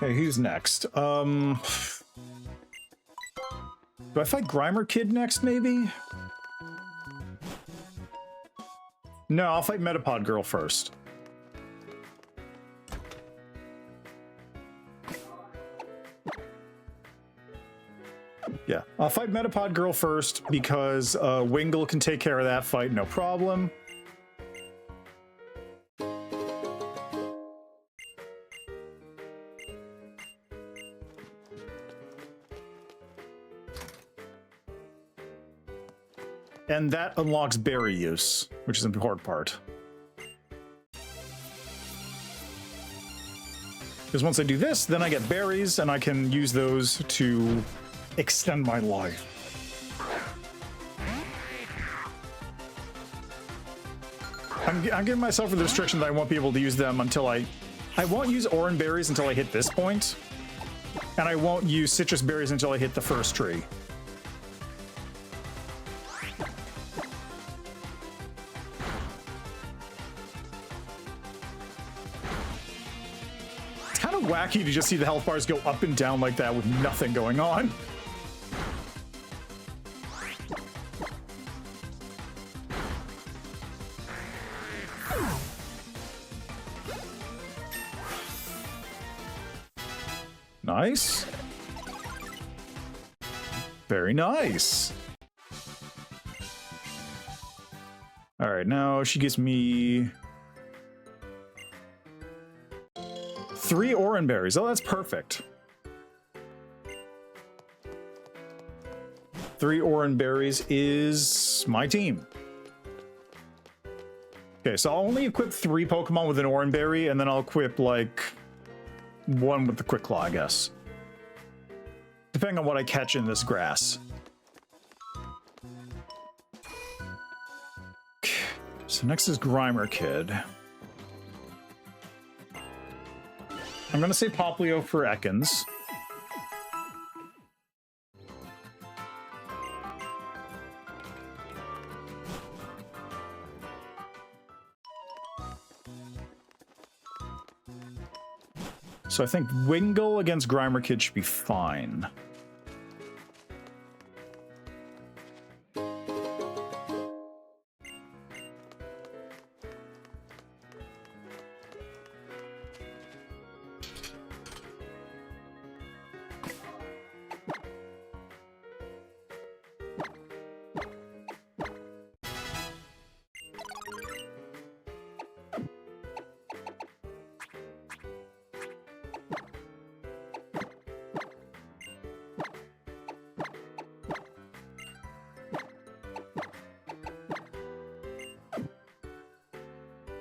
Okay, who's next? Do I fight Grimer Kid next, maybe? No, I'll fight Metapod Girl first. Yeah, I'll fight Metapod Girl first because Wingull can take care of that fight, no problem. And that unlocks berry use, which is an important part. Because once I do this, then I get berries, and I can use those to extend my life. I'm giving myself the restriction that I won't be able to use them until I won't use orange berries until I hit this point, and I won't use citrus berries until I hit the first tree. Wacky to just see the health bars go up and down like that with nothing going on. Nice. Very nice. All right, now she gives me 3 orange berries. Oh, that's perfect. 3 orange berries is my team. Okay, so I'll only equip 3 Pokemon with an orange berry, and then I'll equip, like, 1 with the Quick Claw, I guess. Depending on what I catch in this grass. Okay, so next is Grimer Kid. I'm going to say Poplio for Ekans. So I think Wingull against Grimer Kid should be fine.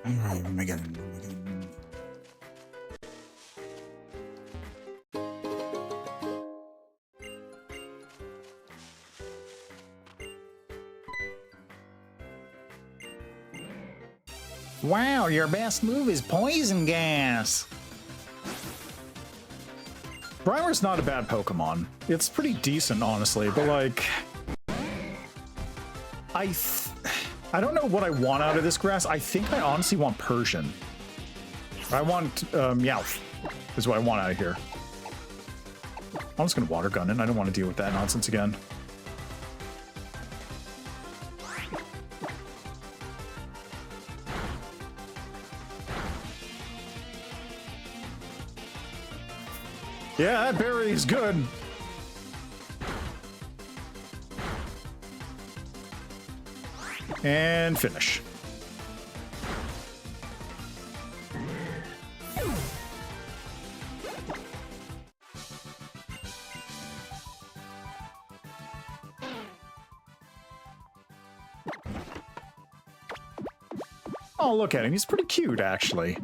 Oh my god. Wow, your best move is poison gas. Grimer's not a bad Pokemon. It's pretty decent, honestly, but like, I don't know what I want out of this grass. I think I honestly want Persian. I want Meowth is what I want out of here. I'm just gonna water gun it. I don't want to deal with that nonsense again. Yeah, that berry is good. And finish. Oh, look at him. He's pretty cute, actually.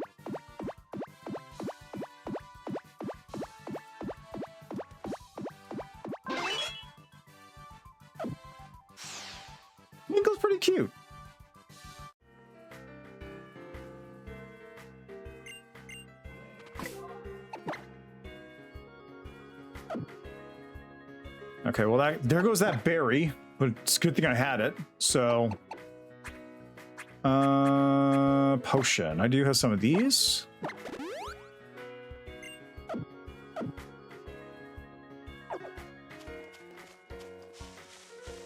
cute. Okay, well, there goes that berry, but it's a good thing I had it. So, potion. I do have some of these.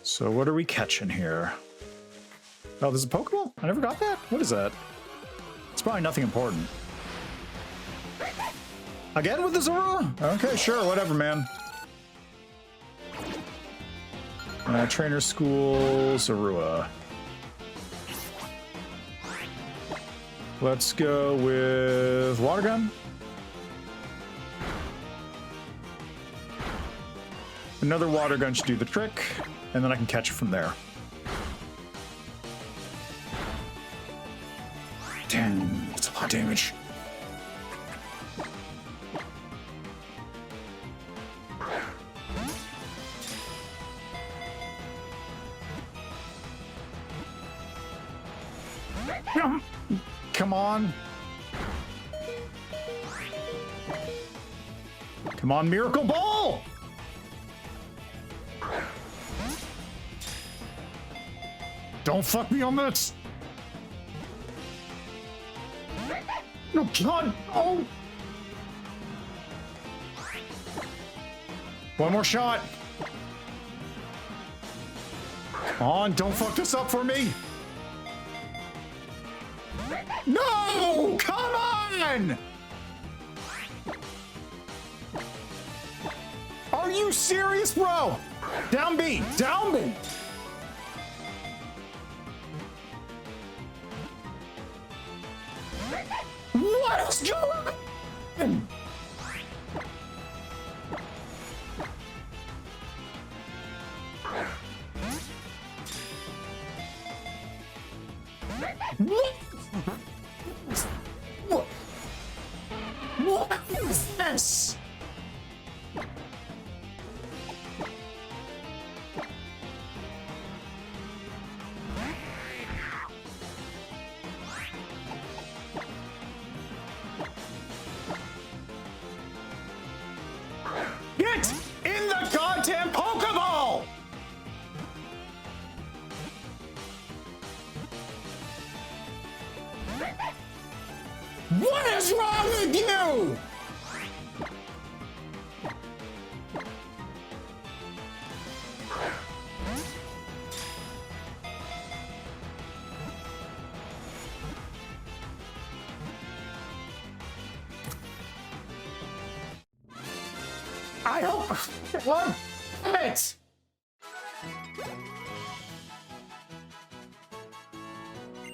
So what are we catching here? Oh, there's a Pokeball? I never got that? What is that? It's probably nothing important. Again with the Zorua? Okay, sure, whatever, man. Trainer School, Zorua. Let's go with Water Gun. Another Water Gun should do the trick, and then I can catch it from there. Damn, that's a lot of damage. Come on. Come on, Miracle Ball! Don't fuck me on this! No, God! Oh! One more shot! Come on, don't fuck this up for me! No! Come on! Are you serious, bro? Down B! Down B! What is going on? What is this? Get in the goddamn Pokeball! What is wrong with you? I hope. What? It.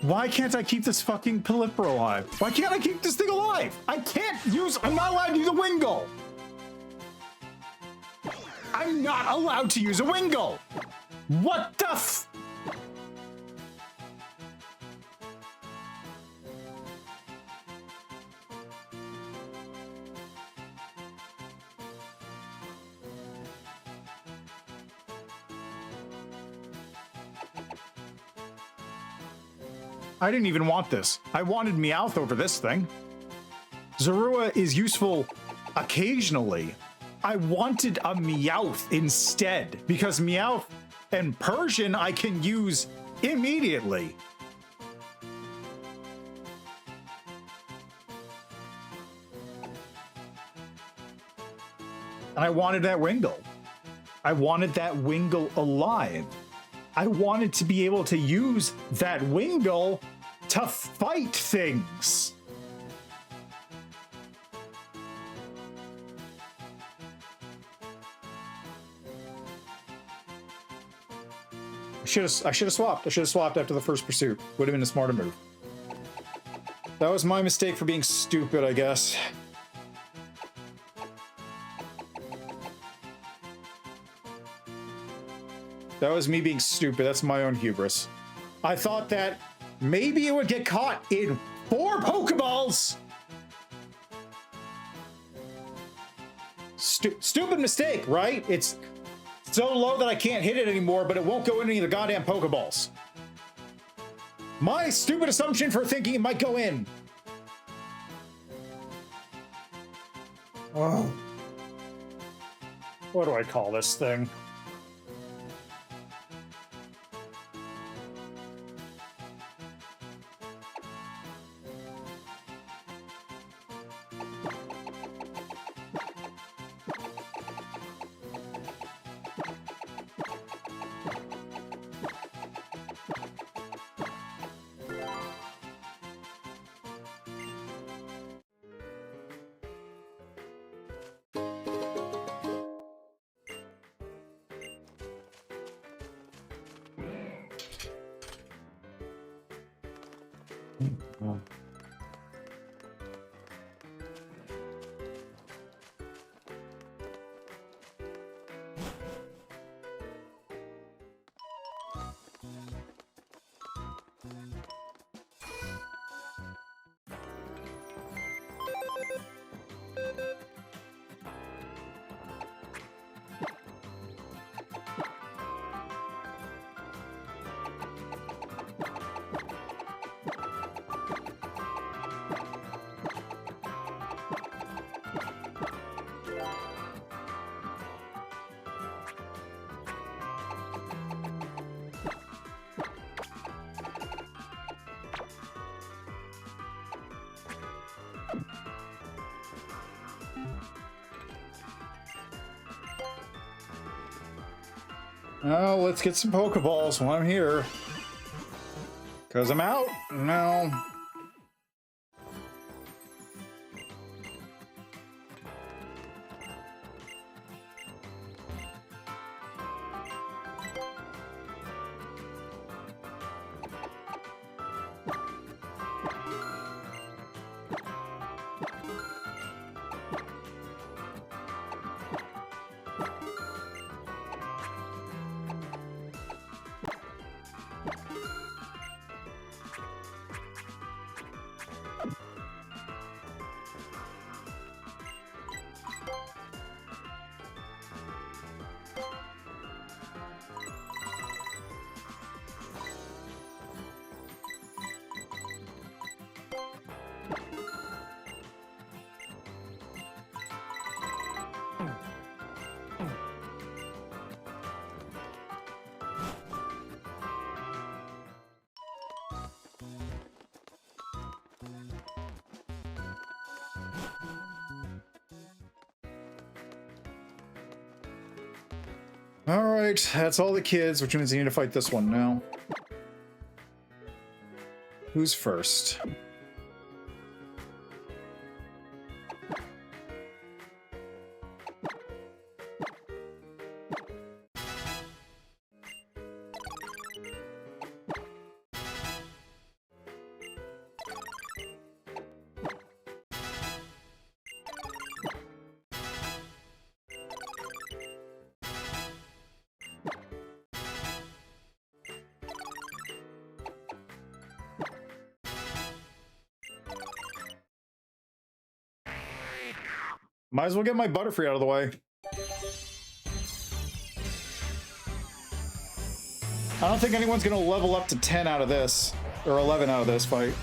Why can't I keep this fucking Pelipper alive? Why can't I keep this thing alive? I'm not allowed to use a Wingull. I'm not allowed to use a Wingull. What the f? I didn't even want this. I wanted Meowth over this thing. Zorua is useful occasionally. I wanted a Meowth instead, because Meowth and Persian I can use immediately. And I wanted that Wingull. I wanted that Wingull alive. I wanted to be able to use that Wingull to fight things. I should have swapped. I should have swapped after the first pursuit. Would have been a smarter move. That was my mistake for being stupid, I guess. That was me being stupid. That's my own hubris. I thought that maybe it would get caught in 4 Pokeballs. Stupid mistake, right? It's so low that I can't hit it anymore, but it won't go into any of the goddamn Pokeballs. My stupid assumption for thinking it might go in. Oh. What do I call this thing? Oh, let's get some Pokeballs while I'm here. Because I'm out? No. Alright, that's all the kids, which means I need to fight this one now. Who's first? Might as well get my Butterfree out of the way. I don't think anyone's gonna level up to 10 out of this, or 11 out of this fight.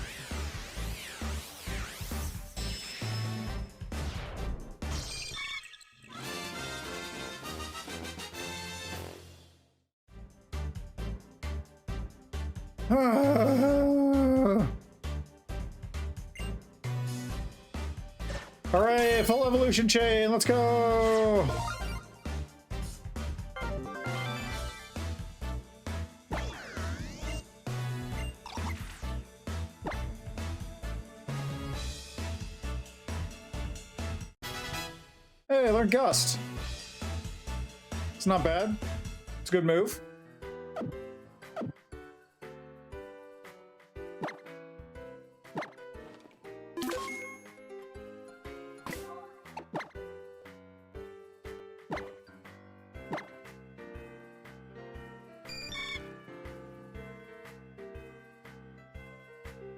Alright, full evolution chain, let's go! Hey, I learned Gust. It's not bad. It's a good move.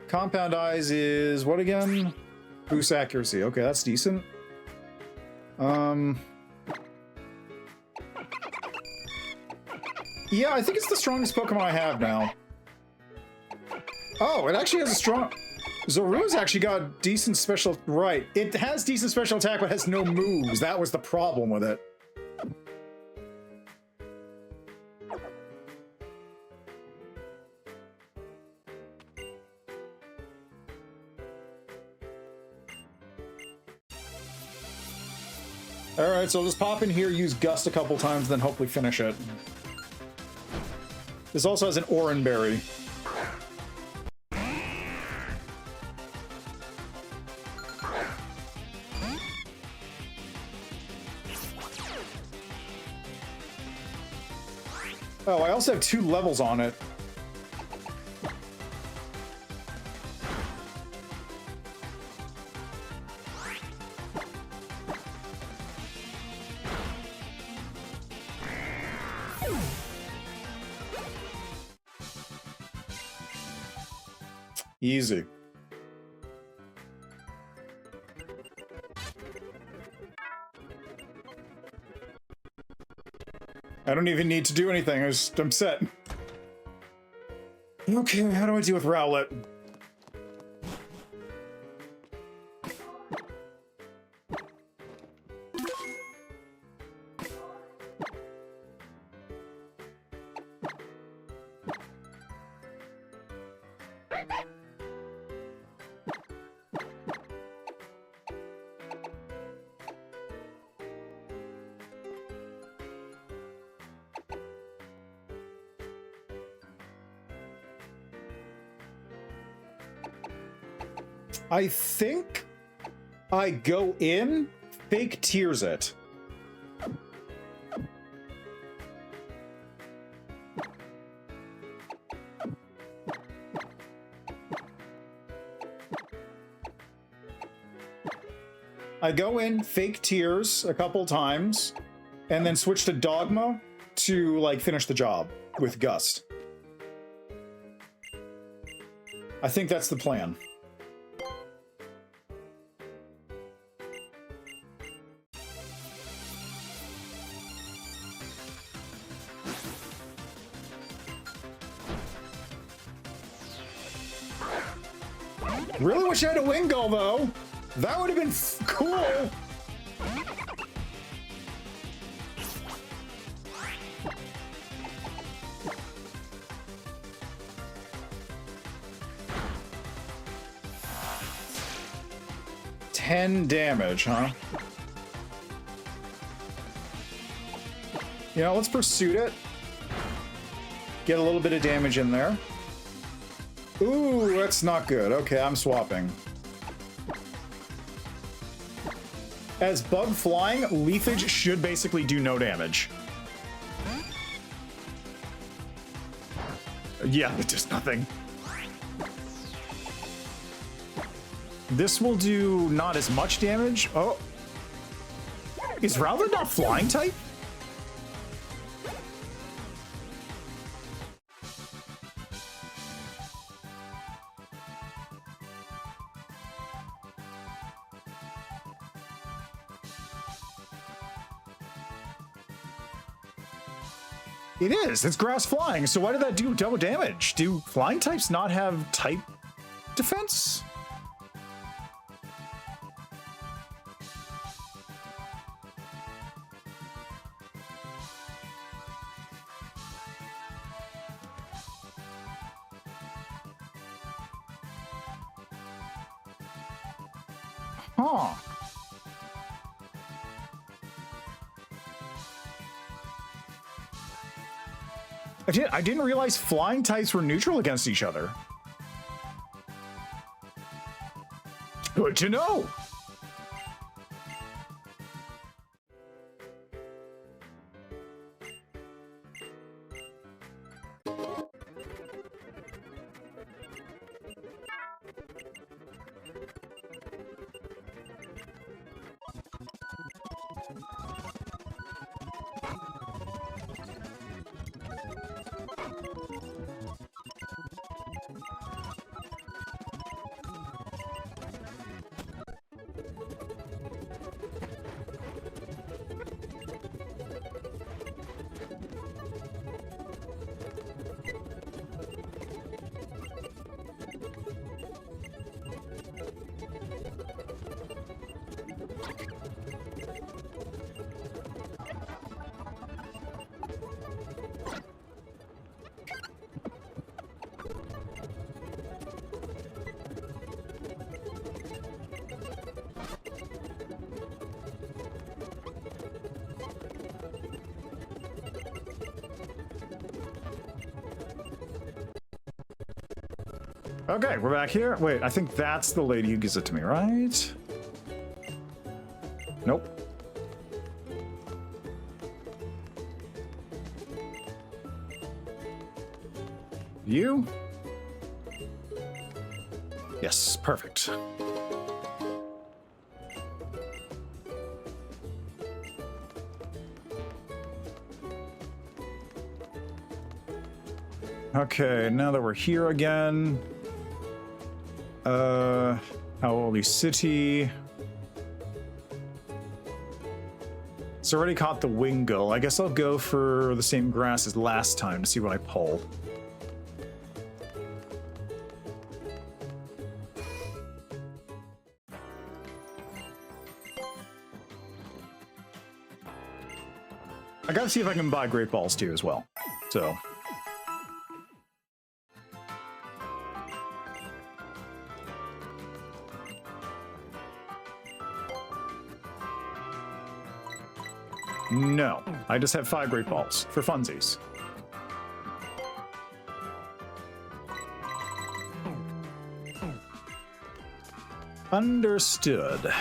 Compound Eyes is what again? Boost accuracy. Okay, that's decent. Yeah, I think it's the strongest Pokemon I have now. Oh, it actually has a strong... Zorua's actually got decent special... Right. It has decent special attack, but has no moves. That was the problem with it. Alright, so I'll just pop in here, use Gust a couple times, then hopefully finish it. This also has an Oran Berry. Oh, I also have 2 levels on it. Easy. I don't even need to do anything. I'm set. Okay, how do I deal with Rowlet? I think I go in, fake tears it. I go in, fake tears a couple times, and then switch to Dogma to, like, finish the job with Gust. I think that's the plan. Really wish I had a Wingull, though. That would have been cool. $10 damage, huh? You know, let's Pursuit it. Get a little bit of damage in there. Ooh, that's not good. Okay, I'm swapping. As Bug Flying, Leafage should basically do no damage. Yeah, it does nothing. This will do not as much damage. Oh. Is Rowlet not Flying type? It is. It's Grass Flying. So why did that do double damage? Do Flying types not have type defense? Huh. I didn't realize flying types were neutral against each other. Good to know. Okay, we're back here. Wait, I think that's the lady who gives it to me, right? Nope. You? Yes, perfect. Okay, now that we're here again. Howoli City. It's already caught the Wingull. I guess I'll go for the same grass as last time to see what I pull. I gotta see if I can buy Great Balls too as well. So. No, I just have 5 Great Balls for funsies. Understood.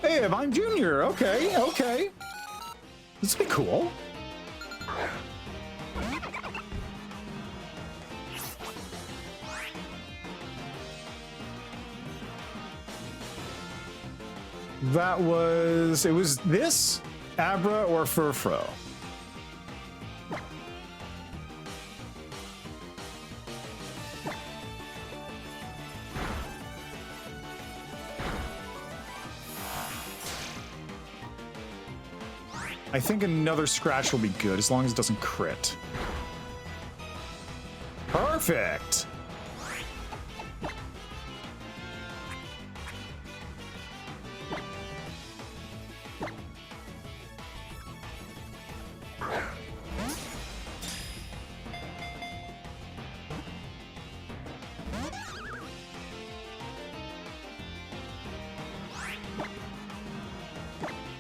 Hey, I'm Junior. Okay, okay. This would be cool. That was... It was this, Abra, or Furfro. I think another scratch will be good as long as it doesn't crit. Perfect!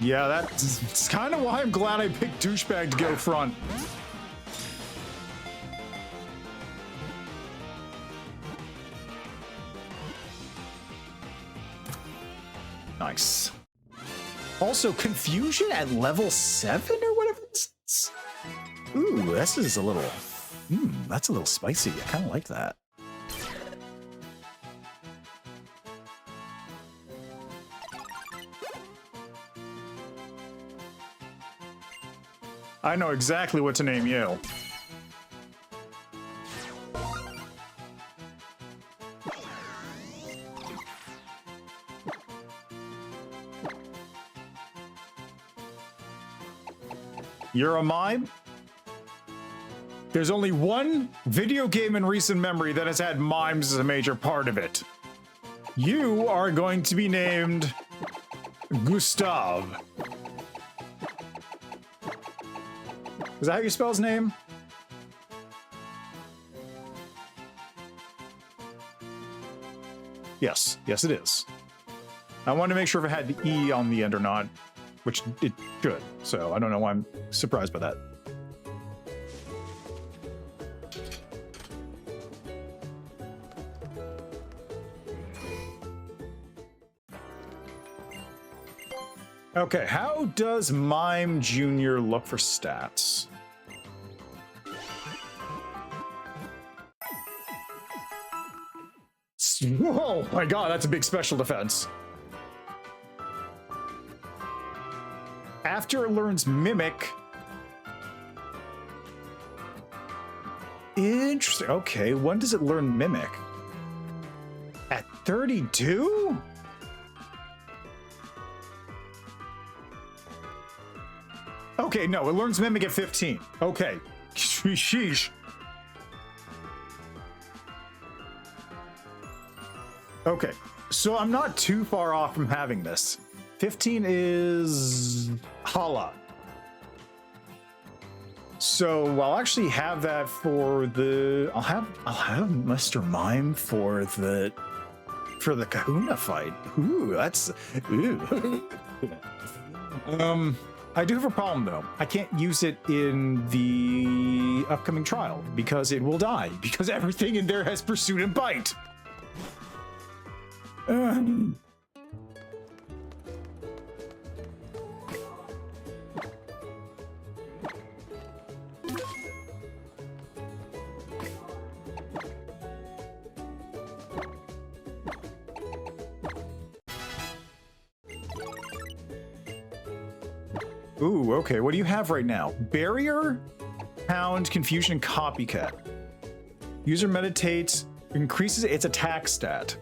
Yeah, that's kind of why I'm glad I picked Douchebag to go front. Nice. Also, Confusion at level 7 or whatever this is? Ooh, this is a little... that's a little spicy. I kind of like that. I know exactly what to name you. You're a mime? There's only one video game in recent memory that has had mimes as a major part of it. You are going to be named Gustav. Is that how you spell his name? Yes. Yes, it is. I wanted to make sure if it had the E on the end or not, which it should. So I don't know why I'm surprised by that. Okay, how does Mime Jr. look for stats? Whoa, my god, that's a big special defense. After it learns Mimic... Interesting. Okay, when does it learn Mimic? At 32? Okay, no, it learns Mimic at 15. Okay. Sheesh. Okay. So I'm not too far off from having this. 15 is Hala. So I'll actually have that for the. I'll have Mr. Mime for the Kahuna fight. Ooh, that's. Ooh. I do have a problem though. I can't use it in the upcoming trial because it will die because everything in there has Pursuit and Bite. Ooh, okay. What do you have right now? Barrier, Pound, Confusion, Copycat. User meditates, increases its attack stat.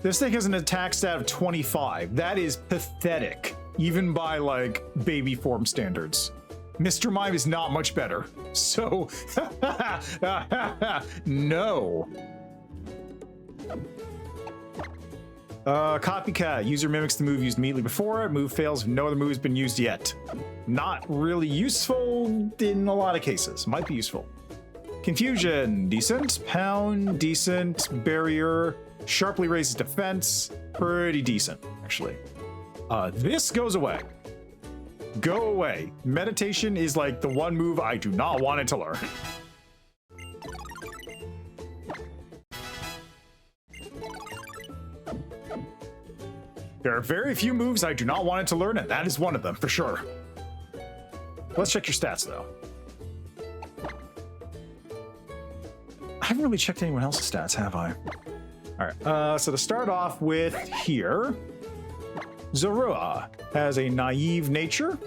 This thing has an attack stat of 25. That is pathetic, even by, like, baby form standards. Mr. Mime is not much better. So, no. Copycat. User mimics the move used immediately before it. Move fails if no other move has been used yet. Not really useful in a lot of cases. Might be useful. Confusion. Decent. Pound. Decent. Barrier. Sharply raises defense. Pretty decent, actually. This goes away. Go away. Meditation is like the one move I do not want it to learn. There are very few moves I do not want it to learn, and that is one of them, for sure. Let's check your stats, though. I haven't really checked anyone else's stats, have I? All right, so to start off with here, Zorua has a naive nature.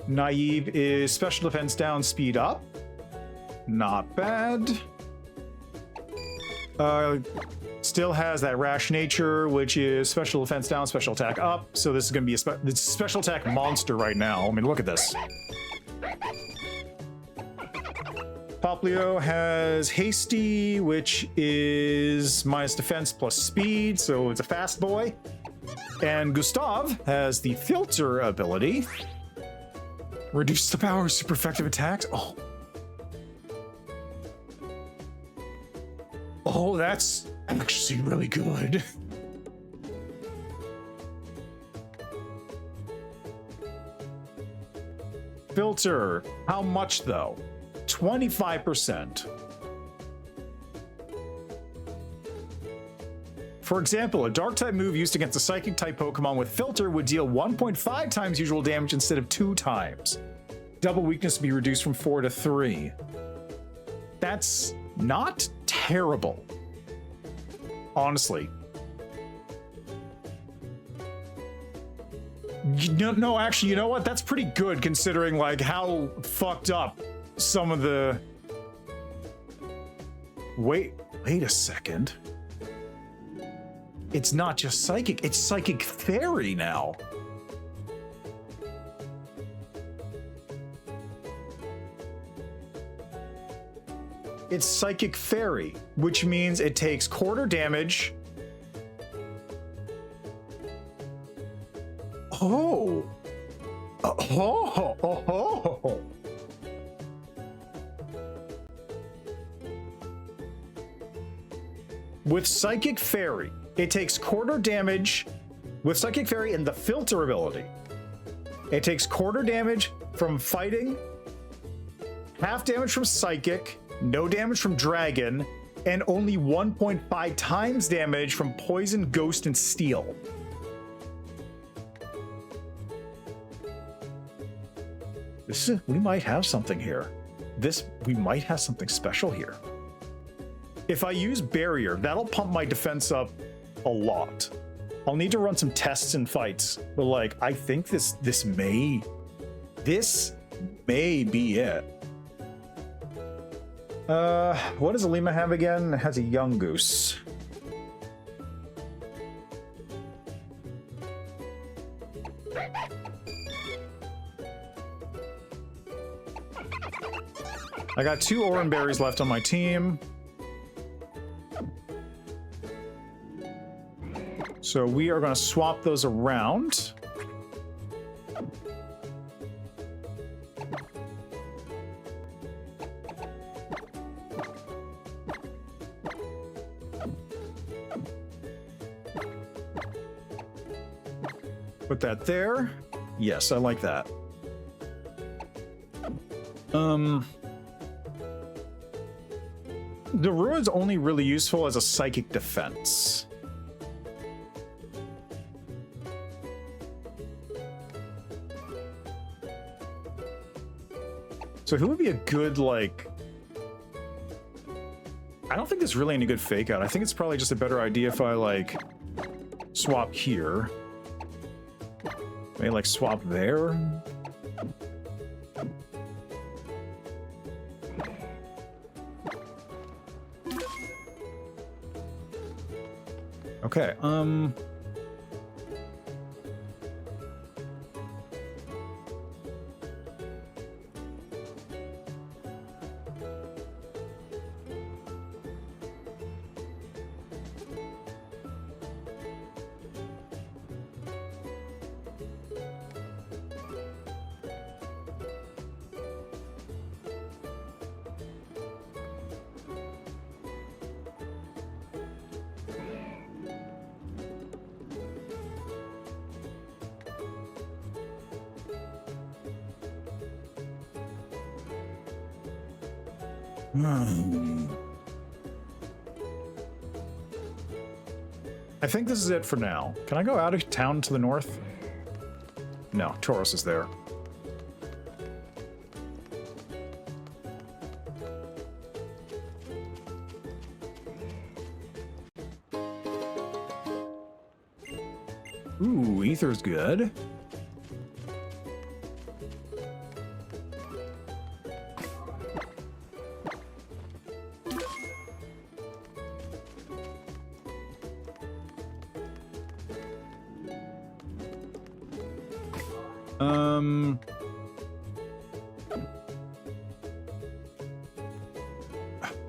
Naive is special defense down, speed up. Not bad. Still has that rash nature, which is special defense down, special attack up. So this is going to be a special attack monster right now. I mean, look at this. Poplio has hasty, which is minus defense plus speed, so it's a fast boy. And Gustav has the filter ability. Reduce the power of super effective attacks. Oh, that's actually really good. Filter. How much though? 25%. For example, a dark type move used against a psychic type Pokemon with filter would deal 1.5 times usual damage instead of 2 times. Double weakness would be reduced from 4 to 3. That's not terrible. Honestly. No, actually, you know what? That's pretty good considering like how fucked up some of the... Wait a second. It's not just psychic, it's psychic fairy now. It's psychic fairy, which means it takes quarter damage. With Psychic Fairy, it takes quarter damage with Psychic Fairy and the filter ability. It takes quarter damage from fighting, half damage from Psychic, no damage from Dragon, and only 1.5 times damage from Poison, Ghost, and Steel. We might have something here. We might have something special here. If I use Barrier, that'll pump my defense up a lot. I'll need to run some tests and fights, but like, I think this may be it. What does Alima have again? It has a young goose. I got 2 oran berries left on my team. So we are going to swap those around. Put that there. Yes, I like that. The Ruin's only really useful as a psychic defense. So who would be a good, like... I don't think there's really any good fake out. I think it's probably just a better idea if I, like, swap here. Maybe, like, swap there. Okay, I think this is it for now. Can I go out of town to the north? No, Tauros is there. Ooh, Ether's good.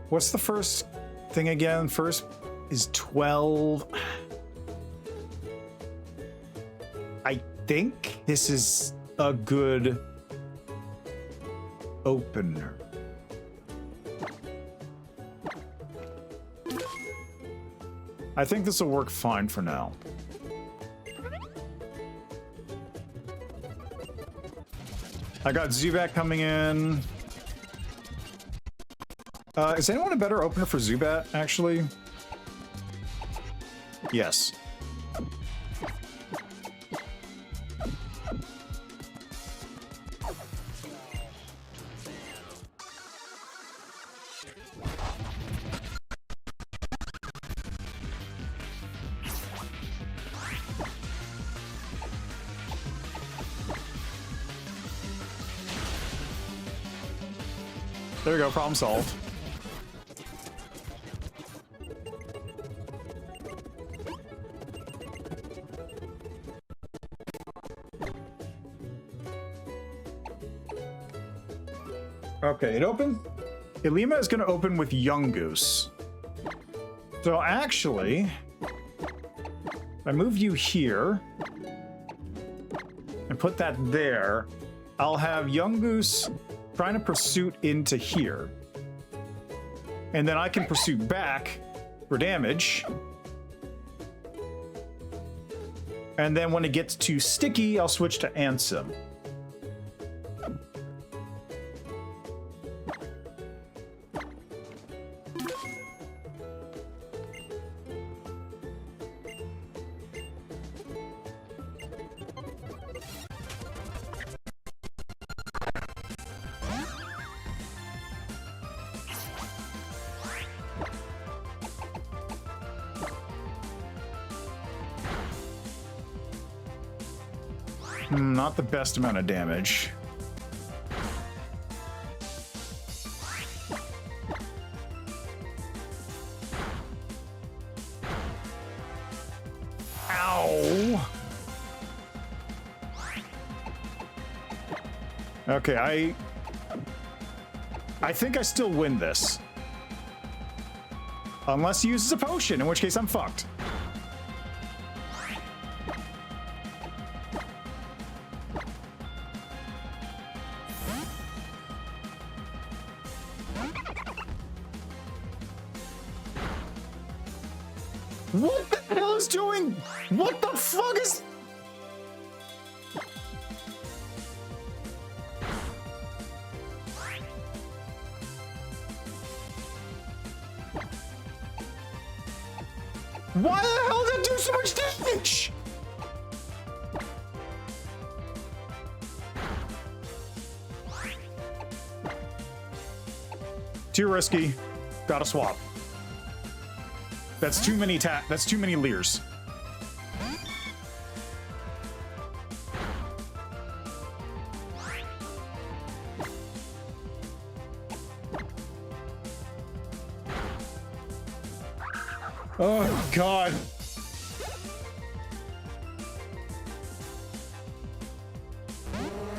What's the first thing again? First is 12. I think this is a good opener. I think this will work fine for now. I got Zubat coming in. Is anyone a better opener for Zubat, actually? Yes. There we go, problem solved. Okay, it opens. Ilima is going to open with Yungoos. So actually, if I move you here and put that there, I'll have Yungoos trying to pursuit into here. And then I can pursuit back for damage. And then when it gets too sticky, I'll switch to Ansem. Not the best amount of damage. Ow! Okay, I think I still win this. Unless he uses a potion, in which case I'm fucked. What the hell is doing? What the fuck is... Why the hell did it do so much damage? Too risky. Gotta swap. That's too many that's too many leers. Oh, God.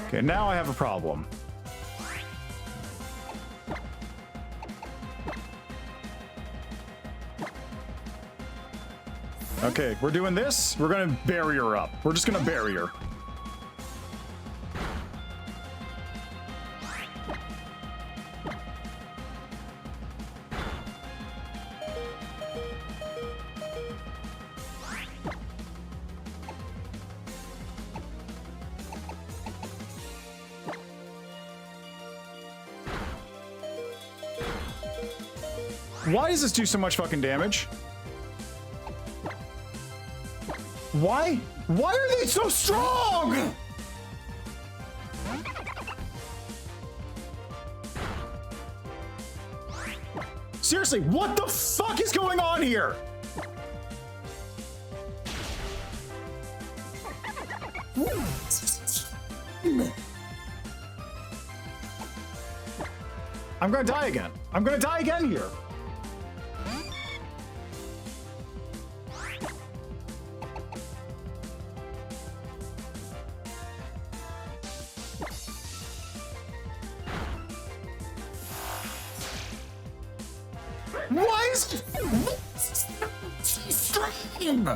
Okay, now I have a problem. Okay, we're doing this. We're gonna bury her up. We're just gonna bury her. Why does this do so much fucking damage? Why? Why are they so strong? Seriously, what the fuck is going on here? I'm gonna die again. I'm gonna die again here. Why is stream?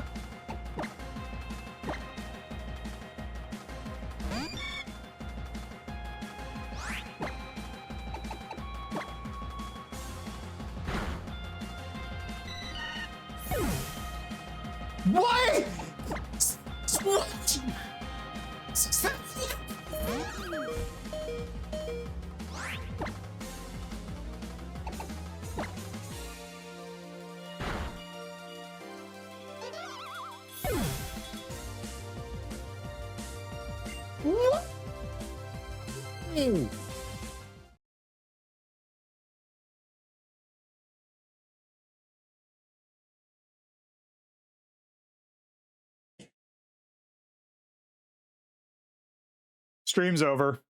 Why? What? Stream's over.